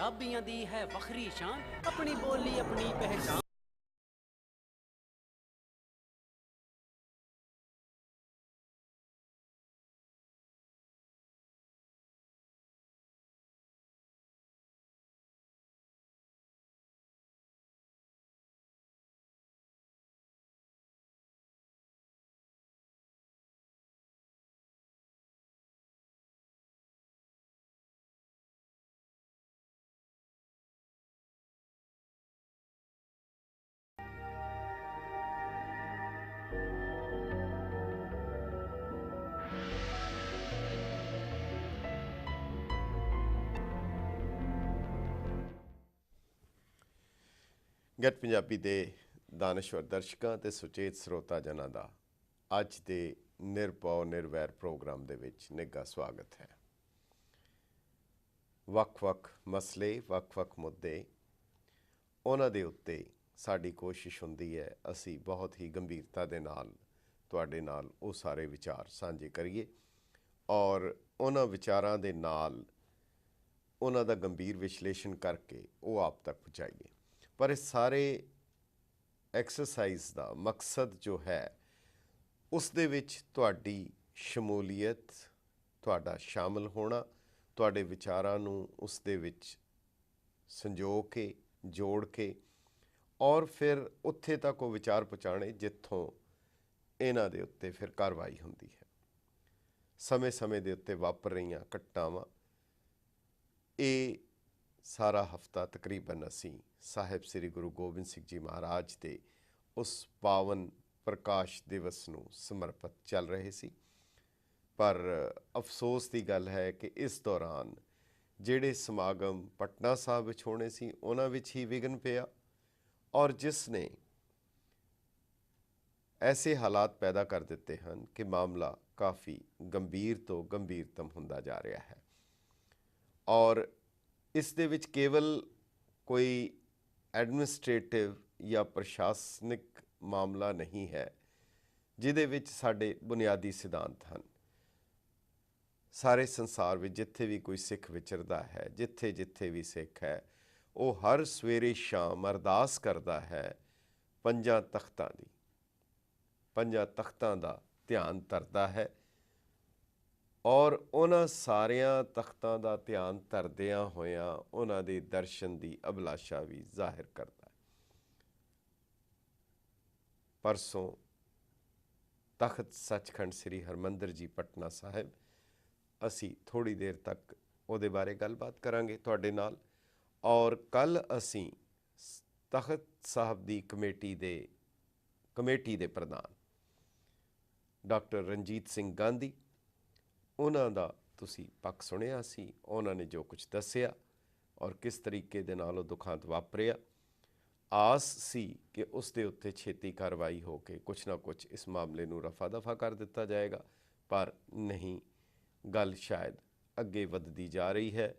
ਪੰਜਾਬੀਆਂ ਦੀ ਹੈ ਵੱਖਰੀ ਸ਼ਾਨ, ਆਪਣੀ ਬੋਲੀ ਆਪਣੀ ਪਹਿਚਾਨ। ਗੈਟ ਪੰਜਾਬੀ ਦੇ ਦਾਨਸ਼ਵਰ ਦਰਸ਼ਕਾਂ ਅਤੇ ਸੁਚੇਤ ਸਰੋਤਾ ਜਨਾਂ ਦਾ ਅੱਜ ਦੇ ਨਿਰਭਉ ਨਿਰਵੈਰ ਪ੍ਰੋਗਰਾਮ ਦੇ ਵਿੱਚ ਨਿੱਘਾ ਸਵਾਗਤ ਹੈ। ਵੱਖ-ਵੱਖ ਮਸਲੇ, ਵੱਖ-ਵੱਖ ਮੁੱਦੇ, ਉਹਨਾਂ ਦੇ ਉੱਤੇ ਸਾਡੀ ਕੋਸ਼ਿਸ਼ ਹੁੰਦੀ ਹੈ ਅਸੀਂ ਬਹੁਤ ਹੀ ਗੰਭੀਰਤਾ ਦੇ ਨਾਲ ਤੁਹਾਡੇ ਨਾਲ ਉਹ ਸਾਰੇ ਵਿਚਾਰ ਸਾਂਝੇ ਕਰੀਏ ਔਰ ਉਹਨਾਂ ਵਿਚਾਰਾਂ ਦੇ ਨਾਲ ਉਹਨਾਂ ਦਾ ਗੰਭੀਰ ਵਿਸ਼ਲੇਸ਼ਣ ਕਰਕੇ ਉਹ ਆਪ ਤੱਕ ਪਹੁੰਚਾਈਏ। ਪਰ ਇਸ ਸਾਰੇ ਐਕਸਰਸਾਈਜ਼ ਦਾ ਮਕਸਦ ਜੋ ਹੈ ਉਸ ਦੇ ਵਿੱਚ ਤੁਹਾਡੀ ਸ਼ਮੂਲੀਅਤ, ਤੁਹਾਡਾ ਸ਼ਾਮਲ ਹੋਣਾ, ਤੁਹਾਡੇ ਵਿਚਾਰਾਂ ਨੂੰ ਉਸ ਦੇ ਵਿੱਚ ਸੰਜੋ ਕੇ, ਜੋੜ ਕੇ ਔਰ ਫਿਰ ਉੱਥੇ ਤੱਕ ਉਹ ਵਿਚਾਰ ਪਹੁੰਚਾਉਣੇ ਜਿੱਥੋਂ ਇਹਨਾਂ ਦੇ ਉੱਤੇ ਫਿਰ ਕਾਰਵਾਈ ਹੁੰਦੀ ਹੈ। ਸਮੇਂ-ਸਮੇਂ ਦੇ ਉੱਤੇ ਵਾਪਰ ਰਹੀਆਂ ਘਟਨਾਵਾਂ, ਇਹ ਸਾਰਾ ਹਫਤਾ ਤਕਰੀਬਨ ਅਸੀਂ ਸਾਹਿਬ ਸ੍ਰੀ ਗੁਰੂ ਗੋਬਿੰਦ ਸਿੰਘ ਜੀ ਮਹਾਰਾਜ ਦੇ ਉਸ ਪਾਵਨ ਪ੍ਰਕਾਸ਼ ਦਿਵਸ ਨੂੰ ਸਮਰਪਿਤ ਚੱਲ ਰਹੇ ਸੀ। ਪਰ ਅਫਸੋਸ ਦੀ ਗੱਲ ਹੈ ਕਿ ਇਸ ਦੌਰਾਨ ਜਿਹੜੇ ਸਮਾਗਮ ਪਟਨਾ ਸਾਹਿਬ ਵਿੱਚ ਹੋਣੇ ਸੀ ਉਹਨਾਂ ਵਿੱਚ ਹੀ ਵਿਘਨ ਪਿਆ ਔਰ ਜਿਸ ਨੇ ਐਸੇ ਹਾਲਾਤ ਪੈਦਾ ਕਰ ਦਿੱਤੇ ਹਨ ਕਿ ਮਾਮਲਾ ਕਾਫੀ ਗੰਭੀਰ ਤੋਂ ਗੰਭੀਰਤਮ ਹੁੰਦਾ ਜਾ ਰਿਹਾ ਹੈ। ਔਰ ਇਸ ਦੇ ਵਿੱਚ ਕੇਵਲ ਕੋਈ ਐਡਮਿਨਿਸਟ੍ਰੇਟਿਵ ਜਾਂ ਪ੍ਰਸ਼ਾਸਨਿਕ ਮਾਮਲਾ ਨਹੀਂ ਹੈ ਜਿਹਦੇ ਵਿੱਚ ਸਾਡੇ ਬੁਨਿਆਦੀ ਸਿਧਾਂਤ ਹਨ। ਸਾਰੇ ਸੰਸਾਰ ਵਿੱਚ ਜਿੱਥੇ ਵੀ ਕੋਈ ਸਿੱਖ ਵਿਚਰਦਾ ਹੈ, ਜਿੱਥੇ ਜਿੱਥੇ ਵੀ ਸਿੱਖ ਹੈ, ਉਹ ਹਰ ਸਵੇਰੇ ਸ਼ਾਮ ਅਰਦਾਸ ਕਰਦਾ ਹੈ ਪੰਜਾਂ ਤਖਤਾਂ ਦਾ ਧਿਆਨ ਧਰਦਾ ਹੈ ਔਰ ਉਹਨਾਂ ਸਾਰਿਆਂ ਤਖਤਾਂ ਦਾ ਧਿਆਨ ਧਰਦਿਆਂ ਹੋਇਆਂ ਉਹਨਾਂ ਦੇ ਦਰਸ਼ਨ ਦੀ ਅਭਿਲਾਸ਼ਾ ਵੀ ਜ਼ਾਹਿਰ ਕਰਦਾ ਹੈ। ਪਰਸੋਂ ਤਖਤ ਸੱਚਖੰਡ ਸ੍ਰੀ ਹਰਿਮੰਦਰ ਜੀ ਪਟਨਾ ਸਾਹਿਬ, ਅਸੀਂ ਥੋੜ੍ਹੀ ਦੇਰ ਤੱਕ ਉਹਦੇ ਬਾਰੇ ਗੱਲਬਾਤ ਕਰਾਂਗੇ ਤੁਹਾਡੇ ਨਾਲ। ਔਰ ਕੱਲ੍ਹ ਅਸੀਂ ਤਖਤ ਸਾਹਿਬ ਦੀ ਕਮੇਟੀ ਦੇ ਪ੍ਰਧਾਨ ਡਾਕਟਰ ਰਣਜੀਤ ਸਿੰਘ ਗਾਂਧੀ, ਉਹਨਾਂ ਦਾ ਤੁਸੀਂ ਪੱਖ ਸੁਣਿਆ ਸੀ। ਉਹਨਾਂ ਨੇ ਜੋ ਕੁਝ ਦੱਸਿਆ ਔਰ ਕਿਸ ਤਰੀਕੇ ਦੇ ਨਾਲ ਉਹ ਦੁਖਾਂਤ ਵਾਪਰਿਆ, ਆਸ ਸੀ ਕਿ ਉਸ ਦੇ ਉੱਤੇ ਛੇਤੀ ਕਾਰਵਾਈ ਹੋ ਕੇ ਕੁਛ ਨਾ ਕੁਛ ਇਸ ਮਾਮਲੇ ਨੂੰ ਰਫਾ ਦਫਾ ਕਰ ਦਿੱਤਾ ਜਾਏਗਾ, ਪਰ ਨਹੀਂ, ਗੱਲ ਸ਼ਾਇਦ ਅੱਗੇ ਵੱਧਦੀ ਜਾ ਰਹੀ ਹੈ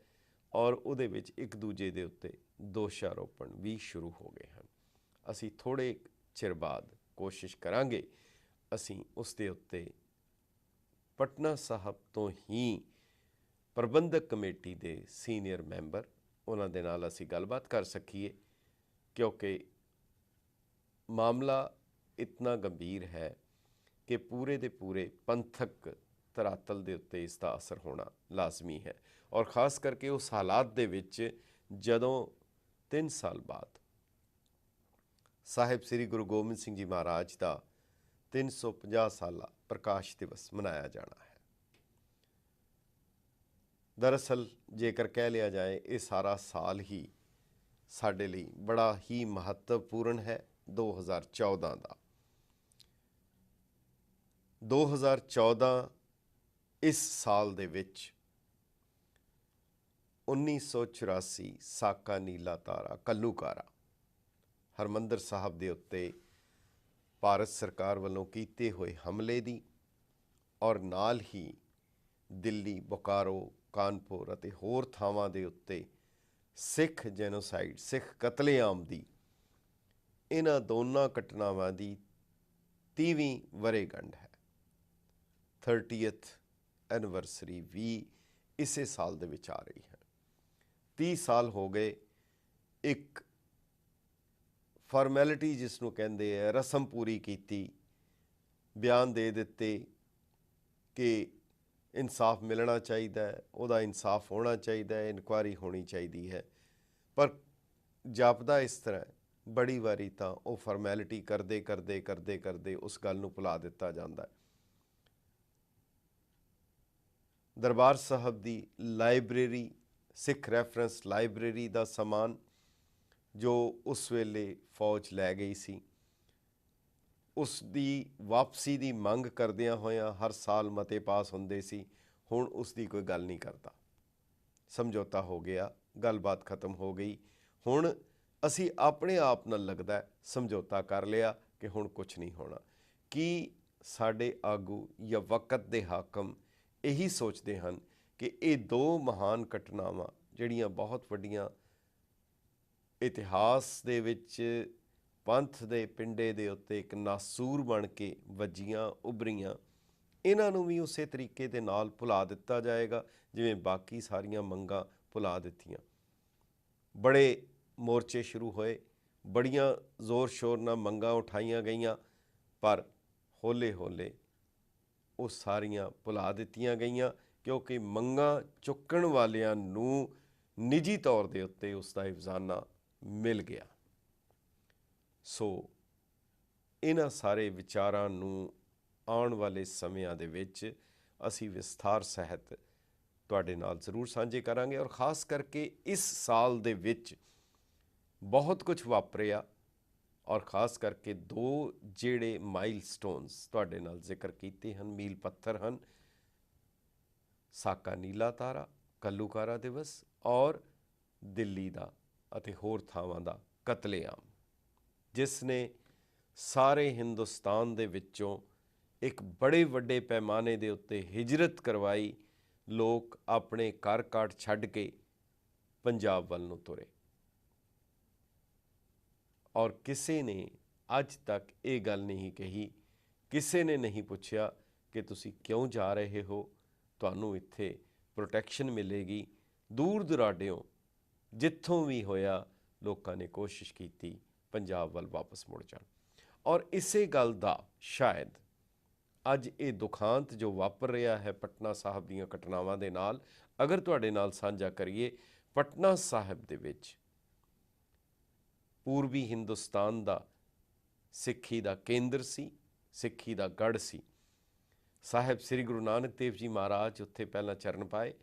ਔਰ ਉਹਦੇ ਵਿੱਚ ਇੱਕ ਦੂਜੇ ਦੇ ਉੱਤੇ ਦੋਸ਼ਾਰੋਪਣ ਵੀ ਸ਼ੁਰੂ ਹੋ ਗਏ ਹਨ। ਅਸੀਂ ਥੋੜ੍ਹੇ ਚਿਰ ਬਾਅਦ ਕੋਸ਼ਿਸ਼ ਕਰਾਂਗੇ ਅਸੀਂ ਉਸ ਦੇ ਉੱਤੇ ਪਟਨਾ ਸਾਹਿਬ ਤੋਂ ਹੀ ਪ੍ਰਬੰਧਕ ਕਮੇਟੀ ਦੇ ਸੀਨੀਅਰ ਮੈਂਬਰ, ਉਹਨਾਂ ਦੇ ਨਾਲ ਅਸੀਂ ਗੱਲਬਾਤ ਕਰ ਸਕੀਏ ਕਿਉਂਕਿ ਮਾਮਲਾ ਇਤਨਾ ਗੰਭੀਰ ਹੈ ਕਿ ਪੂਰੇ ਦੇ ਪੂਰੇ ਪੰਥਕ ਧਰਾਤਲ ਦੇ ਉੱਤੇ ਇਸ ਦਾ ਅਸਰ ਹੋਣਾ ਲਾਜ਼ਮੀ ਹੈ ਔਰ ਖ਼ਾਸ ਕਰਕੇ ਉਸ ਹਾਲਾਤ ਦੇ ਵਿੱਚ ਜਦੋਂ 3 ਸਾਲ ਬਾਅਦ ਸਾਹਿਬ ਸ੍ਰੀ ਗੁਰੂ ਗੋਬਿੰਦ ਸਿੰਘ ਜੀ ਮਹਾਰਾਜ ਦਾ 350 ਸਾਲਾ ਪ੍ਰਕਾਸ਼ ਦਿਵਸ ਮਨਾਇਆ ਜਾਣਾ ਹੈ। ਦਰਅਸਲ ਜੇਕਰ ਕਹਿ ਲਿਆ ਜਾਏ ਇਹ ਸਾਰਾ ਸਾਲ ਹੀ ਸਾਡੇ ਲਈ ਬੜਾ ਹੀ ਮਹੱਤਵਪੂਰਨ ਹੈ। 2014 ਦਾ 2014 ਇਸ ਸਾਲ ਦੇ ਵਿੱਚ 1984 ਸਾਕਾ ਨੀਲਾ ਤਾਰਾ ਘੱਲੂਘਾਰਾ ਹਰਿਮੰਦਰ ਸਾਹਿਬ ਦੇ ਉੱਤੇ ਭਾਰਤ ਸਰਕਾਰ ਵੱਲੋਂ ਕੀਤੇ ਹੋਏ ਹਮਲੇ ਦੀ ਔਰ ਨਾਲ ਹੀ ਦਿੱਲੀ, ਬੋਕਾਰੋ, ਕਾਨਪੁਰ ਅਤੇ ਹੋਰ ਥਾਵਾਂ ਦੇ ਉੱਤੇ ਸਿੱਖ ਜੈਨੋਸਾਈਡ, ਸਿੱਖ ਕਤਲੇਆਮ ਦੀ, ਇਹਨਾਂ ਦੋਨਾਂ ਘਟਨਾਵਾਂ ਦੀ 30ਵੀਂ ਵਰ੍ਹੇਗੰਢ ਹੈ। 30th ਐਨੀਵਰਸਰੀ ਵੀ ਇਸੇ ਸਾਲ ਦੇ ਵਿੱਚ ਆ ਰਹੀ ਹੈ। 30 ਸਾਲ ਹੋ ਗਏ ਇੱਕ ਫਾਰਮੈਲਿਟੀ ਜਿਸ ਨੂੰ ਕਹਿੰਦੇ ਆ, ਰਸਮ ਪੂਰੀ ਕੀਤੀ, ਬਿਆਨ ਦੇ ਦਿੱਤੇ ਕਿ ਇਨਸਾਫ ਮਿਲਣਾ ਚਾਹੀਦਾ ਹੈ, ਉਹਦਾ ਇਨਸਾਫ ਹੋਣਾ ਚਾਹੀਦਾ ਹੈ, ਇਨਕੁਆਇਰੀ ਹੋਣੀ ਚਾਹੀਦੀ ਹੈ। ਪਰ ਜਾਪਦਾ ਇਸ ਤਰ੍ਹਾਂ ਹੈ, ਬੜੀ ਵਾਰੀ ਤਾਂ ਉਹ ਫਾਰਮੈਲਿਟੀ ਕਰਦੇ ਉਸ ਗੱਲ ਨੂੰ ਭੁਲਾ ਦਿੱਤਾ ਜਾਂਦਾ ਹੈ। ਦਰਬਾਰ ਸਾਹਿਬ ਦੀ ਲਾਇਬ੍ਰੇਰੀ, ਸਿੱਖ ਰੈਫਰੈਂਸ ਲਾਇਬ੍ਰੇਰੀ ਦਾ ਸਮਾਨ ਜੋ ਉਸ ਵੇਲੇ ਫੌਜ ਲੈ ਗਈ ਸੀ, ਉਸ ਦੀ ਵਾਪਸੀ ਦੀ ਮੰਗ ਕਰਦਿਆਂ ਹੋਇਆਂ ਹਰ ਸਾਲ ਮਤੇ ਪਾਸ ਹੁੰਦੇ ਸੀ। ਹੁਣ ਉਸ ਦੀ ਕੋਈ ਗੱਲ ਨਹੀਂ ਕਰਦਾ, ਸਮਝੌਤਾ ਹੋ ਗਿਆ, ਗੱਲਬਾਤ ਖਤਮ ਹੋ ਗਈ। ਹੁਣ ਅਸੀਂ ਆਪਣੇ ਆਪ ਨਾਲ ਲੱਗਦਾ ਸਮਝੌਤਾ ਕਰ ਲਿਆ ਕਿ ਹੁਣ ਕੁਛ ਨਹੀਂ ਹੋਣਾ। ਕੀ ਸਾਡੇ ਆਗੂ ਜਾਂ ਵਕਤ ਦੇ ਹਾਕਮ ਇਹੀ ਸੋਚਦੇ ਹਨ ਕਿ ਇਹ ਦੋ ਮਹਾਨ ਘਟਨਾਵਾਂ ਜਿਹੜੀਆਂ ਬਹੁਤ ਵੱਡੀਆਂ ਇਤਿਹਾਸ ਦੇ ਵਿੱਚ ਪੰਥ ਦੇ ਪਿੰਡੇ ਦੇ ਉੱਤੇ ਇੱਕ ਨਾਸੂਰ ਬਣ ਕੇ ਵੱਜੀਆਂ, ਉਭਰੀਆਂ, ਇਹਨਾਂ ਨੂੰ ਵੀ ਉਸੇ ਤਰੀਕੇ ਦੇ ਨਾਲ ਭੁਲਾ ਦਿੱਤਾ ਜਾਏਗਾ ਜਿਵੇਂ ਬਾਕੀ ਸਾਰੀਆਂ ਮੰਗਾਂ ਭੁਲਾ ਦਿੱਤੀਆਂ? ਬੜੇ ਮੋਰਚੇ ਸ਼ੁਰੂ ਹੋਏ, ਬੜੀਆਂ ਜ਼ੋਰ ਸ਼ੋਰ ਨਾਲ ਮੰਗਾਂ ਉਠਾਈਆਂ ਗਈਆਂ, ਪਰ ਹੌਲੇ ਹੌਲੇ ਉਹ ਸਾਰੀਆਂ ਭੁਲਾ ਦਿੱਤੀਆਂ ਗਈਆਂ ਕਿਉਂਕਿ ਮੰਗਾਂ ਚੁੱਕਣ ਵਾਲਿਆਂ ਨੂੰ ਨਿੱਜੀ ਤੌਰ ਦੇ ਉੱਤੇ ਉਸ ਦਾ ਇਵਜ਼ਾਨਾ ਮਿਲ ਗਿਆ। ਸੋ ਇਹਨਾਂ ਸਾਰੇ ਵਿਚਾਰਾਂ ਨੂੰ ਆਉਣ ਵਾਲੇ ਸਮਿਆਂ ਦੇ ਵਿੱਚ ਅਸੀਂ ਵਿਸਥਾਰ ਸਹਿਤ ਤੁਹਾਡੇ ਨਾਲ ਜ਼ਰੂਰ ਸਾਂਝੇ ਕਰਾਂਗੇ। ਔਰ ਖ਼ਾਸ ਕਰਕੇ ਇਸ ਸਾਲ ਦੇ ਵਿੱਚ ਬਹੁਤ ਕੁਝ ਵਾਪਰਿਆ, ਔਰ ਖ਼ਾਸ ਕਰਕੇ ਦੋ ਜਿਹੜੇ ਮਾਈਲਸਟੋਨਸ ਤੁਹਾਡੇ ਨਾਲ ਜ਼ਿਕਰ ਕੀਤੇ ਹਨ, ਮੀਲ ਪੱਥਰ ਹਨ, ਸਾਕਾ ਨੀਲਾ ਤਾਰਾ, ਘੱਲੂਘਾਰਾ ਦਿਵਸ ਔਰ ਦਿੱਲੀ ਦਾ ਅਤੇ ਹੋਰ ਥਾਵਾਂ ਦਾ ਕਤਲੇਆਮ, ਜਿਸ ਨੇ ਸਾਰੇ ਹਿੰਦੁਸਤਾਨ ਦੇ ਵਿੱਚੋਂ ਇੱਕ ਬੜੇ ਵੱਡੇ ਪੈਮਾਨੇ ਦੇ ਉੱਤੇ ਹਿਜਰਤ ਕਰਵਾਈ। ਲੋਕ ਆਪਣੇ ਘਰ ਕਾਟ ਛੱਡ ਕੇ ਪੰਜਾਬ ਵੱਲ ਨੂੰ ਤੁਰੇ, ਔਰ ਕਿਸੇ ਨੇ ਅੱਜ ਤੱਕ ਇਹ ਗੱਲ ਨਹੀਂ ਕਹੀ, ਕਿਸੇ ਨੇ ਨਹੀਂ ਪੁੱਛਿਆ ਕਿ ਤੁਸੀਂ ਕਿਉਂ ਜਾ ਰਹੇ ਹੋ, ਤੁਹਾਨੂੰ ਇੱਥੇ ਪ੍ਰੋਟੈਕਸ਼ਨ ਮਿਲੇਗੀ। ਦੂਰ ਦੁਰਾਡਿਓਂ ਜਿੱਥੋਂ ਵੀ ਹੋਇਆ ਲੋਕਾਂ ਨੇ ਕੋਸ਼ਿਸ਼ ਕੀਤੀ ਪੰਜਾਬ ਵੱਲ ਵਾਪਸ ਮੁੜ ਜਾਣ। ਔਰ ਇਸੇ ਗੱਲ ਦਾ ਸ਼ਾਇਦ ਅੱਜ ਇਹ ਦੁਖਾਂਤ ਜੋ ਵਾਪਰ ਰਿਹਾ ਹੈ ਪਟਨਾ ਸਾਹਿਬ ਦੀਆਂ ਘਟਨਾਵਾਂ ਦੇ ਨਾਲ, ਅਗਰ ਤੁਹਾਡੇ ਨਾਲ ਸਾਂਝਾ ਕਰੀਏ, ਪਟਨਾ ਸਾਹਿਬ ਦੇ ਵਿੱਚ ਪੂਰਬੀ ਹਿੰਦੁਸਤਾਨ ਦਾ ਸਿੱਖੀ ਦਾ ਕੇਂਦਰ ਸੀ, ਸਿੱਖੀ ਦਾ ਗੜ੍ਹ ਸੀ। ਸਾਹਿਬ ਸ੍ਰੀ ਗੁਰੂ ਨਾਨਕ ਦੇਵ ਜੀ ਮਹਾਰਾਜ ਉੱਥੇ ਪਹਿਲਾਂ ਚਰਨ ਪਾਏ,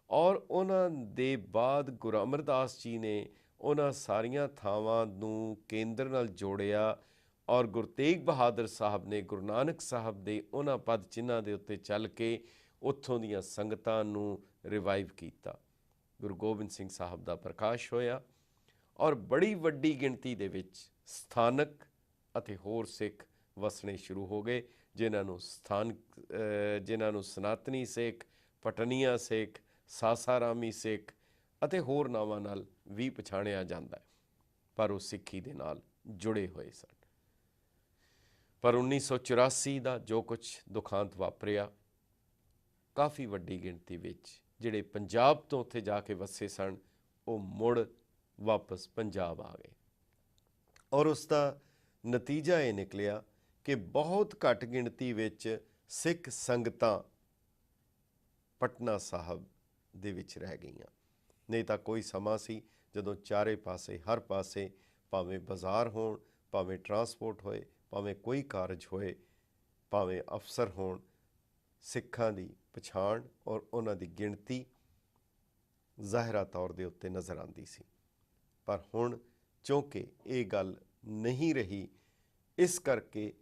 ਔਰ ਉਹਨਾਂ ਦੇ ਬਾਅਦ ਗੁਰੂ ਅਮਰਦਾਸ ਜੀ ਨੇ ਉਹਨਾਂ ਸਾਰੀਆਂ ਥਾਵਾਂ ਨੂੰ ਕੇਂਦਰ ਨਾਲ ਜੋੜਿਆ, ਔਰ ਗੁਰੂ ਤੇਗ ਬਹਾਦਰ ਸਾਹਿਬ ਨੇ ਗੁਰੂ ਨਾਨਕ ਸਾਹਿਬ ਦੇ ਉਹਨਾਂ ਪਦ ਚਿੰਨ੍ਹਾਂ ਦੇ ਉੱਤੇ ਚੱਲ ਕੇ ਉੱਥੋਂ ਦੀਆਂ ਸੰਗਤਾਂ ਨੂੰ ਰਿਵਾਈਵ ਕੀਤਾ। ਗੁਰੂ ਗੋਬਿੰਦ ਸਿੰਘ ਸਾਹਿਬ ਦਾ ਪ੍ਰਕਾਸ਼ ਹੋਇਆ, ਔਰ ਬੜੀ ਵੱਡੀ ਗਿਣਤੀ ਦੇ ਵਿੱਚ ਸਥਾਨਕ ਅਤੇ ਹੋਰ ਸਿੱਖ ਵਸਣੇ ਸ਼ੁਰੂ ਹੋ ਗਏ, ਜਿਨ੍ਹਾਂ ਨੂੰ ਸਨਾਤਨੀ ਸਿੱਖ, ਪਟਨੀਆ ਸਿੱਖ, ਸਾਸਾਰਾਮੀ ਸਿੱਖ ਅਤੇ ਹੋਰ ਨਾਵਾਂ ਨਾਲ ਵੀ ਪਛਾਣਿਆ ਜਾਂਦਾ ਹੈ, ਪਰ ਉਹ ਸਿੱਖੀ ਦੇ ਨਾਲ ਜੁੜੇ ਹੋਏ ਸਨ। ਪਰ 1984 ਦਾ ਜੋ ਕੁਝ ਦੁਖਾਂਤ ਵਾਪਰਿਆ, ਕਾਫੀ ਵੱਡੀ ਗਿਣਤੀ ਵਿੱਚ ਜਿਹੜੇ ਪੰਜਾਬ ਤੋਂ ਉੱਥੇ ਜਾ ਕੇ ਵਸੇ ਸਨ, ਉਹ ਮੁੜ ਵਾਪਸ ਪੰਜਾਬ ਆ ਗਏ, ਔਰ ਉਸ ਦਾ ਨਤੀਜਾ ਇਹ ਨਿਕਲਿਆ ਕਿ ਬਹੁਤ ਘੱਟ ਗਿਣਤੀ ਵਿੱਚ ਸਿੱਖ ਸੰਗਤਾਂ ਪਟਨਾ ਸਾਹਿਬ ਦੇ ਵਿੱਚ ਰਹਿ ਗਈਆਂ। ਨਹੀਂ ਤਾਂ ਕੋਈ ਸਮਾਂ ਸੀ ਜਦੋਂ ਚਾਰੇ ਪਾਸੇ, ਹਰ ਪਾਸੇ, ਭਾਵੇਂ ਬਾਜ਼ਾਰ ਹੋਣ, ਭਾਵੇਂ ਟਰਾਂਸਪੋਰਟ ਹੋਏ, ਭਾਵੇਂ ਕੋਈ ਕਾਰਜ ਹੋਏ, ਭਾਵੇਂ ਅਫਸਰ ਹੋਣ, ਸਿੱਖਾਂ ਦੀ ਪਛਾਣ ਔਰ ਉਹਨਾਂ ਦੀ ਗਿਣਤੀ ਜ਼ਾਹਿਰਾ ਤੌਰ ਦੇ ਉੱਤੇ ਨਜ਼ਰ ਆਉਂਦੀ ਸੀ। ਪਰ ਹੁਣ ਚੂੰਕਿ ਇਹ ਗੱਲ ਨਹੀਂ ਰਹੀ, ਇਸ ਕਰਕੇ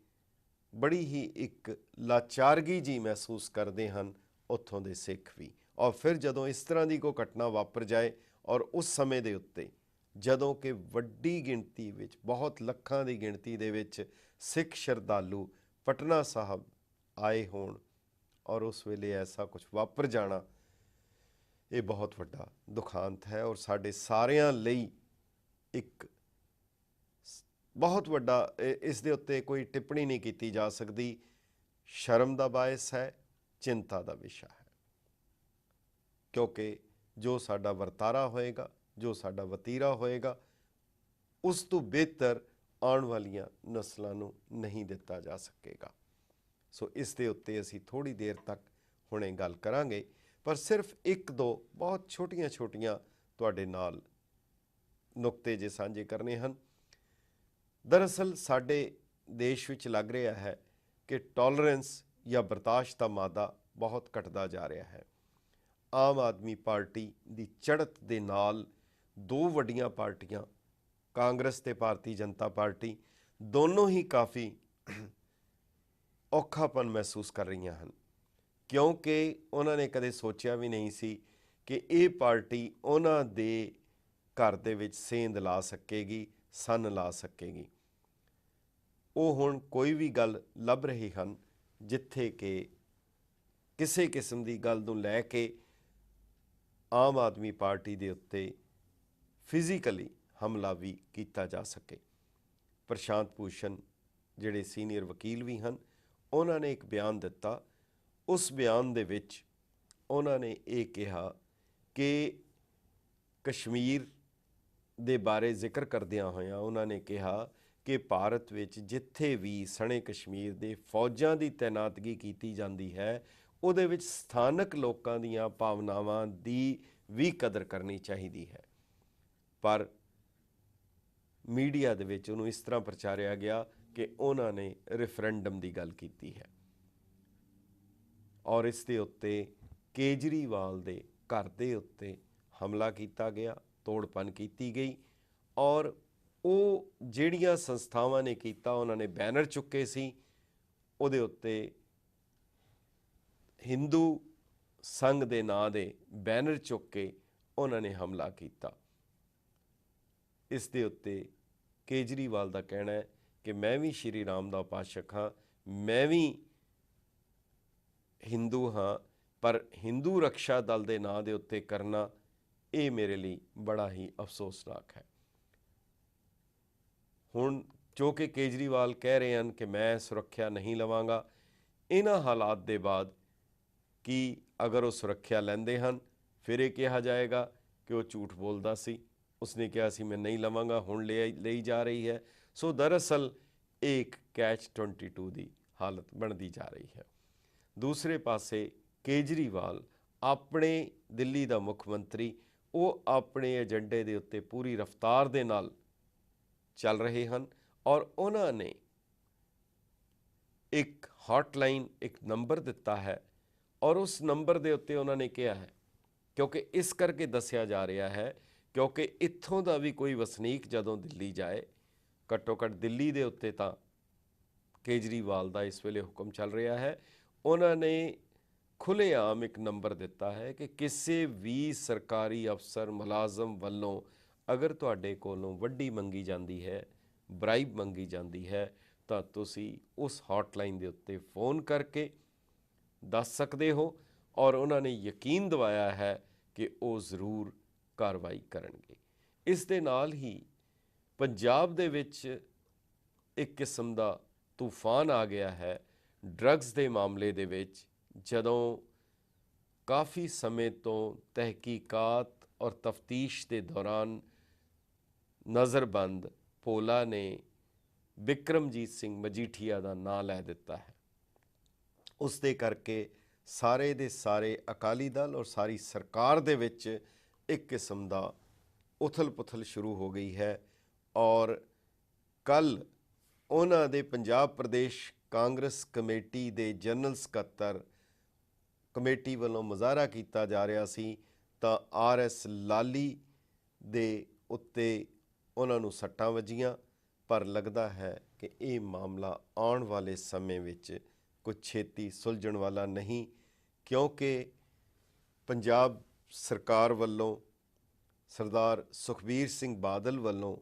ਬੜੀ ਹੀ ਇੱਕ ਲਾਚਾਰਗੀ ਜੀ ਮਹਿਸੂਸ ਕਰਦੇ ਹਨ ਉੱਥੋਂ ਦੇ ਸਿੱਖ ਵੀ। ਔਰ ਫਿਰ ਜਦੋਂ ਇਸ ਤਰ੍ਹਾਂ ਦੀ ਕੋਈ ਘਟਨਾ ਵਾਪਰ ਜਾਏ, ਔਰ ਉਸ ਸਮੇਂ ਦੇ ਉੱਤੇ ਜਦੋਂ ਕਿ ਵੱਡੀ ਗਿਣਤੀ ਵਿੱਚ, ਬਹੁਤ ਲੱਖਾਂ ਦੀ ਗਿਣਤੀ ਦੇ ਵਿੱਚ ਸਿੱਖ ਸ਼ਰਧਾਲੂ ਪਟਨਾ ਸਾਹਿਬ ਆਏ ਹੋਣ, ਔਰ ਉਸ ਵੇਲੇ ਐਸਾ ਕੁਝ ਵਾਪਰ ਜਾਣਾ, ਇਹ ਬਹੁਤ ਵੱਡਾ ਦੁਖਾਂਤ ਹੈ, ਔਰ ਸਾਡੇ ਸਾਰਿਆਂ ਲਈ ਇੱਕ ਬਹੁਤ ਵੱਡਾ, ਇਸ ਦੇ ਉੱਤੇ ਕੋਈ ਟਿੱਪਣੀ ਨਹੀਂ ਕੀਤੀ ਜਾ ਸਕਦੀ, ਸ਼ਰਮ ਦਾ ਬਾਇਸ ਹੈ, ਚਿੰਤਾ ਦਾ ਵਿਸ਼ਾ ਹੈ। ਕਿਉਂਕਿ ਜੋ ਸਾਡਾ ਵਰਤਾਰਾ ਹੋਏਗਾ, ਜੋ ਸਾਡਾ ਵਤੀਰਾ ਹੋਏਗਾ ਉਸ ਤੋਂ ਬਿਹਤਰ ਆਉਣ ਵਾਲੀਆਂ ਨਸਲਾਂ ਨੂੰ ਨਹੀਂ ਦਿੱਤਾ ਜਾ ਸਕੇਗਾ। ਸੋ ਇਸ ਦੇ ਉੱਤੇ ਅਸੀਂ ਥੋੜ੍ਹੀ ਦੇਰ ਤੱਕ ਹੁਣੇ ਗੱਲ ਕਰਾਂਗੇ, ਪਰ ਸਿਰਫ ਇੱਕ ਦੋ ਬਹੁਤ ਛੋਟੀਆਂ ਤੁਹਾਡੇ ਨਾਲ ਨੁਕਤੇ ਜੇ ਸਾਂਝੇ ਕਰਨੇ ਹਨ। ਦਰਅਸਲ ਸਾਡੇ ਦੇਸ਼ ਵਿੱਚ ਲੱਗ ਰਿਹਾ ਹੈ ਕਿ ਟੋਲਰੈਂਸ ਜਾਂ ਬਰਦਾਸ਼ਤ ਦਾ ਮਾਦਾ ਬਹੁਤ ਘਟਦਾ ਜਾ ਰਿਹਾ ਹੈ। ਆਮ ਆਦਮੀ ਪਾਰਟੀ ਦੀ ਚੜ੍ਹਤ ਦੇ ਨਾਲ ਦੋ ਵੱਡੀਆਂ ਪਾਰਟੀਆਂ ਕਾਂਗਰਸ ਤੇ ਭਾਰਤੀ ਜਨਤਾ ਪਾਰਟੀ ਦੋਨੋਂ ਹੀ ਕਾਫੀ ਔਖਾਪਨ ਮਹਿਸੂਸ ਕਰ ਰਹੀਆਂ ਹਨ, ਕਿਉਂਕਿ ਉਹਨਾਂ ਨੇ ਕਦੇ ਸੋਚਿਆ ਵੀ ਨਹੀਂ ਸੀ ਕਿ ਇਹ ਪਾਰਟੀ ਉਹਨਾਂ ਦੇ ਘਰ ਦੇ ਵਿੱਚ ਸੇਂਧ ਲਾ ਸਕੇਗੀ, ਸੰਨ ਲਾ ਸਕੇਗੀ। ਉਹ ਹੁਣ ਕੋਈ ਵੀ ਗੱਲ ਲੱਭ ਰਹੇ ਹਨ ਜਿੱਥੇ ਕਿ ਕਿਸੇ ਕਿਸਮ ਦੀ ਗੱਲ ਨੂੰ ਲੈ ਕੇ ਆਮ ਆਦਮੀ ਪਾਰਟੀ ਦੇ ਉੱਤੇ ਫਿਜ਼ੀਕਲੀ ਹਮਲਾ ਵੀ ਕੀਤਾ ਜਾ ਸਕੇ। ਪ੍ਰਸ਼ਾਂਤ ਭੂਸ਼ਣ ਜਿਹੜੇ ਸੀਨੀਅਰ ਵਕੀਲ ਵੀ ਹਨ, ਉਹਨਾਂ ਨੇ ਇੱਕ ਬਿਆਨ ਦਿੱਤਾ। ਉਸ ਬਿਆਨ ਦੇ ਵਿੱਚ ਉਹਨਾਂ ਨੇ ਇਹ ਕਿਹਾ ਕਿ ਕਸ਼ਮੀਰ ਦੇ ਬਾਰੇ ਜ਼ਿਕਰ ਕਰਦਿਆਂ ਹੋਇਆਂ ਉਹਨਾਂ ਨੇ ਕਿਹਾ ਕਿ ਭਾਰਤ ਵਿੱਚ ਜਿੱਥੇ ਵੀ ਸਣੇ ਕਸ਼ਮੀਰ ਦੇ ਫੌਜਾਂ ਦੀ ਤੈਨਾਤਗੀ ਕੀਤੀ ਜਾਂਦੀ ਹੈ, ਉਹਦੇ ਵਿੱਚ ਸਥਾਨਕ ਲੋਕਾਂ ਦੀਆਂ ਭਾਵਨਾਵਾਂ ਦੀ ਵੀ ਕਦਰ ਕਰਨੀ ਚਾਹੀਦੀ ਹੈ। ਪਰ ਮੀਡੀਆ ਦੇ ਵਿੱਚ ਉਹਨੂੰ ਇਸ ਤਰ੍ਹਾਂ ਪ੍ਰਚਾਰਿਆ ਗਿਆ ਕਿ ਉਹਨਾਂ ਨੇ ਰੈਫਰੈਂਡਮ ਦੀ ਗੱਲ ਕੀਤੀ ਹੈ, ਔਰ ਇਸ ਦੇ ਉੱਤੇ ਕੇਜਰੀਵਾਲ ਦੇ ਘਰ ਦੇ ਉੱਤੇ ਹਮਲਾ ਕੀਤਾ ਗਿਆ, ਤੋੜਪਨ ਕੀਤੀ ਗਈ, ਔਰ ਉਹ ਜਿਹੜੀਆਂ ਸੰਸਥਾਵਾਂ ਨੇ ਕੀਤਾ ਉਹਨਾਂ ਨੇ ਬੈਨਰ ਚੁੱਕੇ ਸੀ, ਉਹਦੇ ਉੱਤੇ ਹਿੰਦੂ ਸੰਘ ਦੇ ਨਾਂ ਦੇ ਬੈਨਰ ਚੁੱਕ ਕੇ ਉਹਨਾਂ ਨੇ ਹਮਲਾ ਕੀਤਾ। ਇਸ ਦੇ ਉੱਤੇ ਕੇਜਰੀਵਾਲ ਦਾ ਕਹਿਣਾ ਹੈ ਕਿ ਮੈਂ ਵੀ ਸ਼੍ਰੀ ਰਾਮ ਦਾ ਉਪਾਸਕ ਹਾਂ, ਮੈਂ ਵੀ ਹਿੰਦੂ ਹਾਂ, ਪਰ ਹਿੰਦੂ ਰਕਸ਼ਾ ਦਲ ਦੇ ਨਾਂ ਦੇ ਉੱਤੇ ਕਰਨਾ ਇਹ ਮੇਰੇ ਲਈ ਬੜਾ ਹੀ ਅਫਸੋਸਨਾਕ ਹੈ। ਹੁਣ ਜੋ ਕਿ ਕੇਜਰੀਵਾਲ ਕਹਿ ਰਹੇ ਹਨ ਕਿ ਮੈਂ ਸੁਰੱਖਿਆ ਨਹੀਂ ਲਵਾਂਗਾ, ਇਹਨਾਂ ਹਾਲਾਤ ਦੇ ਬਾਅਦ ਕਿ ਅਗਰ ਉਹ ਸੁਰੱਖਿਆ ਲੈਂਦੇ ਹਨ ਫਿਰ ਇਹ ਕਿਹਾ ਜਾਏਗਾ ਕਿ ਉਹ ਝੂਠ ਬੋਲਦਾ ਸੀ, ਉਸਨੇ ਕਿਹਾ ਸੀ ਮੈਂ ਨਹੀਂ ਲਵਾਂਗਾ, ਹੁਣ ਲਈ ਜਾ ਰਹੀ ਹੈ। ਸੋ ਦਰਅਸਲ ਇੱਕ ਕੈਚ 22 ਦੀ ਹਾਲਤ ਬਣਦੀ ਜਾ ਰਹੀ ਹੈ। ਦੂਸਰੇ ਪਾਸੇ ਕੇਜਰੀਵਾਲ ਆਪਣੇ ਦਿੱਲੀ ਦਾ ਮੁੱਖ ਮੰਤਰੀ, ਉਹ ਆਪਣੇ ਏਜੰਡੇ ਦੇ ਉੱਤੇ ਪੂਰੀ ਰਫ਼ਤਾਰ ਦੇ ਨਾਲ ਚੱਲ ਰਹੇ ਹਨ, ਔਰ ਉਹਨਾਂ ਨੇ ਇੱਕ ਹੌਟਲਾਈਨ, ਇੱਕ ਨੰਬਰ ਦਿੱਤਾ ਹੈ, ਔਰ ਉਸ ਨੰਬਰ ਦੇ ਉੱਤੇ ਉਹਨਾਂ ਨੇ ਕਿਹਾ ਹੈ, ਕਿਉਂਕਿ ਇਸ ਕਰਕੇ ਦੱਸਿਆ ਜਾ ਰਿਹਾ ਹੈ ਕਿਉਂਕਿ ਇੱਥੋਂ ਦਾ ਵੀ ਕੋਈ ਵਸਨੀਕ ਜਦੋਂ ਦਿੱਲੀ ਜਾਏ, ਘੱਟੋ ਘੱਟ ਦਿੱਲੀ ਦੇ ਉੱਤੇ ਤਾਂ ਕੇਜਰੀਵਾਲ ਦਾ ਇਸ ਵੇਲੇ ਹੁਕਮ ਚੱਲ ਰਿਹਾ ਹੈ, ਉਹਨਾਂ ਨੇ ਖੁੱਲ੍ਹੇਆਮ ਇੱਕ ਨੰਬਰ ਦਿੱਤਾ ਹੈ ਕਿ ਕਿਸੇ ਵੀ ਸਰਕਾਰੀ ਅਫਸਰ ਮੁਲਾਜ਼ਮ ਵੱਲੋਂ ਅਗਰ ਤੁਹਾਡੇ ਕੋਲੋਂ ਵੱਡੀ ਮੰਗੀ ਜਾਂਦੀ ਹੈ, ਬਰਾਈਬ ਮੰਗੀ ਜਾਂਦੀ ਹੈ, ਤਾਂ ਤੁਸੀਂ ਉਸ ਹੌਟਲਾਈਨ ਦੇ ਉੱਤੇ ਫ਼ੋਨ ਕਰਕੇ ਦੱਸ ਸਕਦੇ ਹੋ, ਔਰ ਉਹਨਾਂ ਨੇ ਯਕੀਨ ਦਿਵਾਇਆ ਹੈ ਕਿ ਉਹ ਜ਼ਰੂਰ ਕਾਰਵਾਈ ਕਰਨਗੇ। ਇਸ ਦੇ ਨਾਲ ਹੀ ਪੰਜਾਬ ਦੇ ਵਿੱਚ ਇੱਕ ਕਿਸਮ ਦਾ ਤੂਫਾਨ ਆ ਗਿਆ ਹੈ ਡਰੱਗਸ ਦੇ ਮਾਮਲੇ ਦੇ ਵਿੱਚ, ਜਦੋਂ ਕਾਫੀ ਸਮੇਂ ਤੋਂ ਤਹਿਕੀਕਾਤ ਔਰ ਤਫਤੀਸ਼ ਦੇ ਦੌਰਾਨ ਨਜ਼ਰਬੰਦ ਭੋਲਾ ਨੇ ਬਿਕਰਮਜੀਤ ਸਿੰਘ ਮਜੀਠੀਆ ਦਾ ਨਾਂ ਲੈ ਦਿੱਤਾ ਹੈ। ਉਸ ਦੇ ਕਰਕੇ ਸਾਰੇ ਦੇ ਸਾਰੇ ਅਕਾਲੀ ਦਲ ਔਰ ਸਾਰੀ ਸਰਕਾਰ ਦੇ ਵਿੱਚ ਇੱਕ ਕਿਸਮ ਦਾ ਉਥਲ ਪੁਥਲ ਸ਼ੁਰੂ ਹੋ ਗਈ ਹੈ, ਔਰ ਕੱਲ੍ਹ ਉਹਨਾਂ ਦੇ ਪੰਜਾਬ ਪ੍ਰਦੇਸ਼ ਕਾਂਗਰਸ ਕਮੇਟੀ ਦੇ ਜਨਰਲ ਸਕੱਤਰ ਕਮੇਟੀ ਵੱਲੋਂ ਮੁਜ਼ਾਹਰਾ ਕੀਤਾ ਜਾ ਰਿਹਾ ਸੀ, ਤਾਂ RS ਲਾਲੀ ਦੇ ਉੱਤੇ ਉਹਨਾਂ ਨੂੰ ਸੱਟਾਂ ਵੱਜੀਆਂ। ਪਰ ਲੱਗਦਾ ਹੈ ਕਿ ਇਹ ਮਾਮਲਾ ਆਉਣ ਵਾਲੇ ਸਮੇਂ ਵਿੱਚ ਕੁਝ ਛੇਤੀ ਸੁਲਝਣ ਵਾਲਾ ਨਹੀਂ, ਕਿਉਂਕਿ ਪੰਜਾਬ ਸਰਕਾਰ ਵੱਲੋਂ ਸਰਦਾਰ ਸੁਖਬੀਰ ਸਿੰਘ ਬਾਦਲ ਵੱਲੋਂ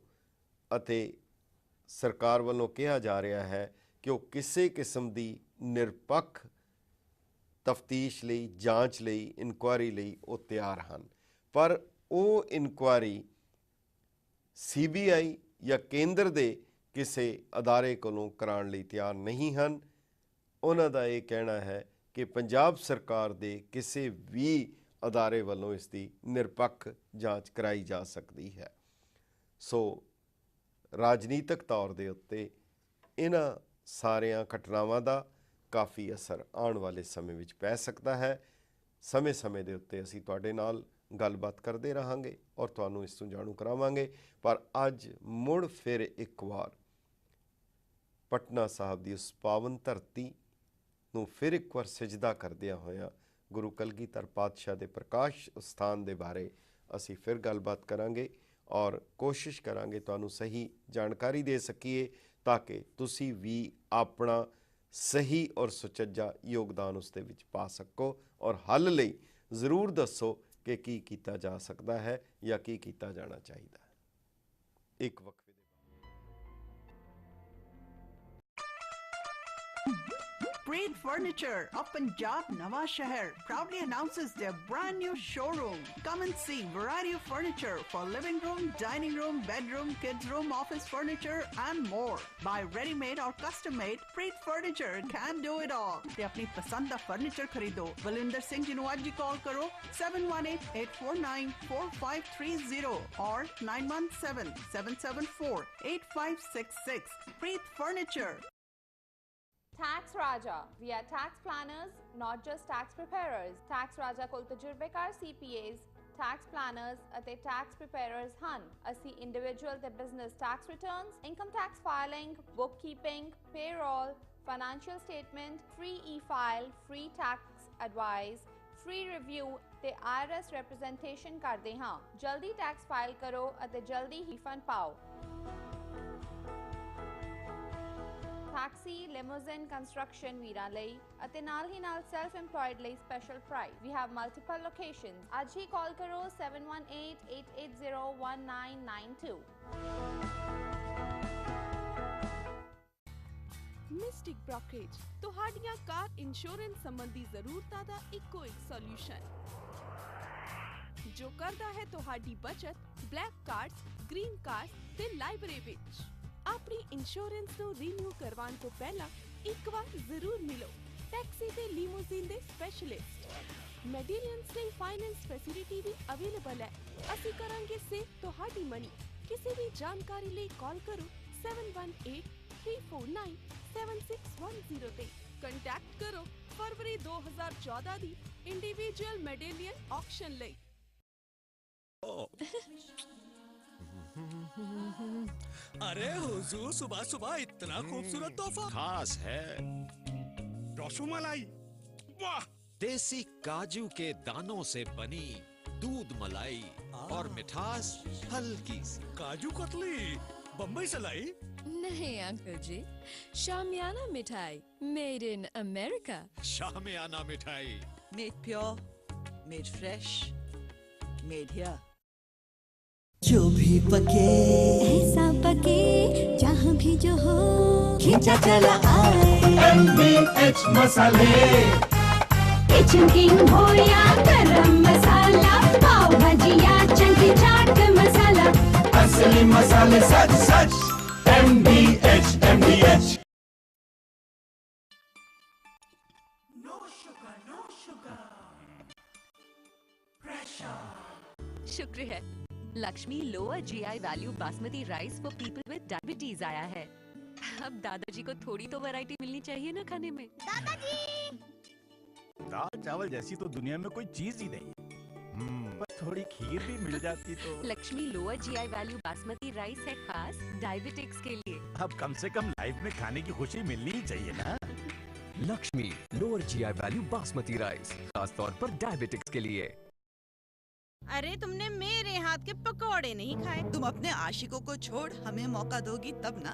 ਅਤੇ ਸਰਕਾਰ ਵੱਲੋਂ ਕਿਹਾ ਜਾ ਰਿਹਾ ਹੈ ਕਿ ਉਹ ਕਿਸੇ ਕਿਸਮ ਦੀ ਨਿਰਪੱਖ ਤਫਤੀਸ਼ ਲਈ, ਜਾਂਚ ਲਈ, ਇਨਕੁਆਇਰੀ ਲਈ ਉਹ ਤਿਆਰ ਹਨ, ਪਰ ਉਹ ਇਨਕੁਆਇਰੀ CBI ਜਾਂ ਕੇਂਦਰ ਦੇ ਕਿਸੇ ਅਦਾਰੇ ਕੋਲੋਂ ਕਰਾਉਣ ਲਈ ਤਿਆਰ ਨਹੀਂ ਹਨ। ਉਹਨਾਂ ਦਾ ਇਹ ਕਹਿਣਾ ਹੈ ਕਿ ਪੰਜਾਬ ਸਰਕਾਰ ਦੇ ਕਿਸੇ ਵੀ ਅਦਾਰੇ ਵੱਲੋਂ ਇਸ ਦੀ ਨਿਰਪੱਖ ਜਾਂਚ ਕਰਾਈ ਜਾ ਸਕਦੀ ਹੈ। ਸੋ ਰਾਜਨੀਤਿਕ ਤੌਰ ਦੇ ਉੱਤੇ ਇਹਨਾਂ ਸਾਰੀਆਂ ਘਟਨਾਵਾਂ ਦਾ ਕਾਫੀ ਅਸਰ ਆਉਣ ਵਾਲੇ ਸਮੇਂ ਵਿੱਚ ਪੈ ਸਕਦਾ ਹੈ। ਸਮੇਂ-ਸਮੇਂ ਦੇ ਉੱਤੇ ਅਸੀਂ ਤੁਹਾਡੇ ਨਾਲ ਗੱਲਬਾਤ ਕਰਦੇ ਰਹਾਂਗੇ ਔਰ ਤੁਹਾਨੂੰ ਇਸ ਤੋਂ ਜਾਣੂ ਕਰਾਵਾਂਗੇ। ਪਰ ਅੱਜ ਮੁੜ ਫਿਰ ਇੱਕ ਵਾਰ ਪਟਨਾ ਸਾਹਿਬ ਦੀ ਉਸ ਪਾਵਨ ਧਰਤੀ ਨੂੰ ਫਿਰ ਇੱਕ ਵਾਰ ਸਜਦਾ ਕਰਦਿਆਂ ਹੋਇਆਂ ਗੁਰੂ ਕਲਗੀਧਰ ਪਾਤਸ਼ਾਹ ਦੇ ਪ੍ਰਕਾਸ਼ ਸਥਾਨ ਦੇ ਬਾਰੇ ਅਸੀਂ ਫਿਰ ਗੱਲਬਾਤ ਕਰਾਂਗੇ ਔਰ ਕੋਸ਼ਿਸ਼ ਕਰਾਂਗੇ ਤੁਹਾਨੂੰ ਸਹੀ ਜਾਣਕਾਰੀ ਦੇ ਸਕੀਏ ਤਾਂ ਕਿ ਤੁਸੀਂ ਵੀ ਆਪਣਾ ਸਹੀ ਔਰ ਸੁਚੱਜਾ ਯੋਗਦਾਨ ਉਸ ਦੇ ਵਿੱਚ ਪਾ ਸਕੋ ਔਰ ਹੱਲ ਲਈ ਜ਼ਰੂਰ ਦੱਸੋ ਕਿ ਕੀ ਕੀਤਾ ਜਾ ਸਕਦਾ ਹੈ ਜਾਂ ਕੀ ਕੀਤਾ ਜਾਣਾ ਚਾਹੀਦਾ ਹੈ। ਇੱਕ ਵਕਫੇ Preet Furniture of Punjab Nawa Shahar proudly announces their brand new showroom. Come and see variety of furniture for living room, dining room, bedroom, kids room, office furniture and more. Buy ready-made or custom-made, Preet Furniture can do it all. ਤੇ ਆਪਣੀ ਪਸੰਦ ਦਾ furniture ਖਰੀਦੋ। ਬਲਵਿੰਦਰ ਸਿੰਘ ਜੀ ਨੂੰ ਅੱਜ ਹੀ ਕਾਲ ਕਰੋ 7188494530 or 9177748566. Preet Furniture. Tax Raja. We are tax planners, not just tax preparers. Tax Raja ਕੋਲ ਤਜਰਬੇਕਾਰ CPAs, tax planners ਅਤੇ tax preparers ਹਨ। ਅਸੀਂ individual ਤੇ business tax returns, income tax filing, bookkeeping, payroll, financial statement, free e-file, free tax advice, free review ਤੇ IRS representation ਕਰਦੇ ਹਾਂ। ਜਲਦੀ tax file ਕਰੋ ਅਤੇ ਜਲਦੀ ਹੀ refund ਪਾਓ। Taxi, limousine, construction ਵੀਰਾਂ ਲਈ ਅਤੇ ਨਾਲ ਹੀ ਨਾਲ self employed ਲਈ special price. We have multiple locations. ਅੱਜ ਹੀ ਕਾਲ ਕਰੋ 7188801992. ਮਿਸਟਿਕ ਬ੍ਰੋਕਰੇਜ ਤੁਹਾਡੀਆਂ ਕਾਰ ਇੰਸ਼ੋਰੈਂਸ ਸੰਬੰਧੀ ਜ਼ਰੂਰਤਾਂ ਦਾ ਇੱਕੋ ਇੱਕ ਸੋਲੂਸ਼ਨ ਜੋ ਕਰਦਾ ਹੈ ਤੁਹਾਡੀ ਬਚਤ ਬਲੈਕ ਕਾਰਡਸ, ਗ੍ਰੀਨ ਕਾਰਡਸ ਤੇ ਲਾਇਬ੍ਰੇਰੀ ਵਿੱਚ। ਆਪਣੀ ਇੰਸ਼ੋਰੈਂਸ ਨੂੰ ਰੀਨਿਊ ਕਰਵਾਉਣ ਤੋਂ ਪਹਿਲਾਂ ਇੱਕ ਵਾਰ ਜ਼ਰੂਰ ਮਿਲੋ ਟੈਕਸੀ ਤੇ ਲੀਮੋਜ਼ੀਨ ਦੇ ਸਪੈਸ਼ਲਿਸਟ। ਮੈਡੀਲੀਅਨਸ ਲਈ ਫਾਈਨੈਂਸ ਫੈਸਿਲਿਟੀ ਵੀ ਅਵੇਲੇਬਲ ਹੈ। ਅਸੀਂ ਕਰਾਂਗੇ ਸੇਵ ਤੁਹਾਡੀ ਮਨੀ। ਕਿਸੇ ਵੀ ਜਾਣਕਾਰੀ ਲਈ ਕਾਲ ਕਰੋ 7183497610 ਤੇ ਕੰਟੈਕਟ ਕਰੋ ਫਰਵਰੀ 2014 ਦੀ ਇੰਡੀਵਿਜੂਅਲ ਮੈਡੇਲੀਅਨ ਆਕਸ਼ਨ ਲਈ। अरे हुजूर, सुबह सुबह इतना खूबसूरत तोहफा खास है। रसमलाई, वाह! देसी काजू के दानों से बनी दूध मलाई और मिठास हल्की सी। काजू कतली, बम्बई से लाई? नहीं अंकल जी, शामियाना मिठाई मेड इन अमेरिका। शामियाना मिठाई Made pure, made fresh, made here. जो भी पके ऐसा पके जहाँ भी जो हो खींचा चला आए MBH मसाले। किचन किंग हो या गरम मसाला, पाव भाजी या चंकी चाट मसाला, असली मसाले सच सच MBH MBH। No sugar, no sugar. Pressure. शुक्र है Lakshmi lower GI value basmati rice for people with diabetes आया है। अब दादाजी को थोड़ी तो वैरायटी मिलनी चाहिए ना खाने में। दादाजी! दाल चावल जैसी तो दुनिया में कोई चीज ही नहीं। बस थोड़ी खीर भी मिल जाती तो। Lakshmi lower GI value basmati rice है खास डायबिटिक्स के लिए। अब कम से कम लाइफ में खाने की खुशी मिलनी ही चाहिए ना। Lakshmi lower GI value basmati rice खास तौर पर डायबिटिक्स के लिए। अरे तुमने मेरे हाथ के पकौड़े नहीं खाए। तुम अपने आशिकों को छोड़ हमें मौका दोगी तब ना।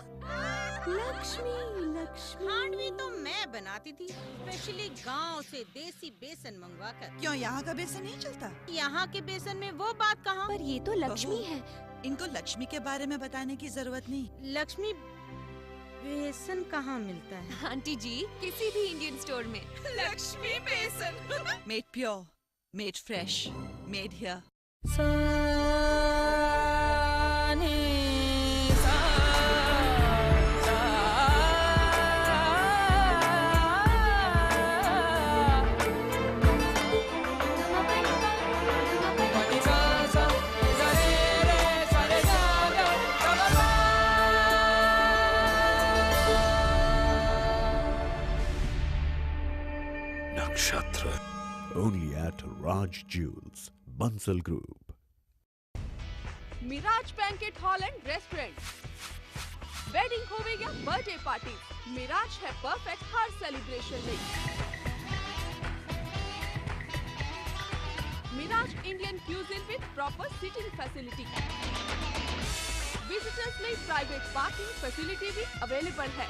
लक्ष्मी लक्ष्मी खांडवी तो मैं बनाती थी, स्पेशली गांव से देसी बेसन मंगवा कर। क्यों यहाँ का बेसन नहीं चलता? यहाँ के बेसन में वो बात कहाँ? पर ये तो लक्ष्मी है। इनको लक्ष्मी के बारे में बताने की जरूरत नहीं। लक्ष्मी बेसन कहाँ मिलता है? आंटी जी किसी भी इंडियन स्टोर में। Lakshmi besan made pure, made fresh, made here. only at Raj Jewels, Bansal Group. Miraj banquet hall and restaurant. Wedding होवे या बर्थडे पार्टी, मिराज है परफेक्ट हर सेलिब्रेशन ਲਈ। Miraj Indian cuisine with proper sitting facility. Visitors ਲਈ private parking facility भी available है।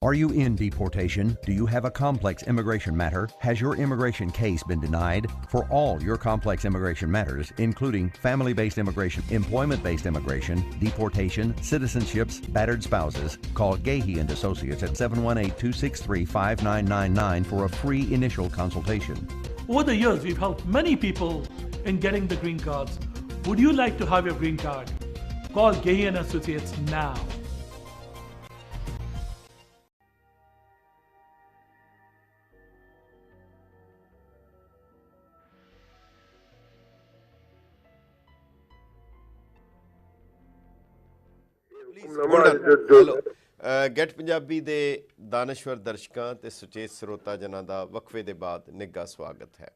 Are you in deportation? Do you have a complex immigration matter? Has your immigration case been denied? For all your complex immigration matters, including family-based immigration, employment-based immigration, deportation, citizenships, battered spouses, call Gahey and Associates at 718-263-5999 for a free initial consultation. Over the years, we've helped many people in getting the green cards. Would you like to have your green card? Call Gahey and Associates now. Hello get Punjabi ਦੇ ਦਾਨਸ਼ਵਰ ਦਰਸ਼ਕਾਂ ਤੇ ਸੁਚੇਤ ਸਰੋਤਾ ਜਨਾਂ ਦਾ ਵਕਫੇ ਦੇ ਬਾਅਦ ਨਿੱਘਾ ਸਵਾਗਤ ਹੈ।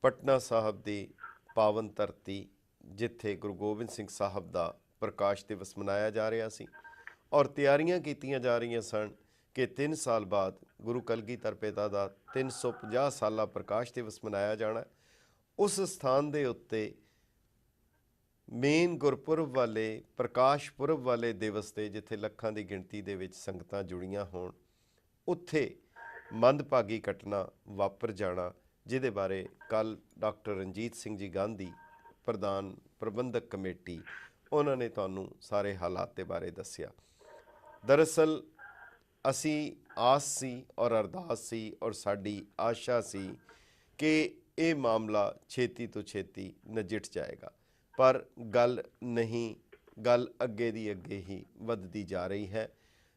ਪਟਨਾ ਸਾਹਿਬ ਦੀ ਪਾਵਨ ਧਰਤੀ ਜਿੱਥੇ ਗੁਰੂ ਗੋਬਿੰਦ ਸਿੰਘ ਸਾਹਿਬ ਦਾ ਪ੍ਰਕਾਸ਼ ਦਿਵਸ ਮਨਾਇਆ ਜਾ ਰਿਹਾ ਸੀ ਔਰ ਤਿਆਰੀਆਂ ਕੀਤੀਆਂ ਜਾ ਰਹੀਆਂ ਸਨ ਕਿ 3 ਸਾਲ ਬਾਅਦ ਗੁਰੂ ਕਲਗੀਧਰ ਪਿਤਾ ਦਾ 350 ਸਾਲਾ ਪ੍ਰਕਾਸ਼ ਦਿਵਸ ਮਨਾਇਆ ਜਾਣਾ। ਉਸ ਸਥਾਨ ਦੇ ਉੱਤੇ ਮੇਨ ਗੁਰਪੁਰਬ ਵਾਲੇ ਪ੍ਰਕਾਸ਼ ਪੁਰਬ ਵਾਲੇ ਦਿਵਸ 'ਤੇ ਜਿੱਥੇ ਲੱਖਾਂ ਦੀ ਗਿਣਤੀ ਦੇ ਵਿੱਚ ਸੰਗਤਾਂ ਜੁੜੀਆਂ ਹੋਣ, ਉੱਥੇ ਮੰਦਭਾਗੀ ਘਟਨਾ ਵਾਪਰ ਜਾਣਾ, ਜਿਹਦੇ ਬਾਰੇ ਕੱਲ੍ਹ ਡਾਕਟਰ ਰਣਜੀਤ ਸਿੰਘ ਜੀ ਗਾਂਧੀ ਪ੍ਰਧਾਨ ਪ੍ਰਬੰਧਕ ਕਮੇਟੀ, ਉਹਨਾਂ ਨੇ ਤੁਹਾਨੂੰ ਸਾਰੇ ਹਾਲਾਤ ਦੇ ਬਾਰੇ ਦੱਸਿਆ। ਦਰਅਸਲ ਅਸੀਂ ਆਸ ਸੀ ਔਰ ਅਰਦਾਸ ਸੀ ਔਰ ਸਾਡੀ ਆਸ਼ਾ ਸੀ ਕਿ ਇਹ ਮਾਮਲਾ ਛੇਤੀ ਤੋਂ ਛੇਤੀ ਨਜਿੱਠ ਜਾਏਗਾ, ਪਰ ਗੱਲ ਨਹੀਂ, ਗੱਲ ਅੱਗੇ ਦੀ ਅੱਗੇ ਹੀ ਵੱਧਦੀ ਜਾ ਰਹੀ ਹੈ।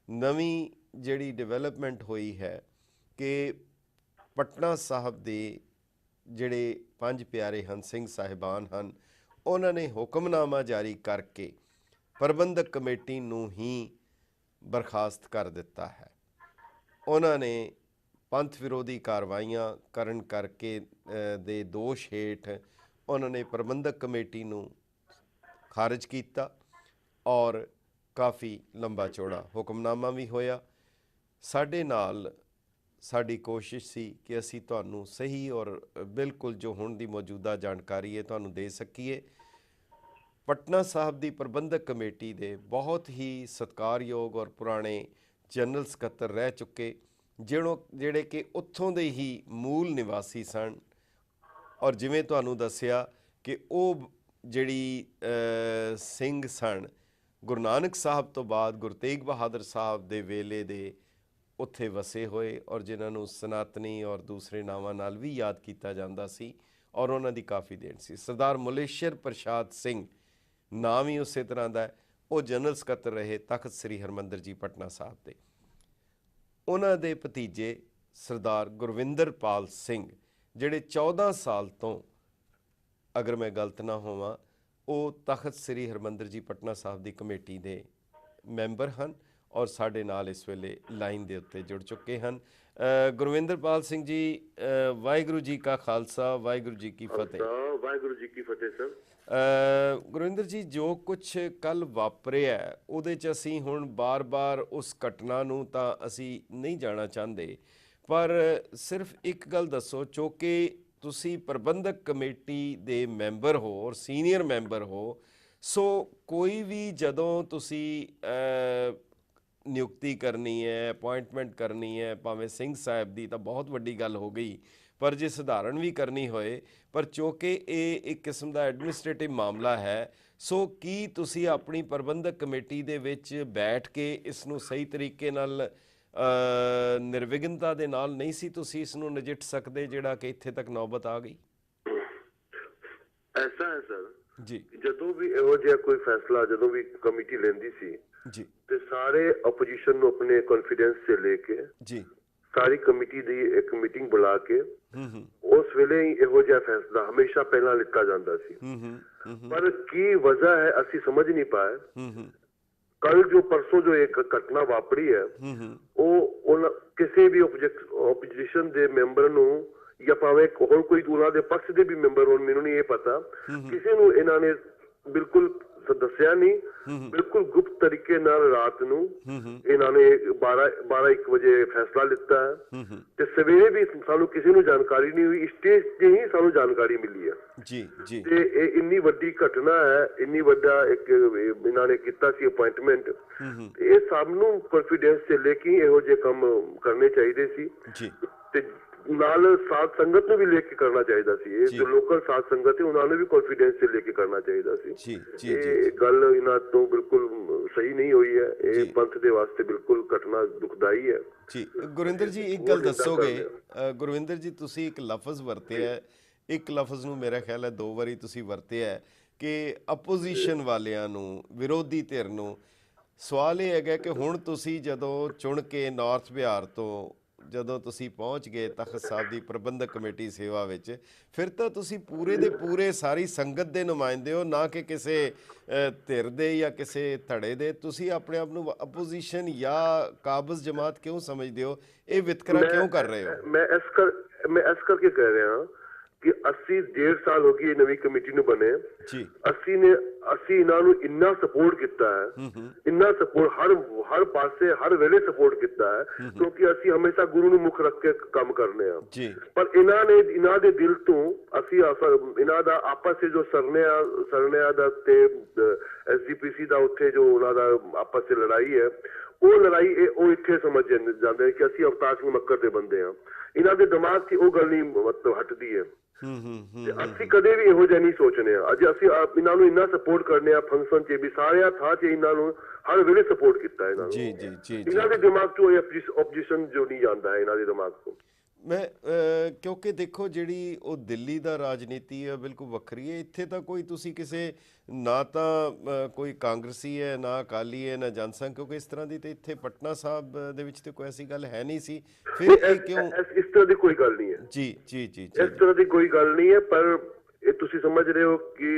ਨਵੀਂ ਜਿਹੜੀ ਡਿਵੈਲਪਮੈਂਟ ਹੋਈ ਹੈ ਕਿ ਪਟਨਾ ਸਾਹਿਬ ਦੇ ਜਿਹੜੇ 5 ਪਿਆਰੇ ਹਨ, ਸਿੰਘ ਸਾਹਿਬਾਨ ਹਨ, ਉਹਨਾਂ ਨੇ ਹੁਕਮਨਾਮਾ ਜਾਰੀ ਕਰਕੇ ਪ੍ਰਬੰਧਕ ਕਮੇਟੀ ਨੂੰ ਹੀ ਬਰਖਾਸਤ ਕਰ ਦਿੱਤਾ ਹੈ। ਉਹਨਾਂ ਨੇ ਪੰਥ ਵਿਰੋਧੀ ਕਾਰਵਾਈਆਂ ਕਰਨ ਕਰਕੇ ਦੇ ਦੋਸ਼ ਹੇਠ ਉਹਨਾਂ ਨੇ ਪ੍ਰਬੰਧਕ ਕਮੇਟੀ ਨੂੰ ਖਾਰਜ ਕੀਤਾ ਔਰ ਕਾਫੀ ਲੰਬਾ ਚੌੜਾ ਹੁਕਮਨਾਮਾ ਵੀ ਹੋਇਆ। ਸਾਡੇ ਨਾਲ ਸਾਡੀ ਕੋਸ਼ਿਸ਼ ਸੀ ਕਿ ਅਸੀਂ ਤੁਹਾਨੂੰ ਸਹੀ ਔਰ ਬਿਲਕੁਲ ਜੋ ਹੁਣ ਦੀ ਮੌਜੂਦਾ ਜਾਣਕਾਰੀ ਹੈ ਤੁਹਾਨੂੰ ਦੇ ਸਕੀਏ। ਪਟਨਾ ਸਾਹਿਬ ਦੀ ਪ੍ਰਬੰਧਕ ਕਮੇਟੀ ਦੇ ਬਹੁਤ ਹੀ ਸਤਿਕਾਰਯੋਗ ਔਰ ਪੁਰਾਣੇ ਜਨਰਲ ਸਕੱਤਰ ਰਹਿ ਚੁੱਕੇ, ਜਿਹੜੇ ਕਿ ਉੱਥੋਂ ਦੇ ਹੀ ਮੂਲ ਨਿਵਾਸੀ ਸਨ ਔਰ ਜਿਵੇਂ ਤੁਹਾਨੂੰ ਦੱਸਿਆ ਕਿ ਉਹ ਜਿਹੜੀ ਸਿੰਘ ਸਨ, ਗੁਰੂ ਨਾਨਕ ਸਾਹਿਬ ਤੋਂ ਬਾਅਦ ਗੁਰੂ ਤੇਗ ਬਹਾਦਰ ਸਾਹਿਬ ਦੇ ਵੇਲੇ ਦੇ ਉੱਥੇ ਵਸੇ ਹੋਏ ਔਰ ਜਿਨ੍ਹਾਂ ਨੂੰ ਸਨਾਤਨੀ ਔਰ ਦੂਸਰੇ ਨਾਵਾਂ ਨਾਲ ਵੀ ਯਾਦ ਕੀਤਾ ਜਾਂਦਾ ਸੀ ਔਰ ਉਹਨਾਂ ਦੀ ਕਾਫੀ ਦੇਣ ਸੀ। ਸਰਦਾਰ ਮਲੇਸ਼ਰ ਪ੍ਰਸ਼ਾਦ ਸਿੰਘ ਨਾਮ ਹੀ ਉਸੇ ਤਰ੍ਹਾਂ ਦਾ, ਉਹ ਜਨਰਲ ਸਕੱਤਰ ਰਹੇ ਤਖਤ ਸ੍ਰੀ ਹਰਿਮੰਦਰ ਜੀ ਪਟਨਾ ਸਾਹਿਬ ਦੇ। ਉਹਨਾਂ ਦੇ ਭਤੀਜੇ ਸਰਦਾਰ ਗੁਰਵਿੰਦਰਪਾਲ ਸਿੰਘ, ਜਿਹੜੇ 14 ਸਾਲ ਤੋਂ, ਅਗਰ ਮੈਂ ਗਲਤ ਨਾ ਹੋਵਾਂ, ਉਹ ਤਖਤ ਸ੍ਰੀ ਹਰਿਮੰਦਰ ਜੀ ਪਟਨਾ ਸਾਹਿਬ ਦੀ ਕਮੇਟੀ ਦੇ ਮੈਂਬਰ ਹਨ ਔਰ ਸਾਡੇ ਨਾਲ ਇਸ ਵੇਲੇ ਲਾਈਨ ਦੇ ਉੱਤੇ ਜੁੜ ਚੁੱਕੇ ਹਨ। ਗੁਰਵਿੰਦਰਪਾਲ ਸਿੰਘ ਜੀ, ਵਾਹਿਗੁਰੂ ਜੀ ਕਾ ਖਾਲਸਾ, ਵਾਹਿਗੁਰੂ ਜੀ ਕੀ ਫਤਿਹ। ਵਾਹਿਗੁਰੂ ਜੀ ਕੀ ਫਤਿਹ ਸਰ। ਗੁਰਵਿੰਦਰ ਜੀ, ਜੋ ਕੁਛ ਕੱਲ੍ਹ ਵਾਪਰਿਆ ਉਹਦੇ 'ਚ ਅਸੀਂ ਹੁਣ ਬਾਰ-ਬਾਰ ਉਸ ਘਟਨਾ ਨੂੰ ਤਾਂ ਅਸੀਂ ਨਹੀਂ ਜਾਣਾ ਚਾਹੁੰਦੇ, ਪਰ ਸਿਰਫ ਇੱਕ ਗੱਲ ਦੱਸੋ, ਚੂੰਕਿ ਤੁਸੀਂ ਪ੍ਰਬੰਧਕ ਕਮੇਟੀ ਦੇ ਮੈਂਬਰ ਹੋ ਔਰ ਸੀਨੀਅਰ ਮੈਂਬਰ ਹੋ, ਸੋ ਕੋਈ ਵੀ ਜਦੋਂ ਤੁਸੀਂ ਨਿਯੁਕਤੀ ਕਰਨੀ ਹੈ, ਅਪੁਆਇੰਟਮੈਂਟ ਕਰਨੀ ਹੈ, ਭਾਵੇਂ ਸਿੰਘ ਸਾਹਿਬ ਦੀ ਤਾਂ ਬਹੁਤ ਵੱਡੀ ਗੱਲ ਹੋ ਗਈ, ਪਰ ਜੇ ਸਧਾਰਨ ਵੀ ਕਰਨੀ ਹੋਏ, ਪਰ ਚੂੰਕਿ ਇਹ ਇੱਕ ਕਿਸਮ ਦਾ ਐਡਮਿਨਿਸਟ੍ਰੇਟਿਵ ਮਾਮਲਾ ਹੈ, ਸੋ ਕੀ ਤੁਸੀਂ ਆਪਣੀ ਪ੍ਰਬੰਧਕ ਕਮੇਟੀ ਦੇ ਵਿੱਚ ਬੈਠ ਕੇ ਇਸ ਨੂੰ ਸਹੀ ਤਰੀਕੇ ਨਾਲ ਨਿਰਵਿਘਨਤਾ ਦੇ ਨਾਲ ਨਹੀਂ ਸੀ ਤੁਸੀਂ ਇਸ ਨੂੰ ਨਜਿੱਠ ਸਕਦੇ, ਜਿਹੜਾ ਕਿ ਇੱਥੇ ਤੱਕ ਨੌਬਤ ਆ ਗਈ? ਐਸਾ ਹੈ ਸਰ ਜੀ, ਜਦੋਂ ਵੀ ਇਹੋ ਜਿਹਾ ਕੋਈ ਫੈਸਲਾ ਜਦੋਂ ਵੀ ਕਮੇਟੀ ਲੈਂਦੀ ਸੀ ਜੀ, ਤੇ ਸਾਰੇ ਆਪੋਜੀਸ਼ਨ ਨੂੰ ਆਪਣੇ ਕੌਨਫੀਡੈਂਸ 'ਚ ਲੈ ਕੇ ਜੀ ਸਾਰੀ ਕਮੇਟੀ ਦੀ ਇੱਕ ਮੀਟਿੰਗ ਬੁਲਾ ਕੇ ਉਸ ਵੇਲੇ ਹੀ ਇਹੋ ਜਿਹਾ ਫੈਸਲਾ ਹਮੇਸ਼ਾ ਪਹਿਲਾਂ ਲਿੱਤਾ ਜਾਂਦਾ ਸੀ। ਪਰ ਕੀ ਵਜ੍ਹਾ ਹੈ ਅਸੀਂ ਸਮਝ ਨਹੀਂ ਪਾਏ। ਕੱਲ ਜੋ ਪਰਸੋਂ ਜੋ ਇੱਕ ਘਟਨਾ ਵਾਪਰੀ ਹੈ ਉਹ ਕਿਸੇ ਵੀ ਓਪੋਜੀਸ਼ਨ ਦੇ ਮੈਂਬਰ ਨੂੰ ਜਾਂ ਭਾਵੇਂ ਹੋਰ ਕੋਈ ਉਹਨਾਂ ਦੇ ਪਕਸ਼ ਦੇ ਵੀ ਮੈਂਬਰ ਹੋਣ, ਮੈਨੂੰ ਨਹੀਂ ਇਹ ਪਤਾ, ਕਿਸੇ ਨੂੰ ਇਹਨਾਂ ਨੇ ਬਿਲਕੁਲ ਦੱਸਿਆ ਨਹੀਂ। ਬਿਲਕੁਲ ਗੁਪਤ ਤਰੀਕੇ ਨਾਲ ਰਾਤ ਨੂੰ ਇਹਨਾਂ ਨੇ 12-1 ਵਜੇ ਫੈਸਲਾ ਲਿੱਤਾ ਹੈ ਤੇ ਸਵੇਰੇ ਵੀ ਸਾਨੂੰ ਕਿਸੇ ਨੂੰ ਜਾਣਕਾਰੀ ਨਹੀਂ ਹੋਈ। ਸਟੇਜ ਤੇ ਹੀ ਸਾਨੂੰ ਜਾਣਕਾਰੀ ਮਿਲੀ ਹੈ ਤੇ ਇਹ ਇੰਨੀ ਵੱਡੀ ਘਟਨਾ ਹੈ, ਇੰਨੀ ਵੱਡਾ ਇੱਕ ਇਹਨਾਂ ਨੇ ਕੀਤਾ ਸੀ ਅਪਾਇੰਟਮੈਂਟ। ਇਹ ਸਭ ਨੂੰ ਕੌਨਫੀਡੈਂਸ ਤੇ ਲੈ ਕੇ ਇਹੋ ਜਿਹੇ ਕੰਮ ਕਰਨੇ ਚਾਹੀਦੇ ਸੀ ਤੇ ਨਾਲ ਸਾਧ ਸੰਗਤ ਨੂੰ ਵੀ ਲੈ ਕੇ ਕਰਨਾ ਚਾਹੀਦਾ ਸੀ। ਇਹ ਜੋ ਲੋਕਲ ਸਾਧ ਸੰਗਤ ਹੈ ਉਹਨਾਂ ਨੂੰ ਵੀ ਕੌਨਫੀਡੈਂਸ ਤੇ ਲੈ ਕੇ ਕਰਨਾ ਚਾਹੀਦਾ ਸੀ। ਇਹ ਗੱਲ ਇਹਨਾਂ ਤੋਂ ਬਿਲਕੁਲ ਸਹੀ ਨਹੀਂ ਹੋਈ ਹੈ। ਇਹ ਪੰਥ ਦੇ ਵਾਸਤੇ ਬਿਲਕੁਲ ਘਟਨਾ ਦੁਖਦਾਈ ਹੈ। ਜੀ ਗੁਰਵਿੰਦਰ ਜੀ ਇੱਕ ਗੱਲ ਦੱਸੋਗੇ, ਗੁਰਵਿੰਦਰ ਜੀ ਤੁਸੀਂ ਇੱਕ ਲਫ਼ਜ਼ ਵਰਤਿਆ, ਇੱਕ ਲਫ਼ਜ਼ ਨੂੰ ਮੇਰਾ ਖਿਆਲ ਹੈ 2 ਵਾਰੀ ਤੁਸੀਂ ਵਰਤਿਆ ਕਿ ਅਪੋਜੀਸ਼ਨ ਵਾਲਿਆਂ ਨੂੰ, ਵਿਰੋਧੀ ਧਿਰ ਨੂੰ। ਸਵਾਲ ਇਹ ਹੈਗਾ ਕਿ ਹੁਣ ਤੁਸੀਂ ਜਦੋਂ ਚੁਣ ਕੇ ਨਾਰਥ ਬਿਹਾਰ ਤੋਂ ਜਦੋਂ ਤੁਸੀਂ ਪਹੁੰਚ ਗਏ ਤਖਤ ਸਾਹਿਬ ਦੀ ਪ੍ਰਬੰਧਕ ਕਮੇਟੀ ਸੇਵਾ ਵਿੱਚ, ਫਿਰ ਤਾਂ ਤੁਸੀਂ ਪੂਰੇ ਦੇ ਪੂਰੇ ਸਾਰੀ ਸੰਗਤ ਦੇ ਨੁਮਾਇੰਦੇ ਹੋ, ਨਾ ਕਿ ਕਿਸੇ ਧਿਰ ਦੇ ਜਾਂ ਕਿਸੇ ਧੜੇ ਦੇ। ਤੁਸੀਂ ਆਪਣੇ ਆਪ ਨੂੰ ਅਪੋਜੀਸ਼ਨ ਜਾਂ ਕਾਬਜ਼ ਜਮਾਤ ਕਿਉਂ ਸਮਝਦੇ ਹੋ? ਇਹ ਵਿਤਕਰਾ ਕਿਉਂ ਕਰ ਰਹੇ ਹੋ? ਮੈਂ ਇਸ ਕਰਕੇ ਕਹਿ ਰਿਹਾ ਕਿ ਅਸੀਂ 1.5 ਸਾਲ ਹੋ ਗਏ ਨਵੀਂ ਕਮੇਟੀ ਨੂੰ ਬਣੇ। ਅਸੀਂ ਇਹਨਾਂ ਨੂੰ ਇੰਨਾ ਸਪੋਰਟ ਕੀਤਾ ਹੈ, ਇੰਨਾ ਸਪੋਰਟ ਹਰ ਪਾਸੇ ਹਰ ਵੇਲੇ ਸਪੋਰਟ ਕੀਤਾ ਹੈ ਕਿਉਂਕਿ ਅਸੀਂ ਹਮੇਸ਼ਾ ਗੁਰੂ ਨੂੰ ਮੁੱਖ ਰੱਖ ਕੇ ਕੰਮ ਕਰਨੇ ਆ। ਪਰ ਇਹਨਾਂ ਦੇ ਦਿਲ ਤੋਂ ਅਸੀਂ ਇਹਨਾਂ ਦਾ ਆਪਸ ਵਿੱਚ ਜੋ ਸਰਨਿਆ ਦਾ ਤੇ SGPC ਦਾ ਉੱਥੇ ਜੋ ਉਹਨਾਂ ਦਾ ਆਪਸ ਵਿੱਚ ਲੜਾਈ ਹੈ, ਉਹ ਲੜਾਈ ਉਹ ਇੱਥੇ ਸਮਝ ਜਾਂਦੇ ਕਿ ਅਸੀਂ ਅਵਤਾਰ ਸਿੰਘ ਮੱਕੜ ਦੇ ਬੰਦੇ ਆ। ਇਹਨਾਂ ਦੇ ਦਿਮਾਗ 'ਚ ਉਹ ਗੱਲ ਨਹੀਂ ਮਤਲਬ ਹਟਦੀ ਹੈ। ਅਸੀਂ ਕਦੇ ਵੀ ਇਹੋ ਜਿਹਾ ਨਹੀਂ ਸੋਚਨੇ ਆ। ਅੱਜ ਅਸੀਂ ਇਹਨਾਂ ਨੂੰ ਇੰਨਾ ਸਪੋਰਟ ਕਰਨੇ ਆ, ਫੰਕਸ਼ਨ 'ਚ ਵੀ ਸਾਰਿਆਂ ਥਾਂ 'ਚ ਇਹਨਾਂ ਨੂੰ ਹਰ ਵੇਲੇ ਸਪੋਰਟ ਕੀਤਾ ਇਹਨਾਂ ਨੂੰ। ਇਹਨਾਂ ਦੇ ਦਿਮਾਗ 'ਚੋਂ ਆਪੋਜੀਸ਼ਨ ਜੋ ਨਹੀਂ ਜਾਂਦਾ ਹੈ ਇਹਨਾਂ ਦੇ ਦਿਮਾਗ ਤੋਂ। ਮੈਂ ਕਿਉਂਕਿ ਦੇਖੋ ਜਿਹੜੀ ਉਹ ਦਿੱਲੀ ਦਾ ਰਾਜਨੀਤੀ ਹੈ ਬਿਲਕੁਲ ਵੱਖਰੀ ਹੈ। ਇੱਥੇ ਤਾਂ ਕੋਈ ਤੁਸੀਂ ਕਿਸੇ ਨਾ ਤਾਂ ਕੋਈ ਕਾਂਗਰਸੀ ਹੈ, ਨਾ ਅਕਾਲੀ ਹੈ, ਨਾ ਜਨਸੰਘ, ਕਿਉਂਕਿ ਇਸ ਤਰ੍ਹਾਂ ਦੀ ਤੇ ਇੱਥੇ ਪਟਨਾ ਸਾਹਿਬ ਦੇ ਵਿੱਚ ਤੇ ਕੋਈ ਐਸੀ ਗੱਲ ਹੈ ਨਹੀਂ ਸੀ। ਫਿਰ ਇਹ ਕਿਉਂ? ਇਸ ਤਰ੍ਹਾਂ ਦੀ ਕੋਈ ਗੱਲ ਨਹੀਂ ਹੈ। ਇਸ ਤਰ੍ਹਾਂ ਦੀ ਕੋਈ ਗੱਲ ਨਹੀਂ ਹੈ। ਪਰ ਇਹ ਤੁਸੀਂ ਸਮਝ ਰਹੇ ਹੋ ਕਿ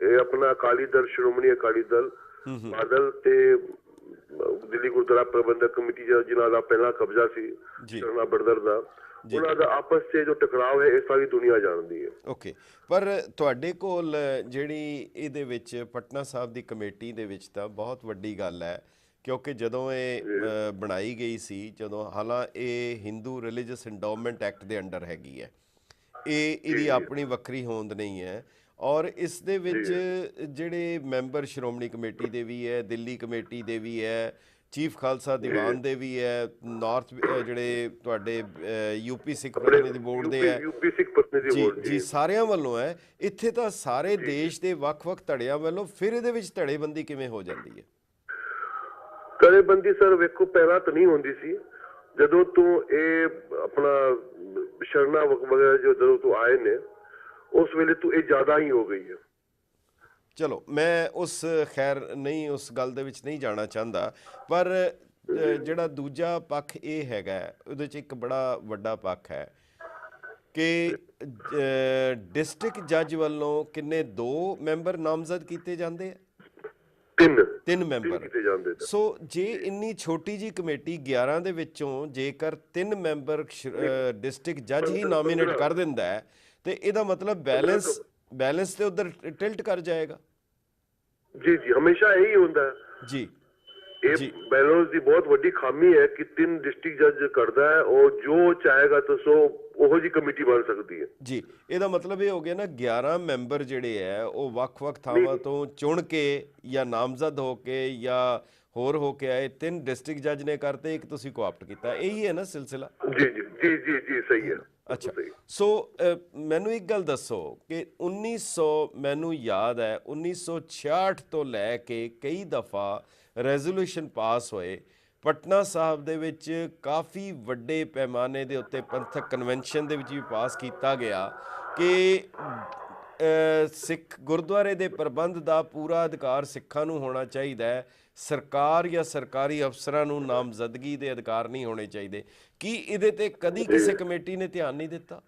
ਇਹ ਆਪਣਾ ਅਕਾਲੀ ਦਲ, ਸ਼੍ਰੋਮਣੀ ਅਕਾਲੀ ਦਲ, ਬਾਦਲ ਤੇ ਦਿੱਲੀ ਗੁਰਦੁਆਰਾ ਪ੍ਰਬੰਧਕ ਕਮੇਟੀ ਜਿਨ੍ਹਾਂ ਦਾ ਪਹਿਲਾਂ ਕਬਜ਼ਾ ਸੀ ਸ਼ਰਨਾ ਬਰਦਰ ਦਾ, ਉਹਨਾਂ ਦਾ ਆਪਸ 'ਚ ਜੋ ਟਕਰਾਅ ਹੈ ਇਹ ਸਾਰੀ ਦੁਨੀਆ ਜਾਣਦੀ ਹੈ। ਓਕੇ, ਪਰ ਤੁਹਾਡੇ ਕੋਲ ਜਿਹੜੀ ਇਹਦੇ ਵਿੱਚ ਪਟਨਾ ਸਾਹਿਬ ਦੀ ਕਮੇਟੀ ਦੇ ਵਿੱਚ ਤਾਂ ਬਹੁਤ ਵੱਡੀ ਗੱਲ ਹੈ ਕਿਉਂਕਿ ਜਦੋਂ ਇਹ ਬਣਾਈ ਗਈ ਸੀ, ਜਦੋਂ ਇਹ ਹਿੰਦੂ ਰਿਲੀਜੀਅਸ ਐਂਡੋਮੈਂਟ ਐਕਟ ਦੇ ਅੰਡਰ ਹੈਗੀ ਹੈ, ਇਹਦੀ ਆਪਣੀ ਵੱਖਰੀ ਹੋਂਦ ਨਹੀਂ ਹੈ। ਔਰ ਇਸ ਦੇ ਵਿੱਚ ਜਿਹੜੇ ਮੈਂਬਰ ਸ਼੍ਰੋਮਣੀ ਕਮੇਟੀ ਦੇ ਵੀ ਹੈ, ਦਿੱਲੀ ਕਮੇਟੀ ਦੇ ਵੀ ਹੈ, ਚੀਫ ਖਾਲਸਾ ਦੀਵਾਨ ਦੇ ਵੀ ਹੈ, ਨਾਰਥ ਜਿਹੜੇ ਤੁਹਾਡੇ UP ਸਿੱਖ ਪ੍ਰਤੀਨਿਧੀ ਬੋਰਡ ਦੇ ਹੈ, ਜੀ ਸਾਰਿਆਂ ਵੱਲੋਂ ਹੈ। ਇੱਥੇ ਤਾਂ ਸਾਰੇ ਦੇਸ਼ ਦੇ ਵੱਖ-ਵੱਖ ਧੜਿਆਂ ਵੱਲੋਂ, ਫਿਰ ਇਹਦੇ ਵਿੱਚ ਧੜੇਬੰਦੀ ਕਿਵੇਂ ਹੋ ਜਾਂਦੀ ਹੈ? ਧੜੇਬੰਦੀ ਸਰ ਵੇਖੋ ਪਹਿਲਾਂ ਤਾਂ ਨਹੀਂ ਹੁੰਦੀ ਸੀ। ਜਦੋਂ ਤੋਂ ਇਹ ਆਪਣਾ ਸ਼ਰਨਾ ਵਗੈਰਾ ਜਦੋਂ ਤੋਂ ਆਏ ਨੇ ਉਸ ਵੇਲੇ ਤੋਂ ਇਹ ਜ਼ਿਆਦਾ ਹੀ ਹੋ ਗਈ ਹੈ। ਚਲੋ ਮੈਂ ਉਸ ਗੱਲ ਦੇ ਵਿੱਚ ਨਹੀਂ ਜਾਣਾ ਚਾਹੁੰਦਾ, ਪਰ ਜਿਹੜਾ ਦੂਜਾ ਪੱਖ ਇਹ ਹੈਗਾ ਉਹਦੇ 'ਚ ਇੱਕ ਬੜਾ ਵੱਡਾ ਪੱਖ ਹੈ ਕਿ ਡਿਸਟ੍ਰਿਕਟ ਜੱਜ ਵੱਲੋਂ ਕਿੰਨੇ 2 ਮੈਂਬਰ ਨਾਮਜ਼ਦ ਕੀਤੇ ਜਾਂਦੇ ਆ? 3 ਮੈਂਬਰ। ਸੋ ਜੇ ਇੰਨੀ ਛੋਟੀ ਜੀ ਕਮੇਟੀ 11 ਦੇ ਵਿੱਚੋਂ ਜੇਕਰ 3 ਮੈਂਬਰ ਡਿਸਟ੍ਰਿਕਟ ਜੱਜ ਹੀ ਨੋਮੀਨੇਟ ਕਰ ਦਿੰਦਾ ਹੈ ਤੇ ਇਹਦਾ ਮਤਲਬ ਬੈਲੈਂਸ ਤੇ ਉਧਰ ਟਿਲਟ ਕਰ ਜਾਏਗਾ। ਜੀ ਹਮੇਸ਼ਾ ਇਹੀ ਹੁੰਦਾ ਹੈ ਜੀ। ਇਹ ਬੈਲੈਂਸ ਦੀ ਬਹੁਤ ਵੱਡੀ ਖਾਮੀ ਹੈ ਕਿ 3 ਡਿਸਟ੍ਰਿਕਟ ਜੱਜ ਕਰਦਾ ਹੈ ਔਰ ਜੋ ਚਾਹੇਗਾ ਤਾਂ ਉਹੋ ਜੀ ਕਮੇਟੀ ਬਣ ਸਕਦੀ ਹੈ ਜੀ। ਇਹਦਾ ਮਤਲਬ ਇਹ ਹੋ ਗਿਆ ਨਾ 11 ਮੈਂਬਰ ਜਿਹੜੇ ਹੈ ਉਹ ਵੱਖ-ਵੱਖ ਥਾਵਾਂ ਤੋਂ ਚੁਣ ਕੇ ਜਾਂ ਨਾਮਜ਼ਦ ਹੋ ਕੇ ਜਾਂ ਹੋਰ ਹੋ ਕੇ ਆਏ, 3 ਡਿਸਟ੍ਰਿਕਟ ਜੱਜ ਨੇ ਕਰਤੇ, ਇੱਕ ਤੁਸੀਂ ਕੋਆਪਟ ਕੀਤਾ। ਇਹੀ ਹੈ ਨਾ ਸਿਲਸਿਲਾ? ਜੀ ਸਹੀ ਹੈ। ਅੱਛਾ, ਸੋ ਮੈਨੂੰ ਇੱਕ ਗੱਲ ਦੱਸੋ ਕਿ ਮੈਨੂੰ ਯਾਦ ਹੈ 1966 ਤੋਂ ਲੈ ਕੇ ਕਈ ਦਫਾ ਰੈਜ਼ੋਲੂਸ਼ਨ ਪਾਸ ਹੋਏ ਪਟਨਾ ਸਾਹਿਬ ਦੇ ਵਿੱਚ, ਕਾਫੀ ਵੱਡੇ ਪੈਮਾਨੇ ਦੇ ਉੱਤੇ ਪੰਥਕ ਕਨਵੈਨਸ਼ਨ ਦੇ ਵਿੱਚ ਵੀ ਪਾਸ ਕੀਤਾ ਗਿਆ ਕਿ ਸਿੱਖ ਗੁਰਦੁਆਰੇ ਦੇ ਪ੍ਰਬੰਧ ਦਾ ਪੂਰਾ ਅਧਿਕਾਰ ਸਿੱਖਾਂ ਨੂੰ ਹੋਣਾ ਚਾਹੀਦਾ ਹੈ, ਸਰਕਾਰ ਜਾਂ ਸਰਕਾਰੀ ਅਫਸਰਾਂ ਨੂੰ ਨਾਮਜ਼ਦਗੀ ਦੇ ਅਧਿਕਾਰ ਨਹੀਂ ਹੋਣੇ ਚਾਹੀਦੇ। ਕੀ ਇਹਦੇ ਤੇ ਕਦੀ ਕਿਸੇ ਕਮੇਟੀ ਨੇ ਧਿਆਨ ਨਹੀਂ ਦਿੱਤਾ?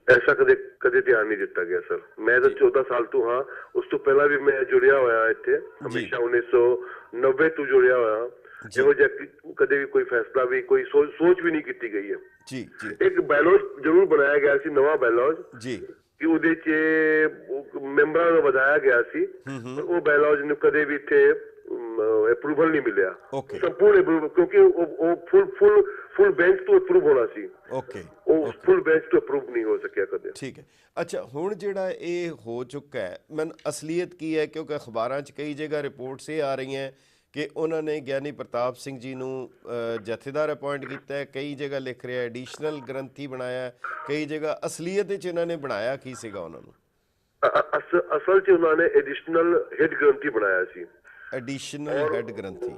ऐसा कदे ध्यान नहीं दिता गया सर। मैं तो 14 साल तो हाँ, उस तो पहला भी मैं जुड़िया होया इत्थे, हमेशा 1990 तो जुड़िया होया। ਇਹੋ ਜਿਹਾ ਕਦੇ ਵੀ ਕੋਈ ਫੈਸਲਾ ਵੀ ਕੋਈ ਸੋਚ ਵੀ ਨਹੀਂ ਕੀਤੀ ਗਈ ਹੈ ਜੀ ਜੀ। ਇੱਕ ਬਾਇਲੋਜ ਜ਼ਰੂਰ ਬਣਾਇਆ ਗਿਆ ਸੀ, ਨਵਾਂ ਬਾਇਲੋਜ ਜੀ, ਕਿ ਉਹਦੇ 'ਚ ਮੈਂਬਰਾਂ ਨੂੰ ਵਧਾਇਆ ਗਿਆ ਸੀ, ਪਰ ਉਹ ਬਾਇਲੋਜ ਨੂੰ ਕਦੇ ਵੀ ਇੱਥੇ ਅਪਰੂਵਲ ਨਹੀਂ ਮਿਲਿਆ ਸੰਪੂਰਨ ਅਪਰੂਵਲ, ਕਿਉਂਕਿ ਉਹ ਫੁੱਲ ਬੈਂਚ ਤੋਂ ਅਪਰੂਵ ਹੋਣਾ ਸੀ। ਉਹ ਫੁੱਲ ਬੈਂਚ ਤੋਂ ਅਪਰੂਵ ਨਹੀਂ ਹੋ ਸਕਿਆ ਕਦੇ। ਠੀਕ ਹੈ। ਅੱਛਾ, ਹੁਣ ਜਿਹੜਾ ਇਹ ਹੋ ਚੁੱਕਾ ਹੈ, ਮੈਨੂੰ ਅਸਲੀਅਤ ਕੀ ਹੈ, ਕਿਉਂਕਿ ਅਖਬਾਰਾਂ 'ਚ ਕਈ ਜਗ੍ਹਾ ਰਿਪੋਰਟਸ ਇਹ ਆ ਰਹੀਆਂ ਕਿ ਉਹਨਾਂ ਨੇ ਗਿਆਨੀ ਪ੍ਰਤਾਪ ਸਿੰਘ ਜੀ ਨੂੰ ਜਥੇਦਾਰ ਅਪਾਇੰਟ ਕੀਤਾ ਹੈ, ਕਈ ਜਗ੍ਹਾ ਲਿਖ ਰਿਹਾ ਐਡੀਸ਼ਨਲ ਗ੍ਰੰਥੀ ਬਣਾਇਆ, ਕਈ ਜਗ੍ਹਾ ਅਸਲੀਅਤ ਵਿੱਚ ਇਹਨਾਂ ਨੇ ਬਣਾਇਆ ਕੀ ਸੀਗਾ ਉਹਨਾਂ ਨੂੰ? ਅਸਲ 'ਚ ਉਹਨਾਂ ਨੇ ਐਡੀਸ਼ਨਲ ਹੈਡ ਗ੍ਰੰਥੀ ਬਣਾਇਆ ਸੀ। ਐਡੀਸ਼ਨਲ ਹੈਡ ਗ੍ਰੰਥੀ,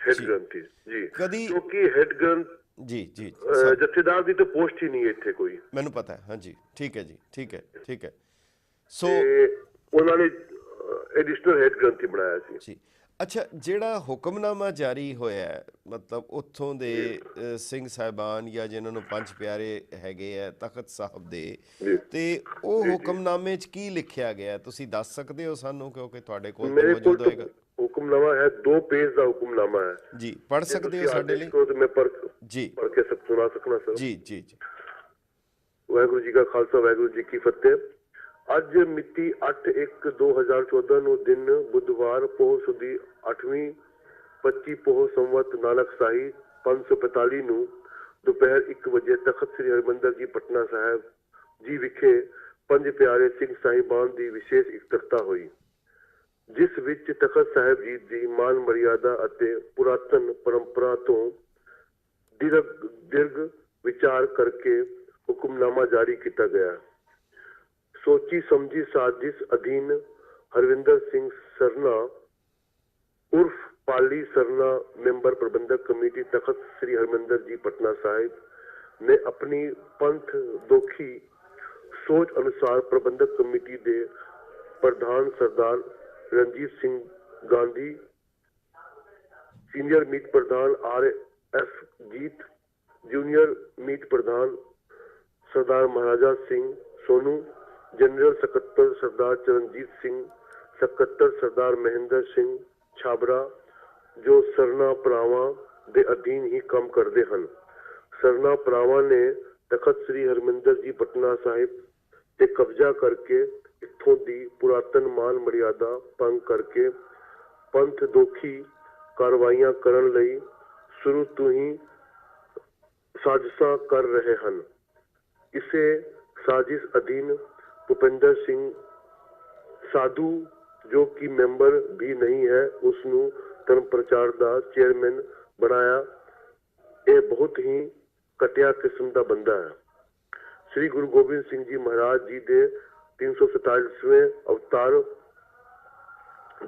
ਹੈਡ ਗ੍ਰੰਥੀ ਜੀ, ਕਦੀ ਕਿਉਂਕਿ ਹੈਡ ਗ੍ਰੰਥ ਜੀ ਜੀ ਜਥੇਦਾਰ ਦੀ ਤਾਂ ਪੋਸਟ ਹੀ ਨਹੀਂ ਇੱਥੇ ਕੋਈ, ਮੈਨੂੰ ਪਤਾ ਹੈ। ਹਾਂਜੀ, ਠੀਕ ਹੈ ਜੀ, ਠੀਕ ਹੈ, ਠੀਕ ਹੈ। ਸੋ ਉਹਨਾਂ ਨੇ ਐਡੀਸ਼ਨਲ ਹੈਡ ਗ੍ਰੰਥੀ ਬਣਾਇਆ ਸੀ ਜੀ। ਅੱਛਾ, ਜਿਹੜਾ ਹੁਕਮਨਾਮਾ ਜਾਰੀ ਹੋਇਆ, ਮਤਲਬ ਉੱਥੋਂ ਦੇ ਸਿੰਘ ਸਾਹਿਬਾਨ ਜਾਂ ਜਿਨ੍ਹਾਂ ਨੂੰ ਪੰਜ ਪਿਆਰੇ ਹੈਗੇ ਆ ਤਖਤ ਸਾਹਿਬ ਦੇ, ਤੇ ਉਹ ਹੁਕਮਨਾਮੇ 'ਚ ਕੀ ਲਿਖਿਆ ਗਿਆ ਤੁਸੀਂ ਦੱਸ ਸਕਦੇ ਹੋ ਸਾਨੂੰ, ਕਿਉਂਕਿ ਤੁਹਾਡੇ ਕੋਲ ਮੌਜੂਦ ਹੋਏਗਾ। ਹੁਕਮਨਾਮਾ ਹੈ, 2 ਪੇਜ ਦਾ ਹੁਕਮਨਾਮਾ ਹੈ ਜੀ, ਪੜ੍ਹ ਸਕਦੇ ਹੋ ਸਾਡੇ ਲਈ? ਮੈਂ ਪੜ੍ਹ ਕੇ ਸੁਣਾ ਸਕਣਾ ਸਰ? ਜੀ ਜੀ ਜੀ। ਵਾਹਿਗੁਰੂ ਜੀ ਕਾ ਖਾਲਸਾ, ਵਾਹਿਗੁਰੂ ਜੀ ਕੀ ਫਤਿਹ। ਅੱਜ ਮਿਤੀ 8/1/2014 ਨੂੰ ਦਿਨ ਬੁੱਧਵਾਰ ਪੋਹ ਸੁਦੀ 8ਵੀਂ 25 ਪੋਹ ਸੰਵਤ ਨਾਨਕ ਸਾਹੀ 545 ਨੂੰ ਦੁਪਹਿਰ 1 ਵਜੇ ਤਖਤ ਸ੍ਰੀ ਹਰਿਮੰਦਰ ਜੀ ਪਟਨਾ ਸਾਹਿਬ ਜੀ ਵਿਖੇ ਪੰਜ ਪਿਆਰੇ ਸਿੰਘ ਸਾਹਿਬਾਨ ਦੀ ਵਿਸ਼ੇਸ਼ ਇਕੱਤਰਤਾ ਹੋਈ, ਜਿਸ ਵਿੱਚ ਤਖਤ ਸਾਹਿਬ ਜੀ ਦੀ ਮਾਨ ਮਰਿਆਦਾ ਅਤੇ ਪੁਰਾਤਨ ਪਰੰਪਰਾ ਤੋਂ ਦੀਰਘ ਵਿਚਾਰ ਕਰਕੇ ਹੁਕਮਨਾਮਾ ਜਾਰੀ ਕੀਤਾ ਗਿਆ। ਸੋਚੀ ਸਮਝੀ ਸਾਜ਼ਿਸ਼ ਅਧੀਨ ਹਰਵਿੰਦਰ ਸਿੰਘ ਸਰਨਾ ਉਰਫ ਪਾਲੀ ਸਰਨਾ ਮੈਂਬਰ ਪ੍ਰਬੰਧਕ ਕਮੇਟੀ ਤਖਤ ਸ੍ਰੀ ਹਰਿਮੰਦਰ ਜੀ ਪਟਨਾ ਸਾਹਿਬ ਨੇ ਆਪਣੀ ਪੰਥ ਦੋਖੀ ਸੋਚ ਅਨੁਸਾਰ ਪ੍ਰਬੰਧਕ ਕਮੇਟੀ ਦੇ ਪ੍ਰਧਾਨ ਸਰਦਾਰ ਰਣਜੀਤ ਸਿੰਘ ਗਾਂਧੀ, ਸੀਨੀਅਰ ਮੀਤ ਪ੍ਰਧਾਨ RS ਜੀਤ, ਜੂਨੀਅਰ ਮੀਤ ਪ੍ਰਧਾਨ ਸਰਦਾਰ ਮਹਾਰਾਜਾ ਸਿੰਘ ਸੋਨੂ, जनरल सकत्तर सरदार चरणजीत सिंह, सकत्तर सरदार महेंद्र सिंह छाबरा, जो सरना भरावां ਦੇ ਅਧੀਨ ਹੀ ਕੰਮ ਕਰਦੇ ਹਨ। ਸਰਨਾ ਭਰਾਵਾਂ ਨੇ ਤਖਤ ਸ੍ਰੀ ਹਰਿਮੰਦਰ ਜੀ ਪਟਨਾ ਸਾਹਿਬ ਤੇ ਕਬਜ਼ਾ ਕਰਕੇ ਇੱਥੋਂ ਦੀ ਪੁਰਾਤਨ ਮਾਨ ਮਰਿਆਦਾ ਭੰਗ ਕਰਕੇ ਪੰਥ ਦੋਖੀ ਕਾਰਵਾਈਆਂ ਕਰਨ ਲਈ ਸ਼ੁਰੂ ਤੋਂ ਹੀ ਸਾਜ਼ਿਸ਼ਾਂ ਕਰ ਰਹੇ ਹਨ। ਇਸੇ ਸਾਜ਼ਿਸ਼ ਅਧੀਨ ਭੁਪਿੰਦਰ ਸਿੰਘ ਸਾਧੂ, ਜੋ ਕਿ ਮੈਂਬਰ ਵੀ ਨਹੀਂ ਹੈ, ਉਸ ਨੂੰ ਧਰਮ ਪ੍ਰਚਾਰ ਦਾ ਚੇਅਰਮੈਨ ਬਣਾਇਆ। ਇਹ ਬਹੁਤ ਹੀ ਘਟੀਆ ਕਿਸਮ ਦਾ ਬੰਦਾ ਹੈ। ਸ੍ਰੀ ਗੁਰੂ ਗੋਬਿੰਦ ਸਿੰਘ ਜੀ ਮਹਾਰਾਜ ਜੀ ਦੇ 347ਵੇਂ ਅਵਤਾਰ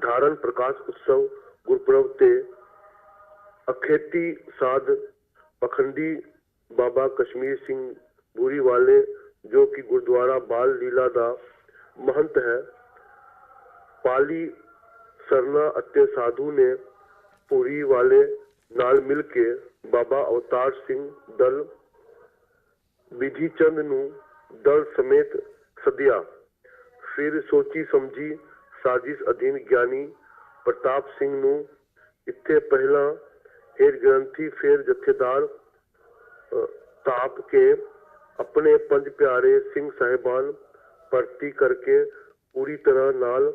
ਧਾਰਨ ਪ੍ਰਕਾਸ਼ ਉਤਸਵ ਗੁਰਪੁਰਬ ਤੇ ਅਖੇਤੀ ਸਾਧ ਪਖੰਡੀ ਬਾਬਾ ਕਸ਼ਮੀਰ ਸਿੰਘ ਬੂਰੀ ਵਾਲੇ, ਜੋ ਕਿ ਗੁਰਦੁਆਰਾ ਬਾਲ ਲੀਲਾ ਦਾ ਮਹੰਤ ਹੈ, ਪਾਲੀ ਸਰਨਾ ਅਤੇ ਸਾਧੂ ਨੇ ਪੂਰੀ ਵਾਲੇ ਨਾਲ ਮਿਲ ਕੇ ਬਾਬਾ ਅਵਤਾਰ ਸਿੰਘ ਦਲ ਵਿਧੀ ਚੰਦ ਨੂੰ ਦਲ ਸਮੇਤ ਸੱਦਿਆ। ਫਿਰ ਸੋਚੀ ਸਮਝੀ ਸਾਜ਼ਿਸ਼ ਅਧੀਨ ਗਿਆਨੀ ਪ੍ਰਤਾਪ ਸਿੰਘ ਨੂੰ ਇੱਥੇ ਪਹਿਲਾਂ ਹੈਡ ਗ੍ਰੰਥੀ ਫਿਰ ਜਥੇਦਾਰ ਤਾਪ ਕੇ ਆਪਣੇ ਪੰਜ ਪਿਆਰੇ ਸਿੰਘ ਸਾਹਿਬਾਨ ਭਰਤੀ ਕਰਕੇ ਪੂਰੀ ਤਰ੍ਹਾਂ ਨਾਲ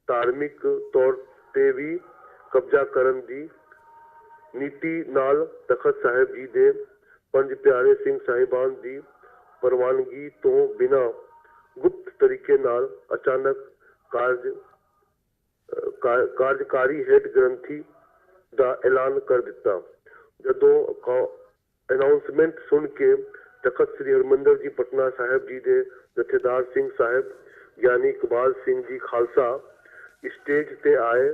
ਧਾਰਮਿਕ ਤੌਰ ਤੇ ਵੀ ਕਬਜ਼ਾ ਕਰਨ ਦੀ ਨੀਤੀ ਨਾਲ ਤਖਤ ਸਾਹਿਬ ਜੀ ਦੇ ਪੰਜ ਪਿਆਰੇ ਸਿੰਘ ਸਾਹਿਬਾਨ ਦੀ ਪ੍ਰਵਾਨਗੀ ਤੋਂ ਬਿਨਾਂ ਗੁਪਤ ਤਰੀਕੇ ਨਾਲ ਅਚਾਨਕ ਕਾਰਜਕਾਰੀ ਹੈਡ ਗ੍ਰੰਥੀ ਦਾ ਐਲਾਨ ਕਰ ਦਿੱਤਾ। ਜਦੋਂ ਅਨਾਉਂਸਮੈਂਟ ਸੁਣ ਕੇ ਤਖਤ ਸ੍ਰੀ ਹਰਿਮੰਦਰ ਜੀ ਪਟਨਾ ਸਾਹਿਬ ਜੀ ਦੇ ਜਥੇਦਾਰ ਸਿੰਘ ਸਾਹਿਬ ਗਿਆਨੀ ਇਕਬਾਲ ਸਿੰਘ ਜੀ ਖਾਲਸਾ ਸਟੇਜ ਤੇ ਆਏ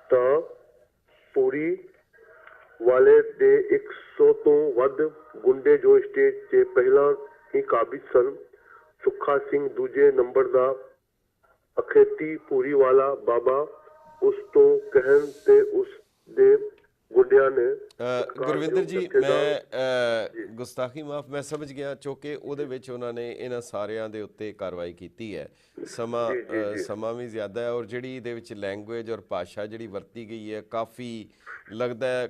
ਤਾਂ ਪੂਰੀ ਵਾਲੇ ਦੇ 100 ਤੋਂ ਵੱਧ ਗੁੰਡੇ, ਜੋ ਸਟੇਜ ਤੇ ਪਹਿਲਾਂ ਹੀ ਕਾਬਿਜ਼ ਸਨ, ਸੁੱਖਾ ਸਿੰਘ ਦੂਜੇ ਨੰਬਰ ਦਾ ਅਖੇਤੀ ਪੂਰੀ ਵਾਲਾ ਬਾਬਾ ਉਸ ਤੋਂ ਕਹਿਣ ਤੇ ਉਸ ਦੇ ਗੁੰਡਿਆਂ ਨੇ ਗੁਰਵਿੰਦਰ ਜੀ ਮੈਂ ਗੁਸਤਾਖੀ ਮਾਫ ਮੈਂ ਸਮਝ ਗਿਆ ਚੋਕੇ ਉਹਦੇ ਵਿੱਚ ਉਹਨਾਂ ਨੇ ਇਹਨਾਂ ਸਾਰਿਆਂ ਦੇ ਉੱਤੇ ਕਾਰਵਾਈ ਕੀਤੀ ਹੈ ਸਮਾਂ ਵੀ ਜ਼ਿਆਦਾ ਹੈ ਔਰ ਜਿਹੜੀ ਇਹਦੇ ਵਿੱਚ ਲੈਂਗੁਏਜ ਔਰ ਭਾਸ਼ਾ ਜਿਹੜੀ ਵਰਤੀ ਗਈ ਹੈ ਕਾਫੀ ਲੱਗਦਾ ਹੈ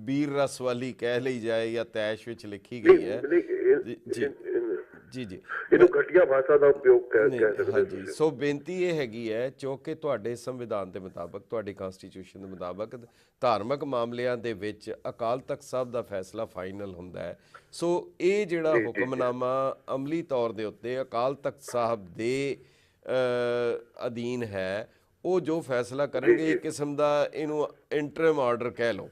ਬੀਰ ਰਸ ਵਾਲੀ ਕਹਿ ਲਈ ਜਾਏ ਜਾਂ ਤੈਸ਼ ਵਿੱਚ ਲਿਖੀ ਗਈ ਹੈ ਜੀ ਜੀ ਇਹਨੂੰ ਘਟੀਆ ਭਾਸ਼ਾ ਦਾ ਉਪਯੋਗ ਕਹਿ ਸਕਦੇ ਹਾਂਜੀ ਸੋ ਬੇਨਤੀ ਇਹ ਹੈਗੀ ਹੈ ਚੋਕੇ ਤੁਹਾਡੇ ਸੰਵਿਧਾਨ ਦੇ ਮੁਤਾਬਕ ਤੁਹਾਡੀ ਕਨਸਟੀਟਿਊਸ਼ਨ ਦੇ ਮੁਤਾਬਕ ਧਾਰਮਿਕ ਮਾਮਲਿਆਂ ਦੇ ਵਿੱਚ ਅਕਾਲ ਤਖਤ ਸਾਹਿਬ ਦਾ ਫੈਸਲਾ ਫਾਈਨਲ ਹੁੰਦਾ ਹੈ ਸੋ ਇਹ ਜਿਹੜਾ ਹੁਕਮਨਾਮਾ ਅਮਲੀ ਤੌਰ ਦੇ ਉੱਤੇ ਅਕਾਲ ਤਖਤ ਸਾਹਿਬ ਦੇ ਅਧੀਨ ਹੈ ਉਹ ਜੋ ਫੈਸਲਾ ਕਰਨਗੇ ਇੱਕ ਕਿਸਮ ਦਾ ਇਹਨੂੰ ਇੰਟਰਮ ਆਰਡਰ ਕਹਿ ਲਓ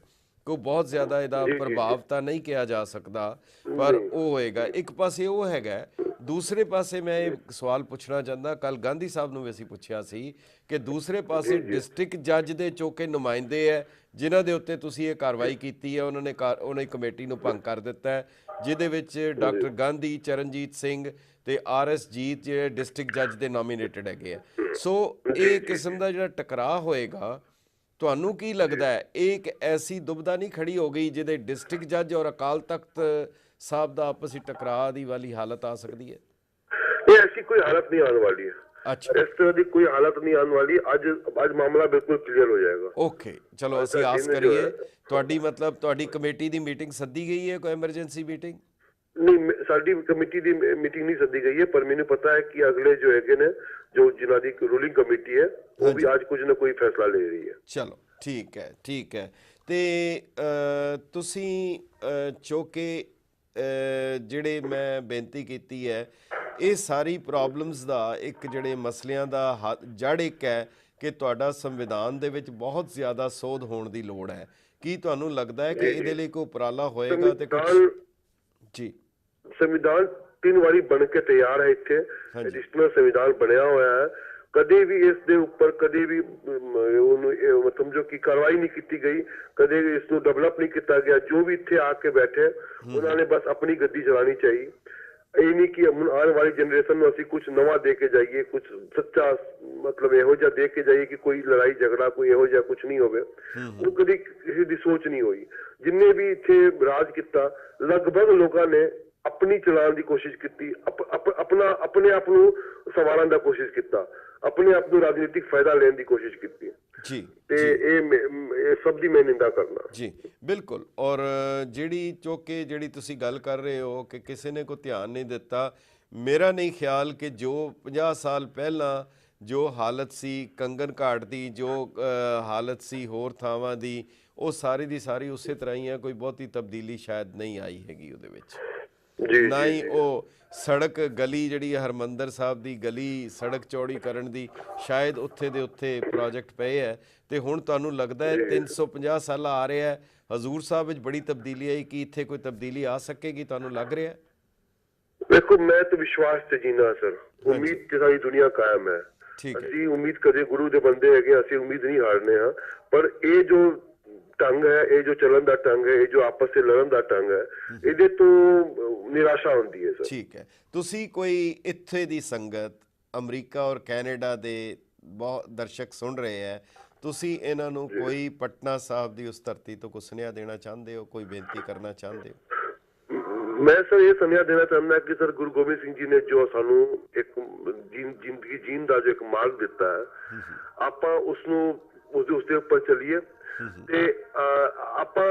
ਕੋਈ ਬਹੁਤ ਜ਼ਿਆਦਾ ਇਹਦਾ ਪ੍ਰਭਾਵ ਤਾਂ ਨਹੀਂ ਕਿਹਾ ਜਾ ਸਕਦਾ ਪਰ ਉਹ ਹੋਏਗਾ ਇੱਕ ਪਾਸੇ ਉਹ ਹੈਗਾ ਦੂਸਰੇ ਪਾਸੇ ਮੈਂ ਇਹ ਸਵਾਲ ਪੁੱਛਣਾ ਚਾਹੁੰਦਾ ਕੱਲ ਗਾਂਧੀ ਸਾਹਿਬ ਨੂੰ ਵੀ ਅਸੀਂ ਪੁੱਛਿਆ ਸੀ ਕਿ ਦੂਸਰੇ ਪਾਸੇ ਡਿਸਟ੍ਰਿਕਟ ਜੱਜ ਦੇ ਚੋਕੇ ਨੁਮਾਇੰਦੇ ਹੈ ਜਿਨ੍ਹਾਂ ਦੇ ਉੱਤੇ ਤੁਸੀਂ ਇਹ ਕਾਰਵਾਈ ਕੀਤੀ ਹੈ ਉਹਨਾਂ ਕਮੇਟੀ ਨੂੰ ਭੰਗ ਕਰ ਦਿੱਤਾ ਹੈ ਜਿਹਦੇ ਵਿੱਚ ਡਾਕਟਰ ਗਾਂਧੀ ਚਰਨਜੀਤ ਸਿੰਘ ਤੇ RS ਜੀਤ ਜਿਹੜੇ ਡਿਸਟ੍ਰਿਕਟ ਜੱਜ ਦੇ ਨੋਮੀਨੇਟਡ ਹੈਗੇ ਆ ਸੋ ਇਹ ਕਿਸਮ ਦਾ ਜਿਹੜਾ ਟਕਰਾਅ ਹੋਏਗਾ ਤੁਹਾਨੂੰ ਕੀ ਲੱਗਦਾ ਹੈ ਇਹ ਇੱਕ ਐਸੀ ਦੁਬਦਾ ਨਹੀਂ ਖੜੀ ਹੋ ਗਈ ਜਿਹਦੇ ਡਿਸਟ੍ਰਿਕਟ ਜੱਜ ਔਰ ਅਕਾਲ ਤਖਤ ਸਾਹਿਬ ਦਾ ਆਪਸੀ ਟਕਰਾਅ ਦੀ ਵਾਲੀ ਹਾਲਤ ਆ ਸਕਦੀ ਹੈ ਇਹ ਐਸੀ ਕੋਈ ਹਾਲਤ ਨਹੀਂ ਆਉਣ ਵਾਲੀ ਹੈ ਇਸ ਤਰ੍ਹਾਂ ਦੀ ਕੋਈ ਹਾਲਤ ਨਹੀਂ ਆਉਣ ਵਾਲੀ ਅੱਜ ਮਾਮਲਾ ਬਿਲਕੁਲ ਕਲੀਅਰ ਹੋ ਜਾਏਗਾ ਓਕੇ ਚਲੋ ਅਸੀਂ ਆਸ ਕਰੀਏ ਤੁਹਾਡੀ ਮਤਲਬ ਤੁਹਾਡੀ ਕਮੇਟੀ ਦੀ ਮੀਟਿੰਗ ਸੱਦੀ ਗਈ ਹੈ ਕੋਈ ਐਮਰਜੈਂਸੀ ਮੀਟਿੰਗ ਨਹੀਂ ਸਾਡੀ ਕਮੇਟੀ ਦੀ ਮੀਟਿੰਗ ਨਹੀਂ ਸੱਦੀ ਗਈ ਹੈ ਪਰ ਮੈਨੂੰ ਪਤਾ ਹੈ ਕਿ ਅਗਲੇ ਜੋ ਹੈਗੇ ਨੇ ਜੋ ਜਿਨ੍ਹਾਂ ਦੀ ਰੂਲਿੰਗ ਕਮੇਟੀ ਹੈ ਉਹ ਵੀ ਅੱਜ ਕੁਝ ਨਾ ਕੋਈ ਫੈਸਲਾ ਲੈ ਰਹੀ ਹੈ ਚਲੋ ਠੀਕ ਹੈ ਤੇ ਤੁਸੀਂ ਚੋਕੇ ਜਿਹੜੇ ਮੈਂ ਬੇਨਤੀ ਕੀਤੀ ਹੈ ਇਹ ਸਾਰੀ ਪ੍ਰੋਬਲਮਸ ਦਾ ਇੱਕ ਜਿਹੜੇ ਮਸਲਿਆਂ ਦਾ ਜੜ ਇੱਕ ਹੈ ਕਿ ਤੁਹਾਡਾ ਸੰਵਿਧਾਨ ਦੇ ਵਿੱਚ ਬਹੁਤ ਜ਼ਿਆਦਾ ਸੋਧ ਹੋਣ ਦੀ ਲੋੜ ਹੈ ਕੀ ਤੁਹਾਨੂੰ ਲੱਗਦਾ ਹੈ ਕਿ ਇਹਦੇ ਲਈ ਕੋਈ ਉਪਰਾਲਾ ਹੋਏਗਾ ਤੇ ਕੁਝ ਜੀ ਸੰਵਿਧਾਨ 3 ਵਾਰੀ ਬਣ ਕੇ ਤਿਆਰ ਹੈ ਇੱਥੇ ਐਡੀਸ਼ਨਲ ਸੰਵਿਧਾਨ ਬਣਿਆ ਹੋਇਆ ਹੈ ਕਦੇ ਵੀ ਇਸ ਦੇ ਉੱਪਰ ਕਦੇ ਵੀ ਉਹਨੂੰ ਸਮਝੋ ਕਿ ਕਾਰਵਾਈ ਨਹੀਂ ਕੀਤੀ ਗਈ ਕਦੇ ਵੀ ਇਸ ਨੂੰ ਡਿਵੈਲਪ ਨਹੀਂ ਕੀਤਾ ਗਿਆ ਜੋ ਵੀ ਇੱਥੇ ਆ ਕੇ ਬੈਠੇ ਉਹਨਾਂ ਨੇ ਬਸ ਆਪਣੀ ਗੱਦੀ ਚਲਾਉਣੀ ਚਾਹੀਦੀ ਇਹ ਨਹੀਂ ਕਿ ਆਉਣ ਵਾਲੀ ਜਨਰੇਸ਼ਨ ਨੂੰ ਅਸੀਂ ਕੁਝ ਨਵਾਂ ਦੇ ਕੇ ਜਾਈਏ ਕੁਝ ਸੱਚਾ ਮਤਲਬ ਇਹੋ ਜਿਹਾ ਦੇ ਕੇ ਜਾਈਏ ਕਿ ਕੋਈ ਲੜਾਈ ਝਗੜਾ ਕੋਈ ਇਹੋ ਜਿਹਾ ਕੁਝ ਨਹੀਂ ਹੋਵੇ ਉਹ ਕਦੀ ਕਿਸੇ ਦੀ ਸੋਚ ਨਹੀਂ ਹੋਈ ਜਿੰਨੇ ਵੀ ਇੱਥੇ ਰਾਜ ਕੀਤਾ ਲਗਭਗ ਲੋਕਾਂ ਨੇ ਆਪਣੀ ਚਲਾਉਣ ਦੀ ਕੋਸ਼ਿਸ਼ ਕੀਤੀ ਆਪਣੇ ਆਪ ਨੂੰ ਸੰਵਾਰਨ ਦਾ ਕੋਸ਼ਿਸ਼ ਕੀਤਾ ਆਪਣੇ ਆਪ ਨੂੰ ਰਾਜਨੀਤਿਕ ਫਾਇਦਾ ਲੈਣ ਦੀ ਕੋਸ਼ਿਸ਼ ਕੀਤੀ ਜੀ ਤੇ ਇਹ ਸਭ ਦੀ ਮੈਂ ਨਿੰਦਾ ਕਰਨਾ ਜੀ ਬਿਲਕੁਲ ਔਰ ਜਿਹੜੀ ਤੁਸੀਂ ਗੱਲ ਕਰ ਰਹੇ ਹੋ ਕਿ ਕਿਸੇ ਨੇ ਕੋਈ ਧਿਆਨ ਨਹੀਂ ਦਿੱਤਾ ਮੇਰਾ ਨਹੀਂ ਖਿਆਲ ਕਿ ਜੋ 50 ਸਾਲ ਪਹਿਲਾਂ ਜੋ ਹਾਲਤ ਸੀ ਕੰਗਨ ਘਾਟ ਦੀ ਜੋ ਹਾਲਤ ਸੀ ਹੋਰ ਥਾਵਾਂ ਦੀ ਉਹ ਸਾਰੀ ਦੀ ਸਾਰੀ ਉਸੇ ਤਰ੍ਹਾਂ ਹੀ ਹੈ ਕੋਈ ਬਹੁਤੀ ਤਬਦੀਲੀ ਸ਼ਾਇਦ ਨਹੀਂ ਆਈ ਹੈਗੀ ਉਹਦੇ ਵਿੱਚ ਨਾ ਹੀ ਉਹ ਸੜਕ ਗਲੀ ਜਿਹੜੀ ਹਰਮੰਦਰ ਸਾਹਿਬ ਦੀ ਗਲੀ ਸੜਕ ਚੌੜੀ ਕਰਨ ਦੀ ਸ਼ਾਇਦ ਉੱਥੇ ਦੇ ਉੱਥੇ ਪ੍ਰੋਜੈਕਟ ਪਏ ਹੈ ਤੇ ਹੁਣ ਤੁਹਾਨੂੰ ਲੱਗਦਾ ਹੈ 350 ਸਾਲ ਆ ਰਿਹਾ ਹੈ ਹਜ਼ੂਰ ਸਾਹਿਬ ਵਿੱਚ ਬੜੀ ਤਬਦੀਲੀ ਆਈ ਕਿ ਇੱਥੇ ਕੋਈ ਤਬਦੀਲੀ ਆ ਸਕੇਗੀ ਤੁਹਾਨੂੰ ਲੱਗ ਰਿਹਾ ਹੈ ਦੇਖੋ ਮੈਂ ਤਾਂ ਵਿਸ਼ਵਾਸ ਤੇ ਜੀਣਾ ਸਰ ਉਮੀਦ ਤੇ ਸਾਰੀ ਦੁਨੀਆ ਕਾਇਮ ਹੈ ਅਸੀਂ ਉਮੀਦ ਕਦੇ ਗੁਰੂ ਦੇ ਬੰਦੇ ਹੈਗੇ ਅਸੀਂ ਉਮੀਦ ਨਹੀਂ ਹਾਰਨੇ ਹਾਂ ਪਰ ਇਹ ਜੋ ਢੰਗ ਹੈ ਇਹ ਜੋ ਚੱਲਣ ਦਾ ਢੰਗ ਹੈ ਇਹ ਜੋ ਆਪਸ ਵਿੱਚ ਲੜਨ ਦਾ ਢੰਗ ਹੈ ਇਹਦੇ ਤੋਂ ਨਿਰਾਸ਼ਾ ਹੁੰਦੀ ਹੈ ਸਰ ਠੀਕ ਹੈ ਤੁਸੀਂ ਕੋਈ ਇੱਥੇ ਦੀ ਸੰਗਤ ਅਮਰੀਕਾ ਔਰ ਕੈਨੇਡਾ ਦੇ ਬਹੁਤ ਦਰਸ਼ਕ ਸੁਣ ਰਹੇ ਹੈ ਤੁਸੀਂ ਇਹਨਾਂ ਨੂੰ ਕੋਈ ਪਟਨਾ ਸਾਹਿਬ ਦੀ ਉਸ ਧਰਤੀ ਤੋਂ ਕੋਈ ਸੁਨੇਹਾ ਦੇਣਾ ਚਾਹੁੰਦੇ ਹੋ ਕੋਈ ਬੇਨਤੀ ਕਰਨਾ ਚਾਹੁੰਦੇ ਹੋ ਮੈਂ ਸਰ ਇਹ ਸੁਨੇਹਾ ਦੇਣਾ ਚਾਹੁੰਦਾ ਕਿ ਸਰ ਗੁਰੂ ਗੋਬਿੰਦ ਸਿੰਘ ਜੀ ਨੇ ਜੋ ਸਾਨੂੰ ਇੱਕ ਜ਼ਿੰਦਗੀ ਜੀਣ ਦਾ ਜੋ ਇੱਕ ਮਾਰਗ ਦਿੱਤਾ ਹੈ ਆਪਾਂ ਉਸਨੂੰ ਉਸਦੇ ਉੱਪਰ ਚੱਲੀਏ ਤੇ ਆਪਾਂ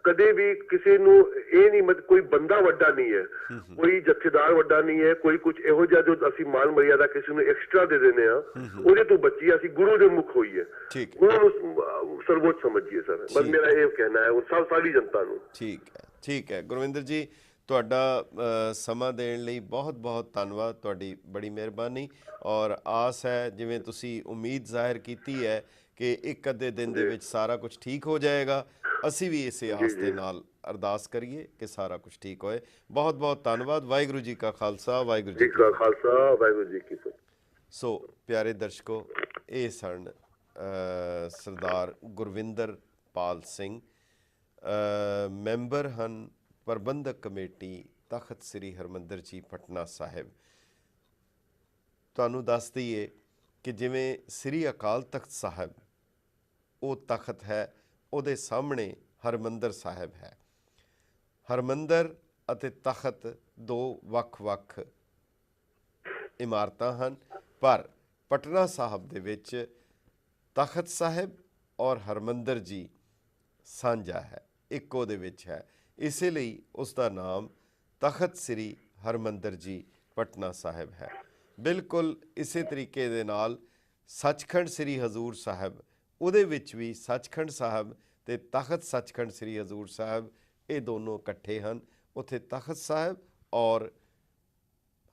ਕਦੇ ਵੀ ਕਿਸੇ ਨੂੰ ਇਹ ਨਹੀਂ ਮਤ ਕੋਈ ਬੰਦਾ ਵੱਡਾ ਨਹੀਂ ਹੈ ਕੋਈ ਜਥੇਦਾਰ ਵੱਡਾ ਨਹੀਂ ਹੈ ਕੋਈ ਕੁਝ ਇਹੋ ਜਿਹਾ ਜੋ ਅਸੀਂ ਮਾਨ ਮਰਿਆਦਾ ਕਿਸੇ ਨੂੰ ਐਕਸਟਰਾ ਦੇ ਦਿੰਦੇ ਆ ਉਹਦੇ ਤੋਂ ਬਚੀਏ ਅਸੀਂ ਗੁਰੂ ਦੇ ਮੁਖ ਹੋਈਏ ਗੁਰੂ ਨੂੰ ਸਰਵੋੱਚ ਸਮਝੀਏ ਸਰ ਬਸ ਮੇਰਾ ਇਹ ਕਹਿਣਾ ਹੈ ਉਹ ਸਾਰੀ ਜਨਤਾ ਨੂੰ ਠੀਕ ਹੈ ਗੁਰਵਿੰਦਰ ਜੀ ਤੁਹਾਡਾ ਸਮਾਂ ਦੇਣ ਲਈ ਬਹੁਤ ਬਹੁਤ ਧੰਨਵਾਦ ਤੁਹਾਡੀ ਬੜੀ ਮਿਹਰਬਾਨੀ ਔਰ ਆਸ ਹੈ ਜਿਵੇਂ ਤੁਸੀਂ ਉਮੀਦ ਜ਼ਾਹਿਰ ਕੀਤੀ ਹੈ ਕਿ ਇੱਕ ਅੱਧੇ ਦਿਨ ਦੇ ਵਿੱਚ ਸਾਰਾ ਕੁਝ ਠੀਕ ਹੋ ਜਾਏਗਾ ਅਸੀਂ ਵੀ ਇਸੇ ਆਸ ਦੇ ਨਾਲ ਅਰਦਾਸ ਕਰੀਏ ਕਿ ਸਾਰਾ ਕੁਝ ਠੀਕ ਹੋਏ ਬਹੁਤ ਬਹੁਤ ਧੰਨਵਾਦ ਵਾਹਿਗੁਰੂ ਜੀ ਕਾ ਖਾਲਸਾ ਵਾਹਿਗੁਰੂ ਜੀ ਕਾ ਖਾਲਸਾ ਵਾਹਿਗੁਰੂ ਜੀ ਕੀ ਫਤਿਹ ਸੋ ਪਿਆਰੇ ਦਰਸ਼ਕੋ ਇਹ ਸਨ ਸਰਦਾਰ ਗੁਰਵਿੰਦਰ ਪਾਲ ਸਿੰਘ ਮੈਂਬਰ ਹਨ ਪ੍ਰਬੰਧਕ ਕਮੇਟੀ ਤਖਤ ਸ੍ਰੀ ਹਰਿਮੰਦਰ ਜੀ ਪਟਨਾ ਸਾਹਿਬ ਤੁਹਾਨੂੰ ਦੱਸ ਦਈਏ ਕਿ ਜਿਵੇਂ ਸ੍ਰੀ ਅਕਾਲ ਤਖਤ ਸਾਹਿਬ ਉਹ ਤਖਤ ਹੈ, ਉਹਦੇ ਸਾਹਮਣੇ ਹਰਮੰਦਰ ਸਾਹਿਬ ਹੈ। ਹਰਮੰਦਰ ਅਤੇ ਤਖਤ ਦੋ ਵੱਖ-ਵੱਖ ਇਮਾਰਤਾਂ ਹਨ, ਪਰ ਪਟਨਾ ਸਾਹਿਬ ਦੇ ਵਿੱਚ ਤਖਤ ਸਾਹਿਬ ਔਰ ਹਰਮੰਦਰ ਜੀ ਸਾਂਝਾ ਹੈ, ਇੱਕੋ ਦੇ ਵਿੱਚ ਹੈ। ਇਸੇ ਲਈ ਉਸ ਦਾ ਨਾਮ ਤਖਤ ਸ੍ਰੀ ਹਰਮੰਦਰ ਜੀ ਪਟਨਾ ਸਾਹਿਬ ਹੈ। ਬਿਲਕੁਲ ਇਸੇ ਤਰੀਕੇ ਦੇ ਨਾਲ ਸੱਚਖੰਡ ਸ੍ਰੀ ਹਜ਼ੂਰ ਸਾਹਿਬ, ਉਹਦੇ ਵਿੱਚ ਵੀ ਸੱਚਖੰਡ ਸਾਹਿਬ ਅਤੇ ਤਖਤ ਸੱਚਖੰਡ ਸ੍ਰੀ ਹਜ਼ੂਰ ਸਾਹਿਬ ਇਹ ਦੋਨੋਂ ਇਕੱਠੇ ਹਨ। ਉੱਥੇ ਤਖਤ ਸਾਹਿਬ ਔਰ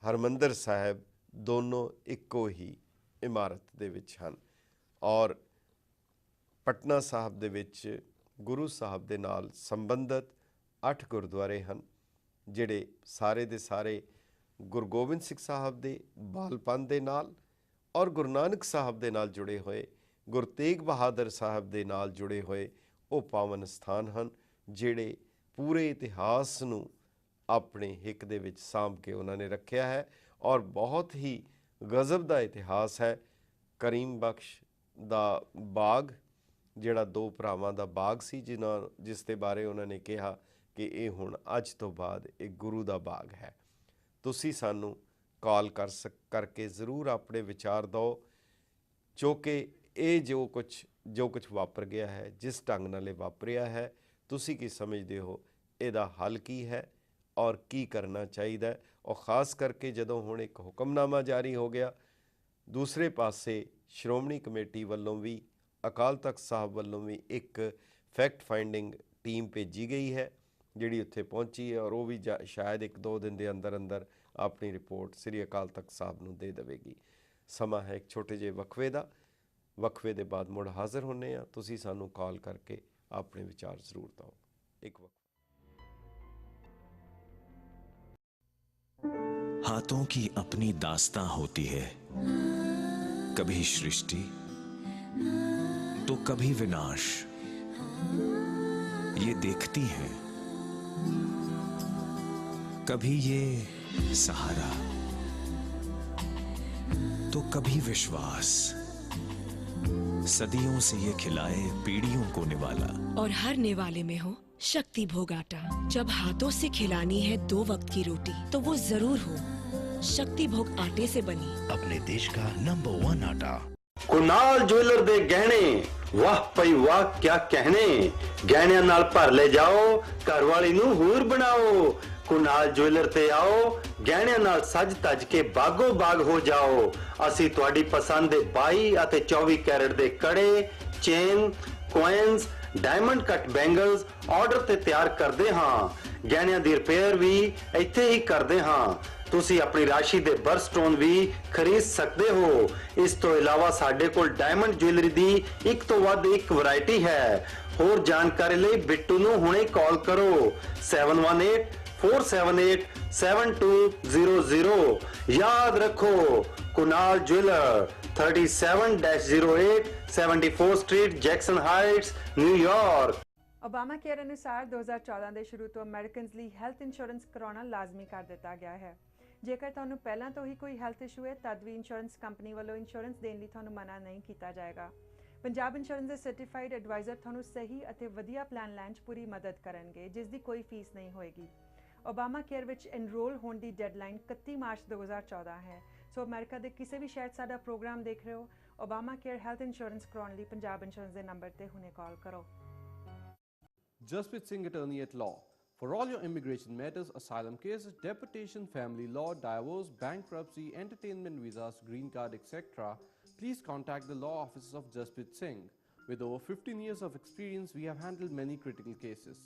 ਹਰਮੰਦਰ ਸਾਹਿਬ ਦੋਨੋਂ ਇੱਕੋ ਹੀ ਇਮਾਰਤ ਦੇ ਵਿੱਚ ਹਨ। ਔਰ ਪਟਨਾ ਸਾਹਿਬ ਦੇ ਵਿੱਚ ਗੁਰੂ ਸਾਹਿਬ ਦੇ ਨਾਲ ਸੰਬੰਧਿਤ 8 ਗੁਰਦੁਆਰੇ ਹਨ, ਜਿਹੜੇ ਸਾਰੇ ਦੇ ਸਾਰੇ ਗੁਰੂ ਗੋਬਿੰਦ ਸਿੰਘ ਸਾਹਿਬ ਦੇ ਬਾਲਪਨ ਦੇ ਨਾਲ ਔਰ ਗੁਰੂ ਨਾਨਕ ਸਾਹਿਬ ਦੇ ਨਾਲ ਜੁੜੇ ਹੋਏ, ਗੁਰੂ ਤੇਗ ਬਹਾਦਰ ਸਾਹਿਬ ਦੇ ਨਾਲ ਜੁੜੇ ਹੋਏ ਉਹ ਪਾਵਨ ਸਥਾਨ ਹਨ, ਜਿਹੜੇ ਪੂਰੇ ਇਤਿਹਾਸ ਨੂੰ ਆਪਣੇ ਹਿੱਕ ਦੇ ਵਿੱਚ ਸਾਂਭ ਕੇ ਉਹਨਾਂ ਨੇ ਰੱਖਿਆ ਹੈ। ਔਰ ਬਹੁਤ ਹੀ ਗਜ਼ਬ ਦਾ ਇਤਿਹਾਸ ਹੈ। ਕਰੀਮ ਬਖਸ਼ ਦਾ ਬਾਗ, ਜਿਹੜਾ 2 ਭਰਾਵਾਂ ਦਾ ਬਾਗ ਸੀ, ਜਿਸ ਦੇ ਬਾਰੇ ਉਹਨਾਂ ਨੇ ਕਿਹਾ ਕਿ ਇਹ ਹੁਣ ਅੱਜ ਤੋਂ ਬਾਅਦ ਇਹ ਗੁਰੂ ਦਾ ਬਾਗ ਹੈ। ਤੁਸੀਂ ਸਾਨੂੰ ਕਾਲ ਕਰਕੇ ਜ਼ਰੂਰ ਆਪਣੇ ਵਿਚਾਰ ਦਿਓ, ਕਿਉਂਕਿ ਇਹ ਜੋ ਕੁਝ ਵਾਪਰ ਗਿਆ ਹੈ, ਜਿਸ ਢੰਗ ਨਾਲ ਇਹ ਵਾਪਰਿਆ ਹੈ, ਤੁਸੀਂ ਕੀ ਸਮਝਦੇ ਹੋ, ਇਹਦਾ ਹੱਲ ਕੀ ਹੈ ਔਰ ਕੀ ਕਰਨਾ ਚਾਹੀਦਾ ਹੈ। ਔਰ ख़ास ਕਰਕੇ ਜਦੋਂ ਹੁਣ ਇੱਕ ਹੁਕਮਨਾਮਾ ਜਾਰੀ ਹੋ ਗਿਆ, ਦੂਸਰੇ ਪਾਸੇ ਸ਼੍ਰੋਮਣੀ ਕਮੇਟੀ ਵੱਲੋਂ ਵੀ, ਅਕਾਲ ਤਖਤ ਸਾਹਿਬ ਵੱਲੋਂ ਵੀ ਇੱਕ ਫੈਕਟ ਫਾਈਂਡਿੰਗ ਟੀਮ ਭੇਜੀ ਗਈ ਹੈ, ਜਿਹੜੀ ਉੱਥੇ ਪਹੁੰਚੀ ਹੈ ਔਰ ਉਹ ਵੀ ਸ਼ਾਇਦ 1-2 ਦਿਨ ਦੇ ਅੰਦਰ ਅੰਦਰ ਆਪਣੀ ਰਿਪੋਰਟ ਸ੍ਰੀ ਅਕਾਲ ਤਖਤ ਸਾਹਿਬ ਨੂੰ ਦੇ ਦੇਵੇਗੀ। ਸਮਾਂ ਹੈ ਇੱਕ ਛੋਟੇ ਜਿਹੇ ਵਕਫੇ ਦਾ। ਵਕਫੇ ਦੇ ਬਾਅਦ ਮੁੜ ਹਾਜ਼ਰ ਹੁੰਦੇ ਹਾਂ। ਤੁਸੀਂ ਸਾਨੂੰ ਕਾਲ ਕਰਕੇ ਆਪਣੇ ਵਿਚਾਰ ਜ਼ਰੂਰ ਦਿਓ। ਇੱਕ ਵਕਫਾ। हाथों की अपनी दास्तां होती है, कभी सृष्टि तो कभी विनाश। ये देखती है, कभी ये सहारा तो कभी विश्वास। सदियों से ये खिलाए पीढ़ियों को निवाला, और हर निवाले में हो शक्ति भोग आटा। जब हाथों से खिलानी है 2 वक्त की रोटी, तो वो जरूर हो शक्ति भोग आटे से बनी, अपने देश का नंबर 1 आटा। कुनाल ज्वेलर दे गहने, वाह पई वाह क्या कहने। गहनियां नाल भर ले जाओ, घरवाली नूं हूर बनाओ। कुनाल ज्वेलर ते आओ, गहनियां नाल सज तज के बागो बाग हो जाओ। असी तुहाडी पसंद दे 22 ਅਤੇ 24 कैरेट दे कड़े, chain, coins, diamond cut bangles order ते तैयार करते हाँ। गहनियां दी रिपेयर भी इत्थे ही करते हाँ। ਤੁਸੀਂ ਆਪਣੀ ਰਾਸ਼ੀ ਦੇ ਬਰਸਟੋਨ ਵੀ ਖਰੀਦ ਸਕਦੇ ਹੋ। ਇਸ ਤੋਂ ਇਲਾਵਾ ਸਾਡੇ ਕੋਲ ਡਾਇਮੰਡ ਜੁਐਲਰੀ ਦੀ ਇੱਕ ਤੋਂ ਵੱਧ ਇੱਕ ਵੈਰਾਈਟੀ ਹੈ। ਹੋਰ ਜਾਣਕਾਰੀ ਲਈ ਬਿੱਟੂ ਨੂੰ ਹੁਣੇ ਕਾਲ ਕਰੋ 7184787200। याद रखो Kunal jeweller 37-08 74 street Jackson Heights New York. Obama care अनुसार 2014 ਦੇ ਸ਼ੁਰੂ ਤੋਂ ਅਮਰੀਕਨਸ ਲਈ ਹੈਲਥ ਇੰਸ਼ੋਰੈਂਸ ਕਰਾਉਣਾ ਲਾਜ਼ਮੀ ਕਰ ਦਿੱਤਾ ਗਿਆ ਹੈ। ਜੇਕਰ ਤੁਹਾਨੂੰ ਪਹਿਲਾਂ ਤੋਂ ਹੀ ਕੋਈ ਹੈਲਥ ਇਸ਼ੂ ਹੈ ਤਦ ਵੀ ਇੰਸ਼ੋਰੈਂਸ ਕੰਪਨੀ ਵੱਲੋਂ ਇੰਸ਼ੋਰੈਂਸ ਦੇਣ ਲਈ ਤੁਹਾਨੂੰ ਮਨਾ ਨਹੀਂ ਕੀਤਾ ਜਾਏਗਾ। ਪੰਜਾਬ ਇੰਸ਼ੋਰੈਂਸ ਦੇ ਸਰਟੀਫਾਈਡ ਐਡਵਾਈਜ਼ਰ ਤੁਹਾਨੂੰ ਸਹੀ ਅਤੇ ਵਧੀਆ ਪਲਾਨ ਲੈਣ 'ਚ ਪੂਰੀ ਮਦਦ ਕਰਨਗੇ, ਜਿਸ ਦੀ ਕੋਈ ਫੀਸ ਨਹੀਂ ਹੋਏਗੀ। ओबामा केयर ਵਿੱਚ ਐਨਰੋਲ ਹੋਣ ਦੀ ਡੈਡਲਾਈਨ 31 ਮਾਰਚ 2014 ਹੈ। ਸੋ ਅਮਰੀਕਾ ਦੇ ਕਿਸੇ ਵੀ ਸ਼ਹਿਰ ਸਾਡਾ ਪ੍ਰੋਗਰਾਮ ਦੇਖ ਰਹੇ ਹੋ, ओबामा केयर ਹੈਲਥ ਇੰਸ਼ੋਰੈਂਸ ਕਰਾਉਣ ਲਈ ਪੰਜਾਬ ਇੰਸ਼ੋਰੈਂਸ ਦੇ ਨੰਬਰ ਤੇ ਹੁਣੇ ਕਾਲ ਕਰੋ। Jasprit Singh, attorney at law. For all your immigration matters, asylum cases, deportation, family law, divorce, bankruptcy, entertainment visas, green card, etc., please contact the law offices of Jasprit Singh. With over 15 years of experience, we have handled many critical cases.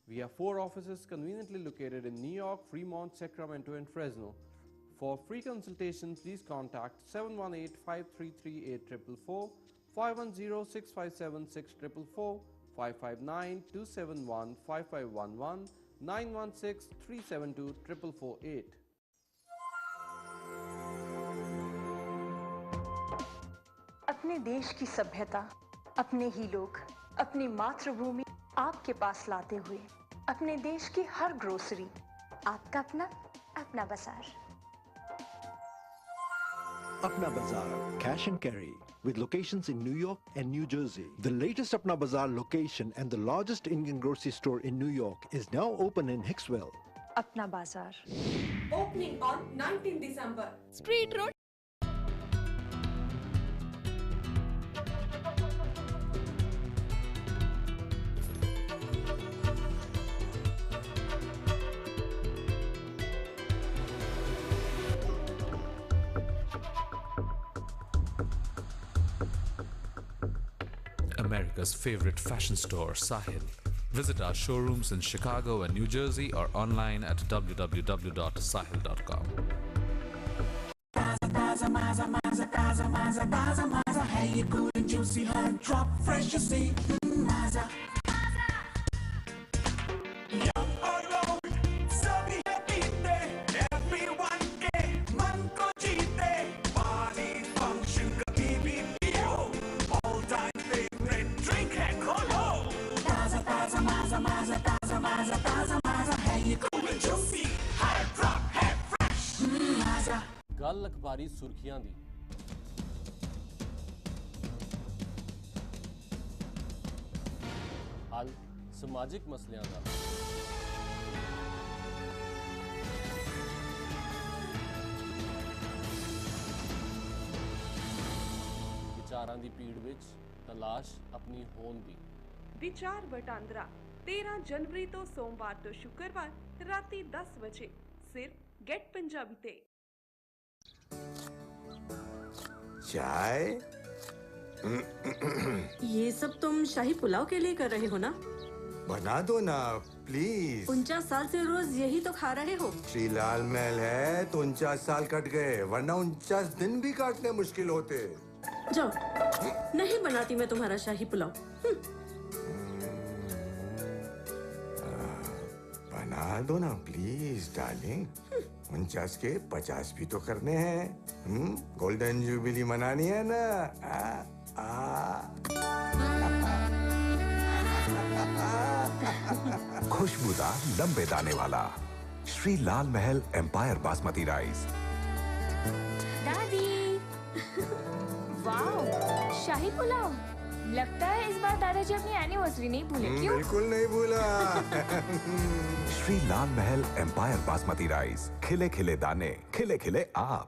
We have 4 offices conveniently located in New York, Fremont, Sacramento, and Fresno. For free consultation, please contact 718-533-8444, 510-657-6444, 559-271-5511, 916-372-4448. अपने देश की सभ्यता, अपने ही लोग, अपनी मातृभूमि आपके पास लाते हुए, अपने देश की हर ग्रोसरी, आपका अपना बाजार। Apna Bazaar, cash and carry, with locations in New York and New Jersey. The latest Apna Bazaar location and the largest Indian grocery store in New York is now open in Hicksville. Apna Bazaar. Opening on 19 December. Street Road. America's favorite fashion store, Sahil. Visit our showrooms in Chicago and New Jersey or online at www.sahil.com. Hey, you good and juicy, hard drop, fresh, you see. Maza. Young or old, sabhi happy day. Everyone ke man ko jeete. Party, function, kabhi bhi piyo. All time favorite drink hai kholo. Taza, taza, maza, maza, taza, maza, taza, maza. Hey, you good and juicy, hard drop, hey, fresh. Maza. ਗੱਲ ਅਖਬਾਰੀ ਸੁਰਖੀਆਂ ਦੀ। ਹੱਲ ਸਮਾਜਿਕ ਮਸਲਿਆਂ ਦਾ। ਵਿਚਾਰਾਂ ਦੀ ਭੀੜ ਵਿੱਚ ਤਲਾਸ਼ ਆਪਣੀ ਹੋਂਦ ਦੀ। ਵਿਚਾਰ ਵਟਾਂਦਰਾ 13 ਜਨਵਰੀ ਤੋਂ ਸੋਮਵਾਰ ਤੋਂ ਸ਼ੁੱਕਰਵਾਰ ਰਾਤੀ 10 ਵਜੇ ਸਿਰਫ ਗੈਟ ਪੰਜਾਬੀ ਤੇ। चाय? ये सब तुम शाही पुलाव के लिए कर रहे हो ना? बना दो ना प्लीज। 49 साल से रोज यही तो खा रहे हो। श्री लाल महल है तो 49 साल कट गए, वरना 49 दिन भी काटने मुश्किल होते। जाओ, नहीं बनाती मैं तुम्हारा शाही पुलाव। बना दो ना प्लीज डार्लिंग। 49 के 50 भी तो करने हैं। गोल्डन जुबिली मनानी है ना। खुशबूदार लंबे दाने वाला श्री लाल महल एम्पायर बासमती राइस। दादी वाओ, शाही पुलाव। लगता है इस बार दादाजी अपनी एनिवर्सरी नहीं भूले। क्यों? बिल्कुल नहीं भूला। श्री लाल महल एम्पायर बासमती राइस, खिले खिले दाने, खिले खिले आप।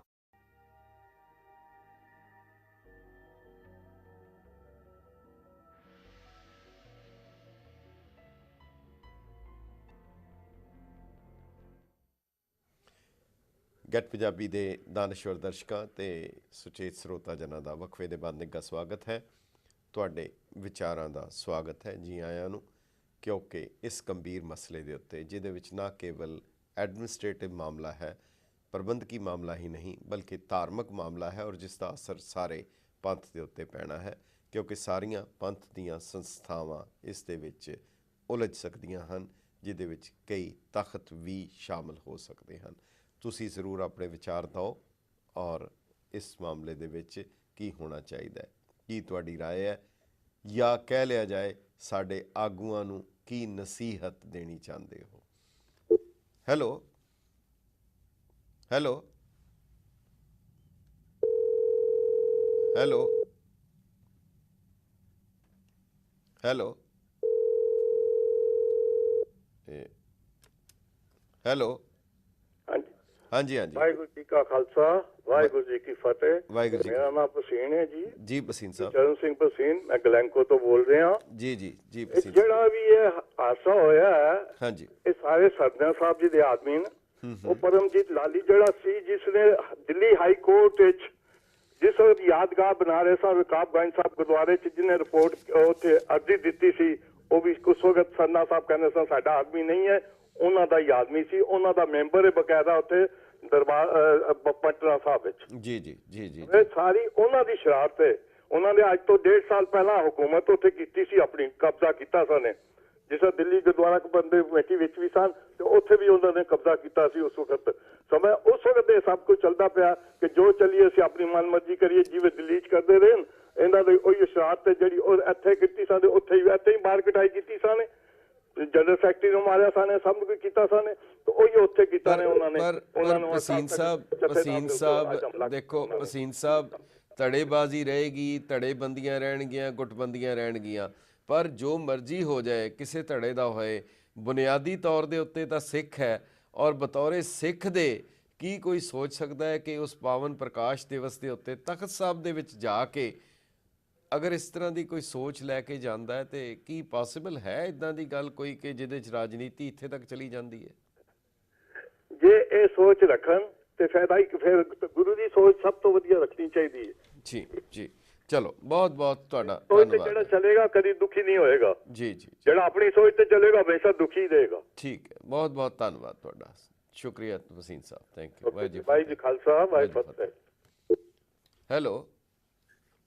ਗੈਟ ਪੰਜਾਬੀ ਦੇ ਦਾਨਸ਼ਵਰ ਦਰਸ਼ਕਾਂ ਤੇ ਸੁਚੇਤ ਸਰੋਤਾ ਜਨਾਂ ਦਾ ਵਕਫੇ ਦੇ ਬਾਅਦ ਨਿੱਘਾ ਸਵਾਗਤ ਹੈ। ਤੁਹਾਡੇ ਵਿਚਾਰਾਂ ਦਾ ਸਵਾਗਤ ਹੈ, ਜੀ ਆਇਆਂ ਨੂੰ। ਕਿਉਂਕਿ ਇਸ ਗੰਭੀਰ ਮਸਲੇ ਦੇ ਉੱਤੇ ਜਿਹਦੇ ਵਿੱਚ ਨਾ ਕੇਵਲ ਐਡਮਿਨਿਸਟ੍ਰੇਟਿਵ ਮਾਮਲਾ ਹੈ, ਪ੍ਰਬੰਧਕੀ ਮਾਮਲਾ ਹੀ ਨਹੀਂ ਬਲਕਿ ਧਾਰਮਿਕ ਮਾਮਲਾ ਹੈ ਔਰ ਜਿਸ ਦਾ ਅਸਰ ਸਾਰੇ ਪੰਥ ਦੇ ਉੱਤੇ ਪੈਣਾ ਹੈ, ਕਿਉਂਕਿ ਸਾਰੀਆਂ ਪੰਥ ਦੀਆਂ ਸੰਸਥਾਵਾਂ ਇਸ ਦੇ ਵਿੱਚ ਉਲਝ ਸਕਦੀਆਂ ਹਨ, ਜਿਹਦੇ ਵਿੱਚ ਕਈ ਤਖਤ ਵੀ ਸ਼ਾਮਲ ਹੋ ਸਕਦੇ ਹਨ। ਤੁਸੀਂ ਜ਼ਰੂਰ ਆਪਣੇ ਵਿਚਾਰ ਦਿਓ ਔਰ ਇਸ ਮਾਮਲੇ ਦੇ ਵਿੱਚ ਕੀ ਹੋਣਾ ਚਾਹੀਦਾ ਹੈ, ਕੀ ਤੁਹਾਡੀ ਰਾਏ ਹੈ, ਜਾਂ ਕਹਿ ਲਿਆ ਜਾਏ ਸਾਡੇ ਆਗੂਆਂ ਨੂੰ ਕੀ ਨਸੀਹਤ ਦੇਣੀ ਚਾਹੁੰਦੇ ਹੋ। Hello hello hello hello hello ਹਾਂਜੀ ਹਾਂਜੀ। ਵਾਹਿਗੁਰੂ ਜੀ ਕਾ ਖਾਲਸਾ, ਵਾਹਿਗੁਰੂ ਜੀ ਕੀ ਫਤਿਹ। ਵਾਹਿਗੁਰੂ ਜੀ। ਮੇਰਾ ਨਾਮ ਭਸੀਨ ਹੈ ਜੀ। ਜੀ ਭਸੀਨ ਸਾਹਿਬ। ਚਰਨ ਸਿੰਘ ਭਸੀਨ, ਮੈਂ ਗਲੈਂਕੋ ਤੋਂ ਬੋਲ ਰਿਹਾ। ਜੀ ਜੀ ਜੀ ਭਸੀਨ। ਜਿਹੜਾ ਵੀ ਇਹ ਹਾਦਸਾ ਹੋਇਆ ਹੈ, ਹਾਂਜੀ, ਇਹ ਸਾਰੇ ਸਰਦਾਰ ਸਾਹਿਬ ਜੀ ਦੇ ਆਦਮੀ ਨੇ। ਉਹ ਪਰਮਜੀਤ ਲਾਲੀ ਜਿਹੜਾ ਸੀ, ਜਿਸ ਨੇ ਦਿੱਲੀ ਹਾਈ ਕੋਰਟ ਵਿੱਚ ਜਿਸ ਯਾਦਗਾਰ ਬਣਾ ਰਹੇ ਸਨ ਰਕਾਬਗੰਜ ਸਾਹਿਬ ਗੁਰਦੁਆਰੇ 'ਚ, ਜਿਹਨੇ ਰਿਪੋਰਟ ਉੱਥੇ ਅਰਜ਼ੀ ਦਿੱਤੀ ਸੀ, ਉਹ ਵੀ ਉਸ ਵਕਤ ਸਰਨਾ ਸਾਹਿਬ ਕਹਿੰਦੇ ਸਨ ਸਾਡਾ ਆਦਮੀ ਨਹੀਂ ਹੈ, ਉਹਨਾਂ ਦਾ ਹੀ ਆਦਮੀ ਸੀ, ਉਹਨਾਂ ਦਾ ਮੈਂਬਰ ਹੈ ਬਕਾਇਦਾ ਉੱਥੇ ਦਰਬਾਰ ਪਟਨਾ ਸਾਹਿਬ ਵਿੱਚ। ਜੀ ਜੀ ਜੀ ਜੀ। ਸਾਰੀ ਉਹਨਾਂ ਦੀ ਸ਼ਰਾਰਤ ਹੈ। ਉਹਨਾਂ ਨੇ ਅੱਜ ਤੋਂ 1.5 ਸਾਲ ਪਹਿਲਾਂ ਹੁਕੂਮਤ ਉੱਥੇ ਕੀਤੀ ਸੀ, ਆਪਣੀ ਕਬਜ਼ਾ ਕੀਤਾ ਸਨ। ਜਿਸ ਤਰ੍ਹਾਂ ਦਿੱਲੀ ਗੁਰਦੁਆਰਾ ਬੰਦੇ ਕਮੇਟੀ ਵਿੱਚ ਵੀ ਸਨ ਤੇ ਉੱਥੇ ਵੀ ਉਹਨਾਂ ਨੇ ਕਬਜ਼ਾ ਕੀਤਾ ਸੀ ਉਸ ਵਕਤ। ਸਮਾਂ ਉਸ ਵਕਤ ਇਹ ਸਭ ਕੁਝ ਚੱਲਦਾ ਪਿਆ ਕਿ ਜੋ ਚੱਲੀਏ ਅਸੀਂ ਆਪਣੀ ਮਨਮਰਜ਼ੀ ਕਰੀਏ, ਜਿਵੇਂ ਦਿੱਲੀ 'ਚ ਕਰਦੇ ਰਹੇ। ਇਹਨਾਂ ਦੀ ਉਹੀ ਸ਼ਰਾਰਤ ਹੈ ਜਿਹੜੀ ਉਹ ਇੱਥੇ ਕੀਤੀ ਸਨ, ਉੱਥੇ ਹੀ ਮਾਰ ਕਟਾਈ ਕੀਤੀ ਸਨ। ਜਨਰਲ ਸੈਕਟਰੀ ਨੂੰ ਮਾਰਿਆ ਸਾਨੇ, ਸਭ ਨੂੰ ਕੀਤਾ ਸਾਨੇ, ਤੇ ਉਹੀ ਉੱਥੇ ਕੀਤਾ ਨੇ ਉਹਨਾਂ ਨੇ। ਪਰ ਪਸੀਨ ਸਾਹਿਬ ਦੇਖੋ, ਪਸੀਨ ਸਾਹਿਬ ਧੜੇਬਾਜ਼ੀ ਰਹੇਗੀ, ਧੜੇਬੰਦੀਆਂ ਰਹਿਣਗੀਆਂ, ਗੁੱਟਬੰਦੀਆਂ ਰਹਿਣਗੀਆਂ, ਪਰ ਜੋ ਮਰਜ਼ੀ ਹੋ ਜਾਏ ਕਿਸੇ ਧੜੇ ਦਾ ਹੋਏ, ਬੁਨਿਆਦੀ ਤੌਰ ਦੇ ਉੱਤੇ ਤਾਂ ਸਿੱਖ ਹੈ, ਔਰ ਬਤੌਰੇ ਸਿੱਖ ਦੇ ਕੀ ਕੋਈ ਸੋਚ ਸਕਦਾ ਹੈ ਕਿ ਉਸ ਪਾਵਨ ਪ੍ਰਕਾਸ਼ ਦਿਵਸ ਦੇ ਉੱਤੇ ਤਖਤ ਸਾਹਿਬ ਦੇ ਵਿੱਚ ਜਾ ਕੇ ਅਗਰ ਇਸ ਤਰ੍ਹਾਂ ਦੀ ਕੋਈ ਸੋਚ ਲੈ ਕੇ ਜਾਂਦਾ ਹੈ, ਤੇ ਕੀ ਪੋਸੀਬਲ ਹੈ ਇੱਦਾਂ ਦੀ ਗੱਲ ਕੋਈ ਕਿ ਜਿਹਦੇ 'ਚ ਰਾਜਨੀਤੀ ਇੱਥੇ ਤੱਕ ਚਲੀ ਜਾਂਦੀ ਹੈ? ਜੇ ਇਹ ਸੋਚ ਰੱਖਣ ਤੇ ਫਿਰ ਗੁਰੂ ਦੀ ਸੋਚ ਸਭ ਤੋਂ ਵਧੀਆ ਰੱਖਣੀ ਚਾਹੀਦੀ ਹੈ। ਜੀ ਜੀ, ਚਲੋ ਬਹੁਤ ਬਹੁਤ ਤੁਹਾਡਾ ਧੰਨਵਾਦ। ਜਿਹੜਾ ਚਲੇਗਾ ਕਦੀ ਦੁਖੀ ਨਹੀਂ ਹੋਏਗਾ। ਜੀ ਜੀ, ਜਿਹੜਾ ਆਪਣੀ ਸੋਚ ਤੇ ਚੱਲੇਗਾ ਹਮੇਸ਼ਾ ਦੁਖੀ ਰਹੇਗਾ। ਠੀਕ ਹੈ, ਬਹੁਤ ਬਹੁਤ ਧੰਨਵਾਦ ਤੁਹਾਡਾ, ਸ਼ੁਕਰੀਆ ਵਸੀਮ ਸਾਹਿਬ, thank you. Waheguru ji Khalsa, Waheguru Fateh. Hello,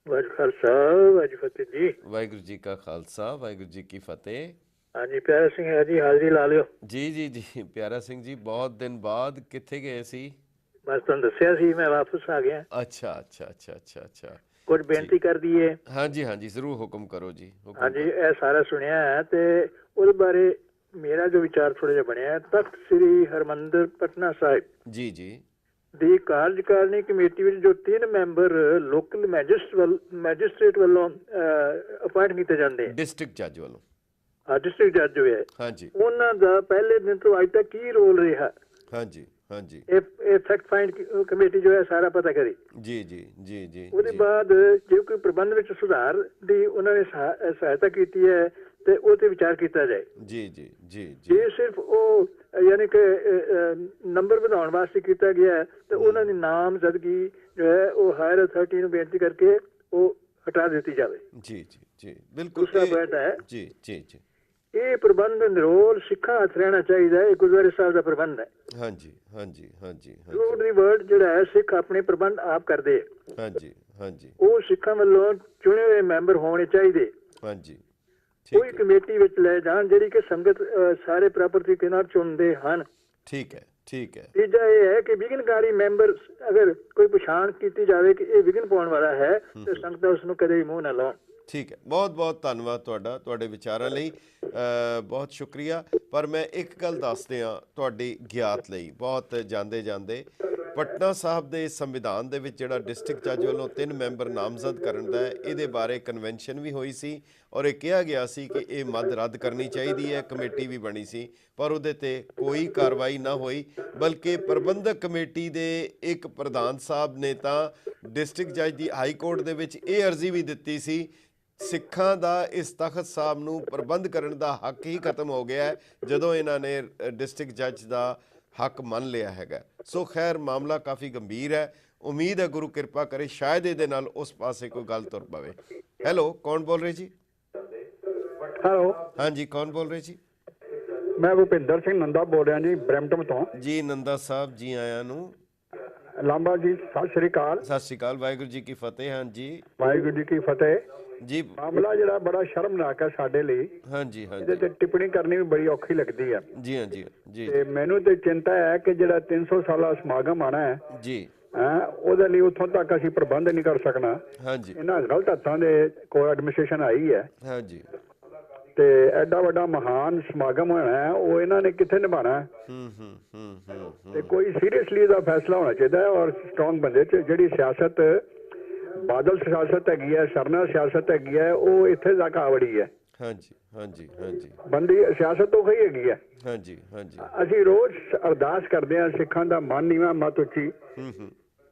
Waheguru Khalsa, Waheguru ਫਤਿਹ ਜੀ। ਵਾਹਿਗੁਰੂ ਜੀ ਕਾ ਖਾਲਸਾ, ਵਾਹਿਗੁਰੂ ਜੀ ਕੀ ਫਤਿਹ। ਹਾਂਜੀ, ਪਿਆਰਾ ਸਿੰਘ ਹੈ ਜੀ, ਹਾਜ਼ਰੀ ਲਾ ਲਿਓ। ਜੀ ਜੀ ਜੀ, ਪਿਆਰਾ ਸਿੰਘ ਜੀ, ਬਹੁਤ ਦਿਨ ਬਾਅਦ ਕਿੱਥੇ ਗਏ ਸੀ? ਬਸ ਤੁਹਾਨੂੰ ਦੱਸਿਆ ਸੀ ਮੈਂ ਵਾਪਸ ਆ ਗਿਆ। ਅੱਛਾ ਅੱਛਾ ਅੱਛਾ ਅੱਛਾ ਅੱਛਾ, ਕੁਝ ਬੇਨਤੀ ਕਰ ਦਈਏ? ਹਾਂਜੀ ਹਾਂਜੀ, ਜ਼ਰੂਰ ਹੁਕਮ ਕਰੋ ਜੀ। ਹਾਂਜੀ, ਇਹ ਸਾਰਾ ਸੁਣਿਆ ਹੈ ਤੇ ਉਹਦੇ ਬਾਰੇ ਮੇਰਾ ਜੋ ਵਿਚਾਰ ਥੋੜਾ ਜਿਹਾ ਬਣਿਆ, ਤਖਤ ਸ੍ਰੀ ਹਰਿਮੰਦਰ ਪਟਨਾ ਸਾਹਿਬ ਜੀ ਜੀ ਦੀ ਕਾਰਜਕਾਰਨੀ ਕਮੇਟੀ ਵਿੱਚ ਜੋ 3 ਮੈਂਬਰ ਲੋਕਲ ਮੈਜਿਸਟ੍ਰੇਟ ਵੱਲੋਂ ਅਪਾਇੰਟ ਕੀਤੇ ਜਾਂਦੇ, ਡਿਸਟ੍ਰਿਕਟ ਜੱਜ ਵੱਲੋਂ, ਡਿਸਟ੍ਰਿਕਟ ਜੱਜ ਜੋ ਹੈ, ਹਾਂਜੀ, ਉਹਨਾਂ ਦਾ ਪਹਿਲੇ ਦਿਨ ਤੋਂ ਅੱਜ ਤੱਕ ਕੀ ਰੋਲ ਰਿਹਾ? ਹਾਂਜੀ ਹਾਂਜੀ, ਇਹ ਫੈਕਟ ਫਾਈਂਡ ਕਮੇਟੀ ਜੋ ਹੈ ਸਾਰਾ ਪਤਾ ਕਰੀ। ਜੀ ਜੀ ਜੀ ਜੀ, ਉਹਦੇ ਬਾਅਦ ਜੇ ਕੋਈ ਪ੍ਰਬੰਧ ਵਿੱਚ ਸੁਧਾਰ ਦੀ ਉਹਨਾਂ ਨੇ ਸਹਾਇਤਾ ਕੀਤੀ ਹੈ ਤੇ ਉਹ ਤੇ ਵਿਚਾਰ ਕੀਤਾ ਜਾਏ। ਜੀ ਜੀ ਜੀ ਜੀ, ਜੇ ਸਿਰਫ ਉਹ ਯਾਨੀ ਕਿ ਨੰਬਰ ਵਧਾਉਣ ਵਾਸਤੇ ਕੀਤਾ ਗਿਆ ਤੇ ਉਹਨਾਂ ਦੀ ਨਾਮਜ਼ਦਗੀ ਜੋ ਹੈ ਉਹ ਹਾਇਰ ਅਥਾਰਟੀ ਨੂੰ ਬੇਨਤੀ ਕਰਕੇ ਉਹ ਹਟਾ ਦਿੱਤੀ ਜਾਵੇ। ਜੀ ਜੀ ਜੀ, ਬਿਲਕੁਲ। ਦੂਸਰਾ ਪੁਆਇੰਟ ਹੈ, ਜੀ ਜੀ ਜੀ, ਇਹ ਪ੍ਰਬੰਧ ਨਿਰੋਲ ਸਿੱਖਾਂ ਹੱਥ ਰਹਿਣਾ ਚਾਹੀਦਾ ਹੈ। ਇਹ ਗੁਰਦੁਆਰੇ ਸਾਹਿਬ ਦਾ ਪ੍ਰਬੰਧ ਹੈ। ਹਾਂਜੀ ਹਾਂਜੀ ਹਾਂਜੀ, ਰੂਟ ਦੀ ਵਰਡ ਜਿਹੜਾ ਹੈ, ਸਿੱਖ ਆਪਣੇ ਪ੍ਰਬੰਧ ਆਪ ਕਰਦੇ। ਹਾਂਜੀ ਹਾਂਜੀ, ਉਹ ਸਿੱਖਾਂ ਵੱਲੋਂ ਚੁਣੇ ਹੋਏ ਮੈਂਬਰ ਹੋਣੇ ਚਾਹੀਦੇ। ਹਾਂਜੀ, ਕੋਈ ਕਮੇਟੀ ਵਿੱਚ ਲੈ ਜਾਣ ਜਿਹੜੀ ਕਿ ਸੰਗਤ ਸਾਰੇ ਪ੍ਰਾਪਰ ਤਰੀਕੇ ਨਾਲ ਚੁਣਦੇ ਹਨ। ਠੀਕ ਹੈ ਠੀਕ ਹੈ। ਤੀਜਾ ਇਹ ਹੈ ਕਿ ਵਿਘਨਕਾਰੀ ਮੈਂਬਰ ਅਗਰ ਕੋਈ ਪਛਾਣ ਕੀਤੀ ਜਾਵੇ ਕਿ ਇਹ ਵਿਘਨ ਪਾਉਣ ਵਾਲਾ ਹੈ ਤੇ ਸੰਗਤ ਉਸ ਨੂੰ ਕਦੇ ਵੀ ਮੂੰਹ ਨਾ ਲਾਉਣ। ਠੀਕ ਹੈ, ਬਹੁਤ ਬਹੁਤ ਧੰਨਵਾਦ ਤੁਹਾਡਾ, ਤੁਹਾਡੇ ਵਿਚਾਰਾਂ ਲਈ ਬਹੁਤ ਸ਼ੁਕਰੀਆ। ਪਰ ਮੈਂ ਇੱਕ ਗੱਲ ਦੱਸ ਦਿਆਂ ਤੁਹਾਡੀ ਗਿਆਤ ਲਈ, ਬਹੁਤ ਜਾਂਦੇ ਜਾਂਦੇ ਪਟਨਾ ਸਾਹਿਬ ਦੇ ਸੰਵਿਧਾਨ ਦੇ ਵਿੱਚ ਜਿਹੜਾ ਡਿਸਟ੍ਰਿਕਟ ਜੱਜ ਵੱਲੋਂ 3 ਮੈਂਬਰ ਨਾਮਜ਼ਦ ਕਰਨ ਦਾ ਹੈ, ਇਹਦੇ ਬਾਰੇ ਕਨਵੈਨਸ਼ਨ ਵੀ ਹੋਈ ਸੀ ਔਰ ਇਹ ਕਿਹਾ ਗਿਆ ਸੀ ਕਿ ਇਹ ਮੱਦ ਰੱਦ ਕਰਨੀ ਚਾਹੀਦੀ ਹੈ। ਕਮੇਟੀ ਵੀ ਬਣੀ ਸੀ ਪਰ ਉਹਦੇ ਤੇ ਕੋਈ ਕਾਰਵਾਈ ਨਾ ਹੋਈ, ਬਲਕਿ ਪ੍ਰਬੰਧਕ ਕਮੇਟੀ ਦੇ ਇੱਕ ਪ੍ਰਧਾਨ ਸਾਹਿਬ ਨੇ ਤਾਂ ਡਿਸਟ੍ਰਿਕਟ ਜੱਜ ਦੀ ਹਾਈ ਕੋਰਟ ਦੇ ਵਿੱਚ ਇਹ ਅਰਜ਼ੀ ਵੀ ਦਿੱਤੀ ਸੀ, ਸਿੱਖਾਂ ਦਾ ਇਸ ਤਖਤ ਸਾਹਿਬ ਨੂੰ ਪ੍ਰਬੰਧ ਕਰਨ ਦਾ ਹੱਕ ਹੀ ਖਤਮ ਹੋ ਗਿਆ ਹੈ ਜਦੋਂ ਇਹਨਾਂ ਨੇ ਡਿਸਟ੍ਰਿਕਟ ਜੱਜ ਦਾ ਹੱਕ ਮੰਨ ਲਿਆ ਹੈਗਾ। ਸੋ ਖੈਰ, ਮਾਮਲਾ ਕਾਫੀ ਗੰਭੀਰ ਹੈ। ਉਮੀਦ ਹੈ ਗੁਰੂ ਕਿਰਪਾ ਕਰੇ ਸ਼ਾਇਦ ਇਹਦੇ ਨਾਲ ਉਸ ਪਾਸੇ ਕੋਈ ਗੱਲ ਤੁਰ ਪਵੇ। ਹੈਲੋ, ਕੌਣ ਬੋਲ ਰਹੇ ਜੀ? ਹੈਲੋ, ਹਾਂਜੀ, ਕੌਣ ਬੋਲ ਰਹੇ ਜੀ? ਮੈਂ ਭੁਪਿੰਦਰ ਸਿੰਘ ਨੰਦਾ ਬੋਲ ਰਿਹਾ ਜੀ, ਬਰੈਂਪਟਨ ਤੋਂ। ਜੀ ਨੰਦਾ ਸਾਹਿਬ, ਜੀ ਆਇਆਂ ਨੂੰ। ਲਾਂਬਾ ਜੀ, ਸਤਿ ਸ਼੍ਰੀ ਅਕਾਲ। ਸਤਿ ਸ਼੍ਰੀ ਅਕਾਲ, ਵਾਹਿਗੁਰੂ ਜੀ ਕੀ ਫਤਿਹ। ਹਾਂਜੀ, ਵਾਹਿਗੁਰੂ ਜੀ ਕੀ ਫਤਿਹ ਜੀ। ਮਾਮਲਾ ਜਿਹੜਾ ਬੜਾ ਸ਼ਰਮਨਾਕ ਹੈ ਸਾਡੇ ਲਈ। ਹਾਂਜੀ ਹਾਂਜੀ, ਇਹਦੇ ਤੇ ਟਿੱਪਣੀ ਕਰਨੀ ਵੀ ਬੜੀ ਔਖੀ ਲੱਗਦੀ ਹੈ। ਜੀ ਹਾਂਜੀ ਜੀ। ਤੇ ਮੈਨੂੰ ਤੇ ਚਿੰਤਾ ਹੈ ਕਿ ਜਿਹੜਾ 300 ਸਾਲਾ ਸਮਾਗਮ ਆਣਾ ਹੈ ਜੀ, ਉਹਦੇ ਲਈ ਉੱਥੋਂ ਤੱਕ ਅਸੀਂ ਪ੍ਰਬੰਧ ਨਹੀਂ ਕਰ ਸਕਣਾ। ਹਾਂਜੀ, ਇਹਨਾਂ ਗਲਤ ਹੱਥਾਂ ਦੇ ਕੋਈ ਐਡਮਿਨਿਸਟ੍ਰੇਸ਼ਨ ਆਈ ਹੈ। ਹਾਂਜੀ, ਤੇ ਐਡਾ ਵੱਡਾ ਮਹਾਨ ਸਮਾਗਮ ਹੋਣਾ ਹੈ, ਉਹ ਇਹਨਾਂ ਨੇ ਕਿੱਥੇ ਨਿਭਾਣਾ ਹੈ? ਤੇ ਕੋਈ ਸੀਰੀਅਸਲੀ ਦਾ ਫੈਸਲਾ ਹੋਣਾ ਚਾਹੀਦਾ ਹੈ ਔਰ ਸਟਰੋਂਗ ਬੰਦੇ ਚ ਜਿਹੜੀ ਸਿਆਸਤ ਬਾਦਲ ਸਿਆਸਤ ਹੈਗੀ ਹੈ, ਸਰਨਾ ਸਿਆਸਤ ਹੈਗੀ ਹੈ, ਉਹ ਇੱਥੇ ਤੱਕ ਆ ਵੜੀ ਹੈ। ਹਾਂਜੀ ਹਾਂਜੀ ਹਾਂਜੀ, ਬੰਦੀ ਸਿਆਸਤ ਉਹ ਹੀ ਹੈਗੀ ਹੈ। ਹਾਂਜੀ ਹਾਂਜੀ, ਅਸੀਂ ਰੋਜ਼ ਅਰਦਾਸ ਕਰਦੇ ਹਾਂ ਸਿੱਖਾਂ ਦਾ ਮਨ ਨੀਵਾਂ ਮਤ ਉੱਚੀ,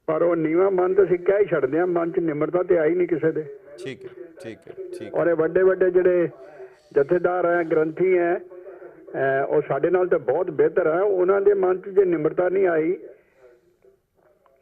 ਪਰ ਉਹ ਨੀਵਾਂ ਮਨ ਤਾਂ ਅਸੀਂ ਕਹਿ ਹੀ ਛੱਡਦੇ ਹਾਂ, ਮਨ ਚ ਨਿਮਰਤਾ ਤੇ ਆਈ ਨਹੀਂ ਕਿਸੇ ਦੇ। ਠੀਕ ਹੈ ਠੀਕ ਹੈ ਠੀਕ। ਔਰ ਇਹ ਵੱਡੇ ਵੱਡੇ ਜਿਹੜੇ ਜਥੇਦਾਰ ਹੈ, ਗ੍ਰੰਥੀ ਹੈ, ਉਹ ਸਾਡੇ ਨਾਲ ਤਾਂ ਬਹੁਤ ਬਿਹਤਰ ਹੈ। ਉਹਨਾਂ ਦੇ ਮਨ ਚ ਜੇ ਨਿਮਰਤਾ ਨਹੀਂ ਆਈ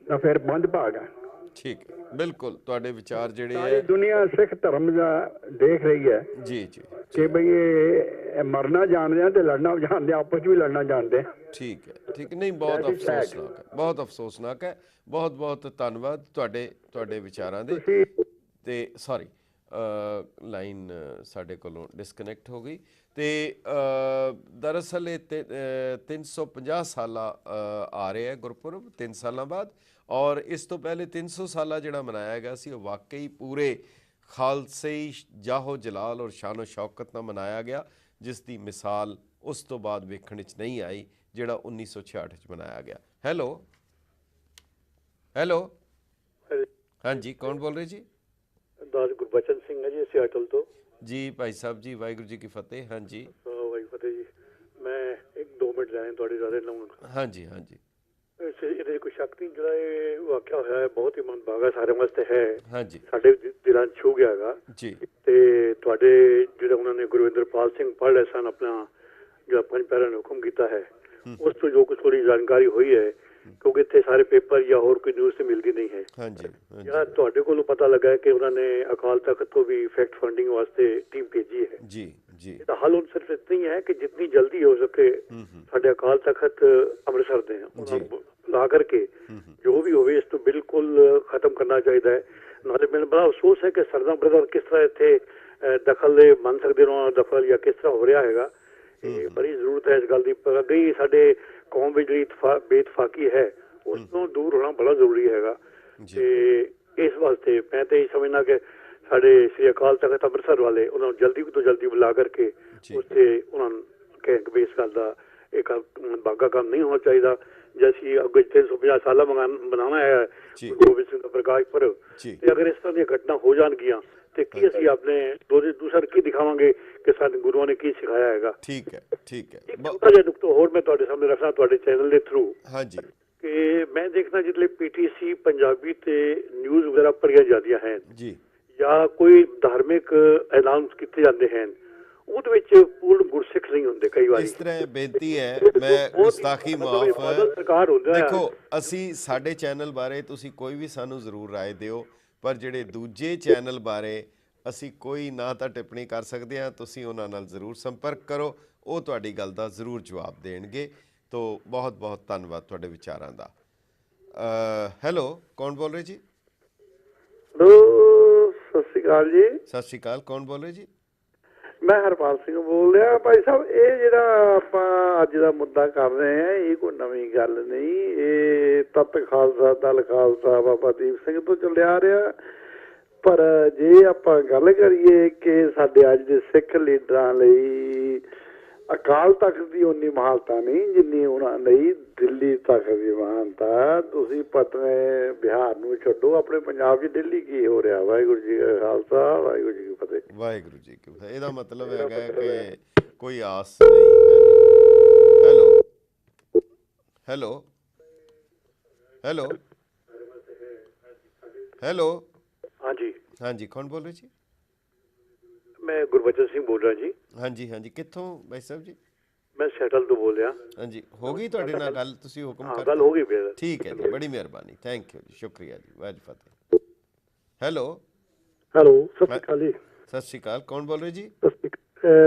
ਤਾਂ ਫਿਰ ਬੰਦ ਭਾਗ ਹੈ। ਠੀਕ, ਬਿਲਕੁਲ ਤੁਹਾਡੇ ਵਿਚਾਰ ਜਿਹੜੇ ਸਾਰੀ ਦੁਨੀਆ ਸਿੱਖ ਧਰਮ ਦਾ ਦੇਖ ਰਹੀ ਹੈ ਜੀ ਜੀ ਕਿ ਬਈ ਇਹ ਮਰਨਾ ਜਾਣਦੇ ਆ ਤੇ ਲੜਨਾ ਜਾਣਦੇ, ਆਪਸ ਵਿੱਚ ਵੀ ਲੜਨਾ ਜਾਣਦੇ ਆ। ਠੀਕ ਹੈ ਠੀਕ, ਨਹੀਂ ਬਹੁਤ ਅਫਸੋਸਨਾਕ ਹੈ, ਬਹੁਤ ਅਫਸੋਸਨਾਕ ਹੈ। ਬਹੁਤ ਬਹੁਤ ਧੰਨਵਾਦ ਤੁਹਾਡੇ ਵਿਚਾਰਾਂ ਦੇ। ਤੇ ਸੌਰੀ, ਲਾਈਨ ਸਾਡੇ ਕੋਲੋਂ ਡਿਸਕਨੈਕਟ ਹੋ ਗਈ। ਤੇ ਦਰਅਸਲ ਇਹ 350 ਸਾਲਾ ਆ ਰਿਹਾ ਗੁਰਪੁਰਬ 3 ਸਾਲਾਂ ਬਾਅਦ, ਔਰ ਇਸ ਤੋਂ ਪਹਿਲੇ 300 ਸਾਲਾ ਜਿਹੜਾ ਮਨਾਇਆ ਗਿਆ ਸੀ ਉਹ ਵਾਕਈ ਪੂਰੇ ਖਾਲਸਈ ਜਾਹੋ ਜਲਾਲ ਔਰ ਸ਼ਾਨੋ ਸ਼ੌਕਤ ਨਾਲ ਮਨਾਇਆ ਗਿਆ। ਜਿਸ ਦੀ ਮਿਸਾਲ ਉਸ ਤੋਂ ਬਾਅਦ ਵੇਖਣ ਵਿੱਚ ਨਹੀਂ ਆਈ ਜਿਹੜਾ 1966 'ਚ ਬਣਾਇਆ ਗਿਆ। ਹੈਲੋ ਹੈਲੋ ਹਾਂਜੀ, ਕੌਣ ਬੋਲ ਰਹੇ ਜੀ? ਦਾਸ ਗੁਰਬਚਨ ਸਿੰਘ ਹੈ ਜੀ, ਸਿਆਟਲ ਤੋਂ ਜੀ। ਭਾਈ ਸਾਹਿਬ ਜੀ, ਵਾਹਿਗੁਰੂ ਜੀ ਕੀ ਫਤਿਹ। ਹਾਂਜੀ ਵਾਹਿਗੁਰੂ ਫਤਿਹ ਜੀ। ਮੈਂ 1-2 ਮਿੰਟ ਲੈਣੇ ਤੁਹਾਡੇ ਜ਼ਿਆਦਾ ਲਵਾਂਗਾ। ਹਾਂਜੀ ਹਾਂਜੀ। ਇਹਦੇ ਕੋਈ ਸ਼ੱਕ ਨਹੀਂ, ਜਿਹੜਾ ਇਹ ਵਾਕਿਆ ਹੋਇਆ ਹੈ ਬਹੁਤ ਹੀ ਮੰਦਭਾਗਾ ਸਾਰਿਆਂ ਵਾਸਤੇ ਹੈ। ਹਾਂਜੀ, ਸਾਡੇ ਦਿਲਾਂ 'ਚ ਛੂ ਗਿਆ ਹੈਗਾ ਜੀ। ਤੇ ਤੁਹਾਡੇ ਜਿਹੜਾ ਉਹਨਾਂ ਨੇ ਗੁਰਵਿੰਦਰਪਾਲ ਸਿੰਘ ਪੜ੍ਹ ਲਏ ਸਨ, ਆਪਣਾ ਜਿਹੜਾ 5 ਪੈਰਿਆਂ ਨੇ ਹੁਕਮ ਕੀਤਾ ਹੈ, ਉਸ ਤੋਂ ਜੋ ਕੁਛ ਥੋੜੀ ਜਾਣਕਾਰੀ ਹੋਈ ਹੈ, ਕਿਉਂਕਿ ਇੱਥੇ ਸਾਰੇ ਪੇਪਰ ਜਾਂ ਹੋਰ ਕੋਈ ਨਿਊਜ਼ ਤੇ ਮਿਲਦੀ ਨਹੀਂ ਹੈ। ਹਾਂਜੀ, ਜਿਹੜਾ ਤੁਹਾਡੇ ਕੋਲੋਂ ਪਤਾ ਲੱਗਾ ਕਿ ਉਹਨਾਂ ਨੇ ਅਕਾਲ ਤਖਤ ਤੋਂ ਵੀ ਫੈਕਟ ਫੰਡਿੰਗ ਵਾਸਤੇ ਟੀਮ ਭੇਜੀ ਹੈ। ਜੀ ਜੀ। ਇਹਦਾ ਹੱਲ ਹੁਣ ਸਿਰਫ ਇਤਨਾ ਹੀ ਹੈ ਕਿ ਜਿੰਨੀ ਜਲਦੀ ਹੋ ਸਕੇ ਸਾਡੇ ਅਕਾਲ ਤਖਤ ਅੰਮ੍ਰਿਤਸਰ ਦੇ ਉਹਨਾਂ ਨੂੰ ਲਾ ਕਰਕੇ ਜੋ ਵੀ ਹੋਵੇ ਇਸ ਤੋਂ ਬਿਲਕੁਲ ਖਤਮ ਕਰਨਾ ਚਾਹੀਦਾ ਹੈ। ਨਾਲੇ ਮੈਨੂੰ ਬੜਾ ਅਫਸੋਸ ਹੈ ਕਿ ਸਰਦਾਰ ਬ੍ਰਦਰ ਕਿਸ ਤਰ੍ਹਾਂ ਇੱਥੇ ਦਖਲ ਦੇ ਮੰਨ ਸਕਦੇ ਉਹਨਾਂ ਦਾ ਦਖਲ ਜਾਂ ਕਿਸ ਤਰ੍ਹਾਂ ਹੋ ਰਿਹਾ ਹੈਗਾ। ਇਹ ਬੜੀ ਜ਼ਰੂਰਤ ਹੈ ਇਸ ਗੱਲ ਦੀ। ਗਈ ਸਾਡੇ ਕੌਮ ਵਿੱਚ ਜਿਹੜੀ ਬੇਇਤਫਾਕੀ ਹੈ ਉਸ ਤੋਂ ਦੂਰ ਹੋਣਾ ਬੜਾ ਜ਼ਰੂਰੀ ਹੈਗਾ। ਤੇ ਇਸ ਵਾਸਤੇ ਮੈਂ ਤੇ ਇਹ ਸਮਝਣਾ ਕਿ ਸਾਡੇ ਸ੍ਰੀ ਅਕਾਲ ਤਖਤ ਅੰਮ੍ਰਿਤਸਰ ਵਾਲੇ ਉਹਨਾਂ ਨੂੰ ਜਲਦੀ ਤੋਂ ਜਲਦੀ ਬੁਲਾ ਕਰਕੇ ਉਸ ਤੇ ਉਹਨਾਂ ਨੂੰ ਕਹਿ ਕਿ ਇਸ ਗੱਲ ਦਾ ਇੱਕ ਬਾਗਾ ਕੰਮ ਨਹੀਂ ਹੋਣਾ ਚਾਹੀਦਾ। ਜੈਸੀ ਅੱਗੇ 350 ਸਾਲਾਂ ਬਣਾਉਣਾ ਹੈ ਗੋਬਿੰਦ ਸਿੰਘ ਦਾ ਪ੍ਰਕਾਸ਼ ਪੁਰਬ, ਤੇ ਅਗਰ ਇਸ ਤਰ੍ਹਾਂ ਦੀਆਂ ਘਟਨਾ ਹੋ ਜਾਣਗੀਆਂ ਤੇ ਕੀ ਅਸੀਂ ਆਪਣੇ ਦੂਸਰਾ ਕੀ ਦਿਖਾਵਾਂਗੇ ਕਿ ਸਾਡੇ ਗੁਰੂਆਂ ਨੇ ਕੀ ਸਿਖਾਇਆ ਹੈਗਾ। ਠੀਕ ਹੈ, ਠੀਕ ਹੈ। ਛੋਟਾ ਜਿਹਾ ਨੁਕਤਾ ਹੋਰ ਮੈਂ ਤੁਹਾਡੇ ਸਾਹਮਣੇ ਰੱਖਣਾ ਤੁਹਾਡੇ ਚੈਨਲ ਦੇ ਥਰੂ। ਹਾਂਜੀ। ਕਿ ਮੈਂ ਦੇਖਣਾ ਜਿੱਥੇ PTC ਪੰਜਾਬੀ ਤੇ ਨਿਊਜ਼ ਵਗੈਰਾ ਪੜ੍ਹੀਆਂ ਜਾਂਦੀਆਂ ਹਨ ਜੀ, ਜਾਂ ਕੋਈ ਧਾਰਮਿਕ ਐਲਾਨਸ ਕੀਤੇ ਜਾਂਦੇ ਹਨ, ਉਹਦੇ ਵਿੱਚ ਪੂਰਨ ਗੁਰਸਿੱਖ ਨਹੀਂ ਹੁੰਦੇ ਕਈ ਵਾਰੀ। ਇਸ ਤਰ੍ਹਾਂ ਬੇਨਤੀ ਹੈ, ਮੈਂ ਗੁਸਤਾਖੀ ਮਾਫ ਦੇਖੋ, ਅਸੀਂ ਸਾਡੇ ਚੈਨਲ ਬਾਰੇ ਤੁਸੀਂ ਕੋਈ ਵੀ ਸਾਨੂੰ ਜ਼ਰੂਰ ਰਾਏ ਦਿਓ, ਪਰ ਜਿਹੜੇ ਦੂਜੇ ਚੈਨਲ ਬਾਰੇ ਅਸੀਂ ਕੋਈ ਨਾ ਤਾਂ ਟਿੱਪਣੀ ਕਰ ਸਕਦੇ ਹਾਂ, ਤੁਸੀਂ ਉਹਨਾਂ ਨਾਲ ਜ਼ਰੂਰ ਸੰਪਰਕ ਕਰੋ, ਉਹ ਤੁਹਾਡੀ ਗੱਲ ਦਾ ਜ਼ਰੂਰ ਜਵਾਬ ਦੇਣਗੇ। ਤੋ ਬਹੁਤ ਬਹੁਤ ਧੰਨਵਾਦ ਤੁਹਾਡੇ ਵਿਚਾਰਾਂ ਦਾ। ਹੈਲੋ, ਕੌਣ ਬੋਲ ਰਹੇ ਜੀ? ਹੈਲੋ, ਸਤਿ ਸ਼੍ਰੀ ਅਕਾਲ ਜੀ। ਸਤਿ ਸ਼੍ਰੀ ਅਕਾਲ, ਕੌਣ ਬੋਲ ਰਹੇ ਜੀ? ਮੈਂ ਹਰਪਾਲ ਸਿੰਘ ਬੋਲ ਰਿਹਾ। ਭਾਈ ਸਾਹਿਬ, ਇਹ ਜਿਹੜਾ ਆਪਾਂ ਅੱਜ ਦਾ ਮੁੱਦਾ ਕਰ ਰਹੇ ਹਾਂ, ਇਹ ਕੋਈ ਨਵੀਂ ਗੱਲ ਨਹੀਂ। ਇਹ ਤਤ ਖਾਲਸਾ ਦਲ ਖਾਲਸਾ ਬਾਬਾ ਦੀਪ ਸਿੰਘ ਤੋਂ ਚੱਲਿਆ ਆ ਰਿਹਾ। ਪਰ ਜੇ ਆਪਾਂ ਗੱਲ ਕਰੀਏ ਕਿ ਸਾਡੇ ਅੱਜ ਦੇ ਸਿੱਖ ਲੀਡਰਾਂ ਲਈ ਅਕਾਲ ਤਖਤ ਦੀ ਉਨੀ ਮਹਾਨਤਾ ਨਹੀਂ ਜਿੰਨੀ ਉਹਨਾਂ ਲਈ ਦਿੱਲੀ ਤਖਤ ਦੀ ਮਹਾਨਤਾ। ਤੁਸੀਂ ਪਟਨੇ ਬਿਹਾਰ ਨੂੰ ਛੱਡੋ, ਆਪਣੇ ਪੰਜਾਬ 'ਚ ਦਿੱਲੀ ਕੀ ਹੋ ਰਿਹਾ। ਵਾਹਿਗੁਰੂ ਜੀ ਕਾ ਖਾਲਸਾ, ਵਾਹਿਗੁਰੂ ਜੀ ਕੀ ਫਤਿਹ। ਵਾਹਿਗੁਰੂ ਜੀ ਕੀ ਫਤਿਹ। ਇਹਦਾ ਮਤਲਬ ਹੈਗਾ ਕਿ ਕੋਈ ਆਸ ਨਹੀਂ। ਹੈਲੋ ਹੈਲੋ ਹੈਲੋ ਹੈਲੋ ਹਾਂਜੀ ਹਾਂਜੀ, ਕੌਣ ਬੋਲ ਰਹੇ ਜੀ? ਮੈਂ ਗੁਰਬਚਨ ਸਿੰਘ ਬੋਲ ਰਿਹਾ ਜੀ। ਹਾਂਜੀ ਹਾਂਜੀ, ਕਿੱਥੋਂ ਭਾਈ ਸਾਹਿਬ ਜੀ? ਮੈਂ ਸੈਟਲ ਤੋਂ ਬੋਲ ਰਿਹਾ। ਹਾਂਜੀ, ਹੋ ਗਈ ਤੁਹਾਡੇ ਨਾਲ ਗੱਲ? ਤੁਸੀਂ ਹੁਕਮ ਕਰ। ਗੱਲ ਹੋ ਗਈ ਫਿਰ। ਠੀਕ ਹੈ ਜੀ, ਬੜੀ ਮਿਹਰਬਾਨੀ, ਥੈਂਕ ਯੂ ਜੀ, ਸ਼ੁਕਰੀਆ ਜੀ, ਵਾਹਿਗੁਰੂ ਫਤਿਹ। ਹੈਲੋ ਹੈਲੋ, ਸਤਿ ਸ਼੍ਰੀ ਅਕਾਲ ਜੀ। ਸਤਿ ਸ਼੍ਰੀ ਅਕਾਲ, ਕੌਣ ਬੋਲ ਰਹੇ ਜੀ?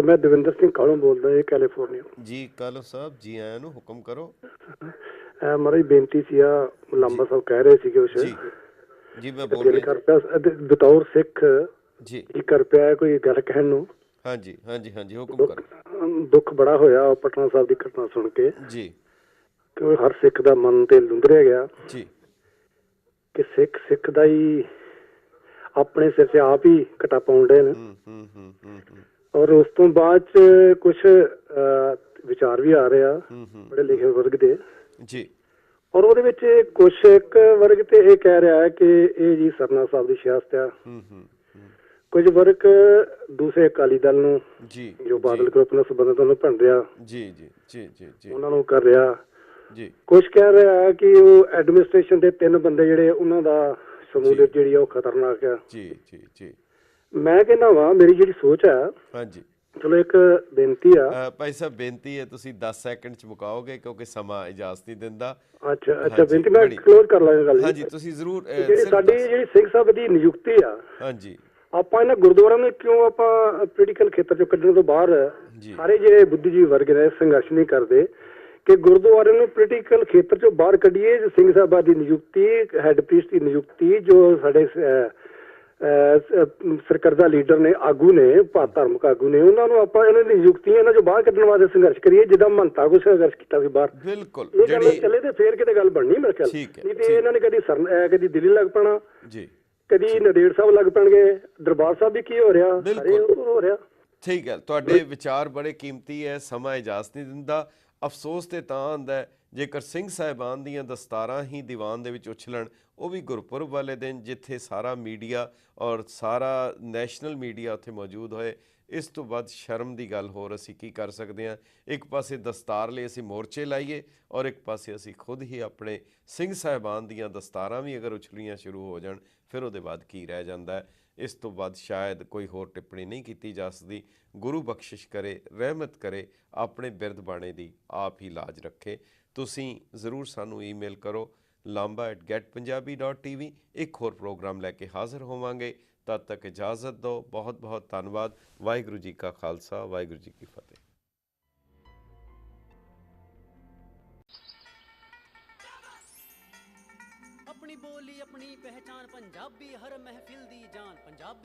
ਮੈਂ ਦਵਿੰਦਰ ਸਿੰਘ ਕਾਲੋਂ ਬੋਲਦਾ ਜੀ, ਕੈਲੀਫੋਰਨੀਆ ਜੀ। ਕਾਲੋ ਸਾਹਿਬ ਜੀ, ਆਇਆਂ ਨੂੰ, ਹੁਕਮ ਕਰੋ। ਮਾਰੀ ਬੇਨਤੀ ਸੀ ਆ ਲਾਂਬਾ ਸਾਹਿਬ ਕਹਿ ਰਹੇ ਸੀਗੇ ਉਸ ਜੀ ਮੈਂ ਬੋਲ ਰਿਹਾ ਕਰ ਪਿਆ ਬਤੌਰ ਸਿੱਖ ਜੀ, ਕੀ ਕਰ ਪਿਆ ਕੋਈ ਗੱਲ ਕਹਿਣ ਨੂੰ। ਹਾਂਜੀ ਹਾਂਜੀ ਹਾਂਜੀ, ਹੁਕਮ ਕਰੋ। ਦੁੱਖ ਬੜਾ ਹੋਇਆ ਪਟਨਾ ਸਾਹਿਬ ਦੀ ਘਟਨਾ ਸੁਣ ਕੇ ਜੀ, ਕਿ ਹਰ ਸਿੱਖ ਦਾ ਮਨ ਤੇ ਲੁੰਦਰਿਆ ਗਿਆ ਜੀ ਕਿ ਸਿੱਖ ਦਾ ਹੀ ਆਪਣੇ ਸਿਰ 'ਚ ਆਪ ਹੀ ਘਟਾ ਪਾਉਣ ਡੇ ਨੇ। ਔਰ ਉਸ ਤੋਂ ਬਾਅਦ 'ਚ ਕੁਛ ਵਿਚਾਰ ਵੀ ਆ ਰਿਹਾ ਬੜੇ ਲਿਖੇ ਵਰਗ ਦੇ ਜੀ, ਔਰ ਉਹਦੇ ਵਿੱਚ ਕੁਛ ਇੱਕ ਵਰਗ ਤੇ ਇਹ ਕਹਿ ਰਿਹਾ ਹੈ ਕਿ ਇਹ ਜੀ ਸਰਨਾ ਸਾਹਿਬ ਦੀ ਸਿਆਸਤ ਆ। ਕੁਝ ਵਰਗ ਦੂਸਰੇ ਅਕਾਲੀ ਦਲ ਨੂੰ ਜੀ, ਜੋ ਬਾਦਲ ਗਰੁੱਪ ਨਾਲ ਸੰਬੰਧਿਤ ਉਹਨੂੰ ਭੰਡ ਰਿਹਾ ਜੀ ਜੀ ਜੀ ਜੀ ਜੀ, ਉਹਨਾਂ ਨੂੰ ਕਰ ਰਿਹਾ ਜੀ। ਕੁਛ ਕਹਿ ਰਿਹਾ ਕਿ ਉਹ ਐਡਮਿਨਿਸਟ੍ਰੇਸ਼ਨ ਦੇ 3 ਬੰਦੇ ਜਿਹੜੇ ਉਹਨਾਂ ਦਾ ਸਮੂਲੀਅਤ ਜਿਹੜੀ ਆ ਉਹ ਖਤਰਨਾਕ ਆ। ਜੀ ਜੀ ਜੀ, ਮੈਂ ਕਹਿੰਦਾ ਵਾ ਮੇਰੀ ਜਿਹੜੀ ਸੋਚ ਆ, ਹਾਂਜੀ ਚਲੋ ਇੱਕ ਬੇਨਤੀ ਆ ਭਾਈ ਸਾਹਿਬ, ਬੇਨਤੀ ਹੈ ਤੁਸੀਂ 10 ਸੈਕਿੰਡ 'ਚ ਮੁਕਾਓਗੇ ਕਿਉਂਕਿ ਸਮਾਂ ਇਜਾਜ਼ਤ ਨਹੀਂ ਦਿੰਦਾ। ਅੱਛਾ ਬੇਨਤੀ ਮੈਂ ਕਲੋਜ਼ ਕਰ ਲਾਂਗਾ ਗੱਲ। ਹਾਂਜੀ, ਤੁਸੀਂ ਜ਼ਰੂਰ। ਸਾਡੀ ਜਿਹੜੀ ਸਿੰਘ ਸਾਹਿਬ ਦੀ ਨਿਯੁਕਤੀ ਆ, ਹਾਂਜੀ, ਆਪਾਂ ਇਹਨਾਂ ਗੁਰਦੁਆਰਿਆਂ ਨੂੰ ਕਿਉਂ ਆਪਾਂ ਪੋਲੀਟੀਕਲ ਖੇਤਰ 'ਚੋਂ ਕੱਢਣ ਤੋਂ ਬਾਹਰ ਸਾਰੇ ਜਿਹੜੇ ਬੁੱਧੀਜੀਵੀ ਵਰਗ ਨੇ ਸੰਘਰਸ਼ ਨਹੀਂ ਕਰਦੇ ਕਿ ਗੁਰਦੁਆਰਿਆਂ ਨੂੰ ਪੋਲੀਟੀਕਲ ਖੇਤਰ 'ਚੋਂ ਬਾਹਰ ਕੱਢੀਏ। ਸਿੰਘ ਸਾਹਿਬਾਂ ਦੀ ਨਿਯੁਕਤੀ, ਹੈੱਡ ਪ੍ਰੀਸਟ ਦੀ ਨਿਯੁਕਤੀ, ਜੋ ਸਾਡੇ ਸਰਕਰਦਾ ਲੀਡਰ ਨੇ, ਆਗੂ ਨੇ, ਭਾਰਤ ਧਾਰਮਿਕ ਆਗੂ ਨੇ, ਉਹਨਾਂ ਨੂੰ ਆਪਾਂ ਇਹਨਾਂ ਦੀ ਨਿਯੁਕਤੀਆਂ ਇਹਨਾਂ 'ਚੋਂ ਬਾਹਰ ਕੱਢਣ ਵਾਸਤੇ ਸੰਘਰਸ਼ ਕਰੀਏ, ਜਿੱਦਾਂ ਮਹੰਤਾ ਕੋਈ ਸੰਘਰਸ਼ ਕੀਤਾ ਸੀ ਬਾਹਰ। ਬਿਲਕੁਲ, ਇਹ ਗੱਲ ਚੱਲੇ ਤੇ ਫੇਰ ਕਿਤੇ ਗੱਲ ਬਣਨੀ ਮੇਰੇ ਖਿਆਲ। ਨਹੀਂ ਤੇ ਇਹਨਾਂ ਨੇ ਕਦੀ ਦਿੱਲੀ ਲੱਗ ਪੈਣਾ ਜੀ, ਕਦੀ ਨੰਦੇੜ ਸਾਹਿਬ ਲੱਗ ਪੈਣਗੇ, ਦਰਬਾਰ ਸਾਹਿਬ ਵੀ ਕੀ ਹੋ ਰਿਹਾ, ਸਾਰੇ ਹੋ ਰਿਹਾ। ਠੀਕ ਹੈ, ਤੁਹਾਡੇ ਵਿਚਾਰ ਬੜੇ ਕੀਮਤੀ ਹੈ, ਸਮਾਂ ਇਜਾਜ਼ਤ ਨਹੀਂ ਦਿੰਦਾ। ਅਫਸੋਸ ਤੇ ਤਾਂ ਆਉਂਦਾ ਜੇਕਰ ਸਿੰਘ ਸਾਹਿਬਾਨ ਦੀਆਂ ਦਸਤਾਰਾਂ ਹੀ ਦੀਵਾਨ ਦੇ ਵਿੱਚ ਉਛਲਣ, ਉਹ ਵੀ ਗੁਰਪੁਰਬ ਵਾਲੇ ਦਿਨ, ਜਿੱਥੇ ਸਾਰਾ ਮੀਡੀਆ ਔਰ ਸਾਰਾ ਨੈਸ਼ਨਲ ਮੀਡੀਆ ਉੱਥੇ ਮੌਜੂਦ ਹੋਏ। ਇਸ ਤੋਂ ਵੱਧ ਸ਼ਰਮ ਦੀ ਗੱਲ ਹੋਰ ਅਸੀਂ ਕੀ ਕਰ ਸਕਦੇ ਹਾਂ? ਇੱਕ ਪਾਸੇ ਦਸਤਾਰ ਲਈ ਅਸੀਂ ਮੋਰਚੇ ਲਾਈਏ ਔਰ ਇੱਕ ਪਾਸੇ ਅਸੀਂ ਖੁਦ ਹੀ ਆਪਣੇ ਸਿੰਘ ਸਾਹਿਬਾਨ ਦੀਆਂ ਦਸਤਾਰਾਂ ਵੀ ਅਗਰ ਉਛਲੀਆਂ ਸ਼ੁਰੂ ਹੋ ਜਾਣ, ਫਿਰ ਉਹਦੇ ਬਾਅਦ ਕੀ ਰਹਿ ਜਾਂਦਾ ਹੈ? ਇਸ ਤੋਂ ਬਾਅਦ ਸ਼ਾਇਦ ਕੋਈ ਹੋਰ ਟਿੱਪਣੀ ਨਹੀਂ ਕੀਤੀ ਜਾ ਸਕਦੀ। ਗੁਰੂ ਬਖਸ਼ਿਸ਼ ਕਰੇ, ਰਹਿਮਤ ਕਰੇ, ਆਪਣੇ ਬਿਰਧ ਬਾਣੇ ਦੀ ਆਪ ਹੀ ਲਾਜ ਰੱਖੇ। ਤੁਸੀਂ ਜ਼ਰੂਰ ਸਾਨੂੰ ਈਮੇਲ ਕਰੋ lamba@getpunjabi.tv। ਇੱਕ ਹੋਰ ਪ੍ਰੋਗਰਾਮ ਲੈ ਕੇ ਹਾਜ਼ਰ ਹੋਵਾਂਗੇ। ਤਦ ਤੱਕ ਇਜਾਜ਼ਤ ਦਿਓ। ਬਹੁਤ ਬਹੁਤ ਧੰਨਵਾਦ। ਵਾਹਿਗੁਰੂ ਜੀ ਕਾ ਖਾਲਸਾ, ਵਾਹਿਗੁਰੂ ਜੀ ਕੀ ਫਤਿਹ। अपनी बोली अपनी पहचान पंजाबी हर महफिल दी जान पंजाबी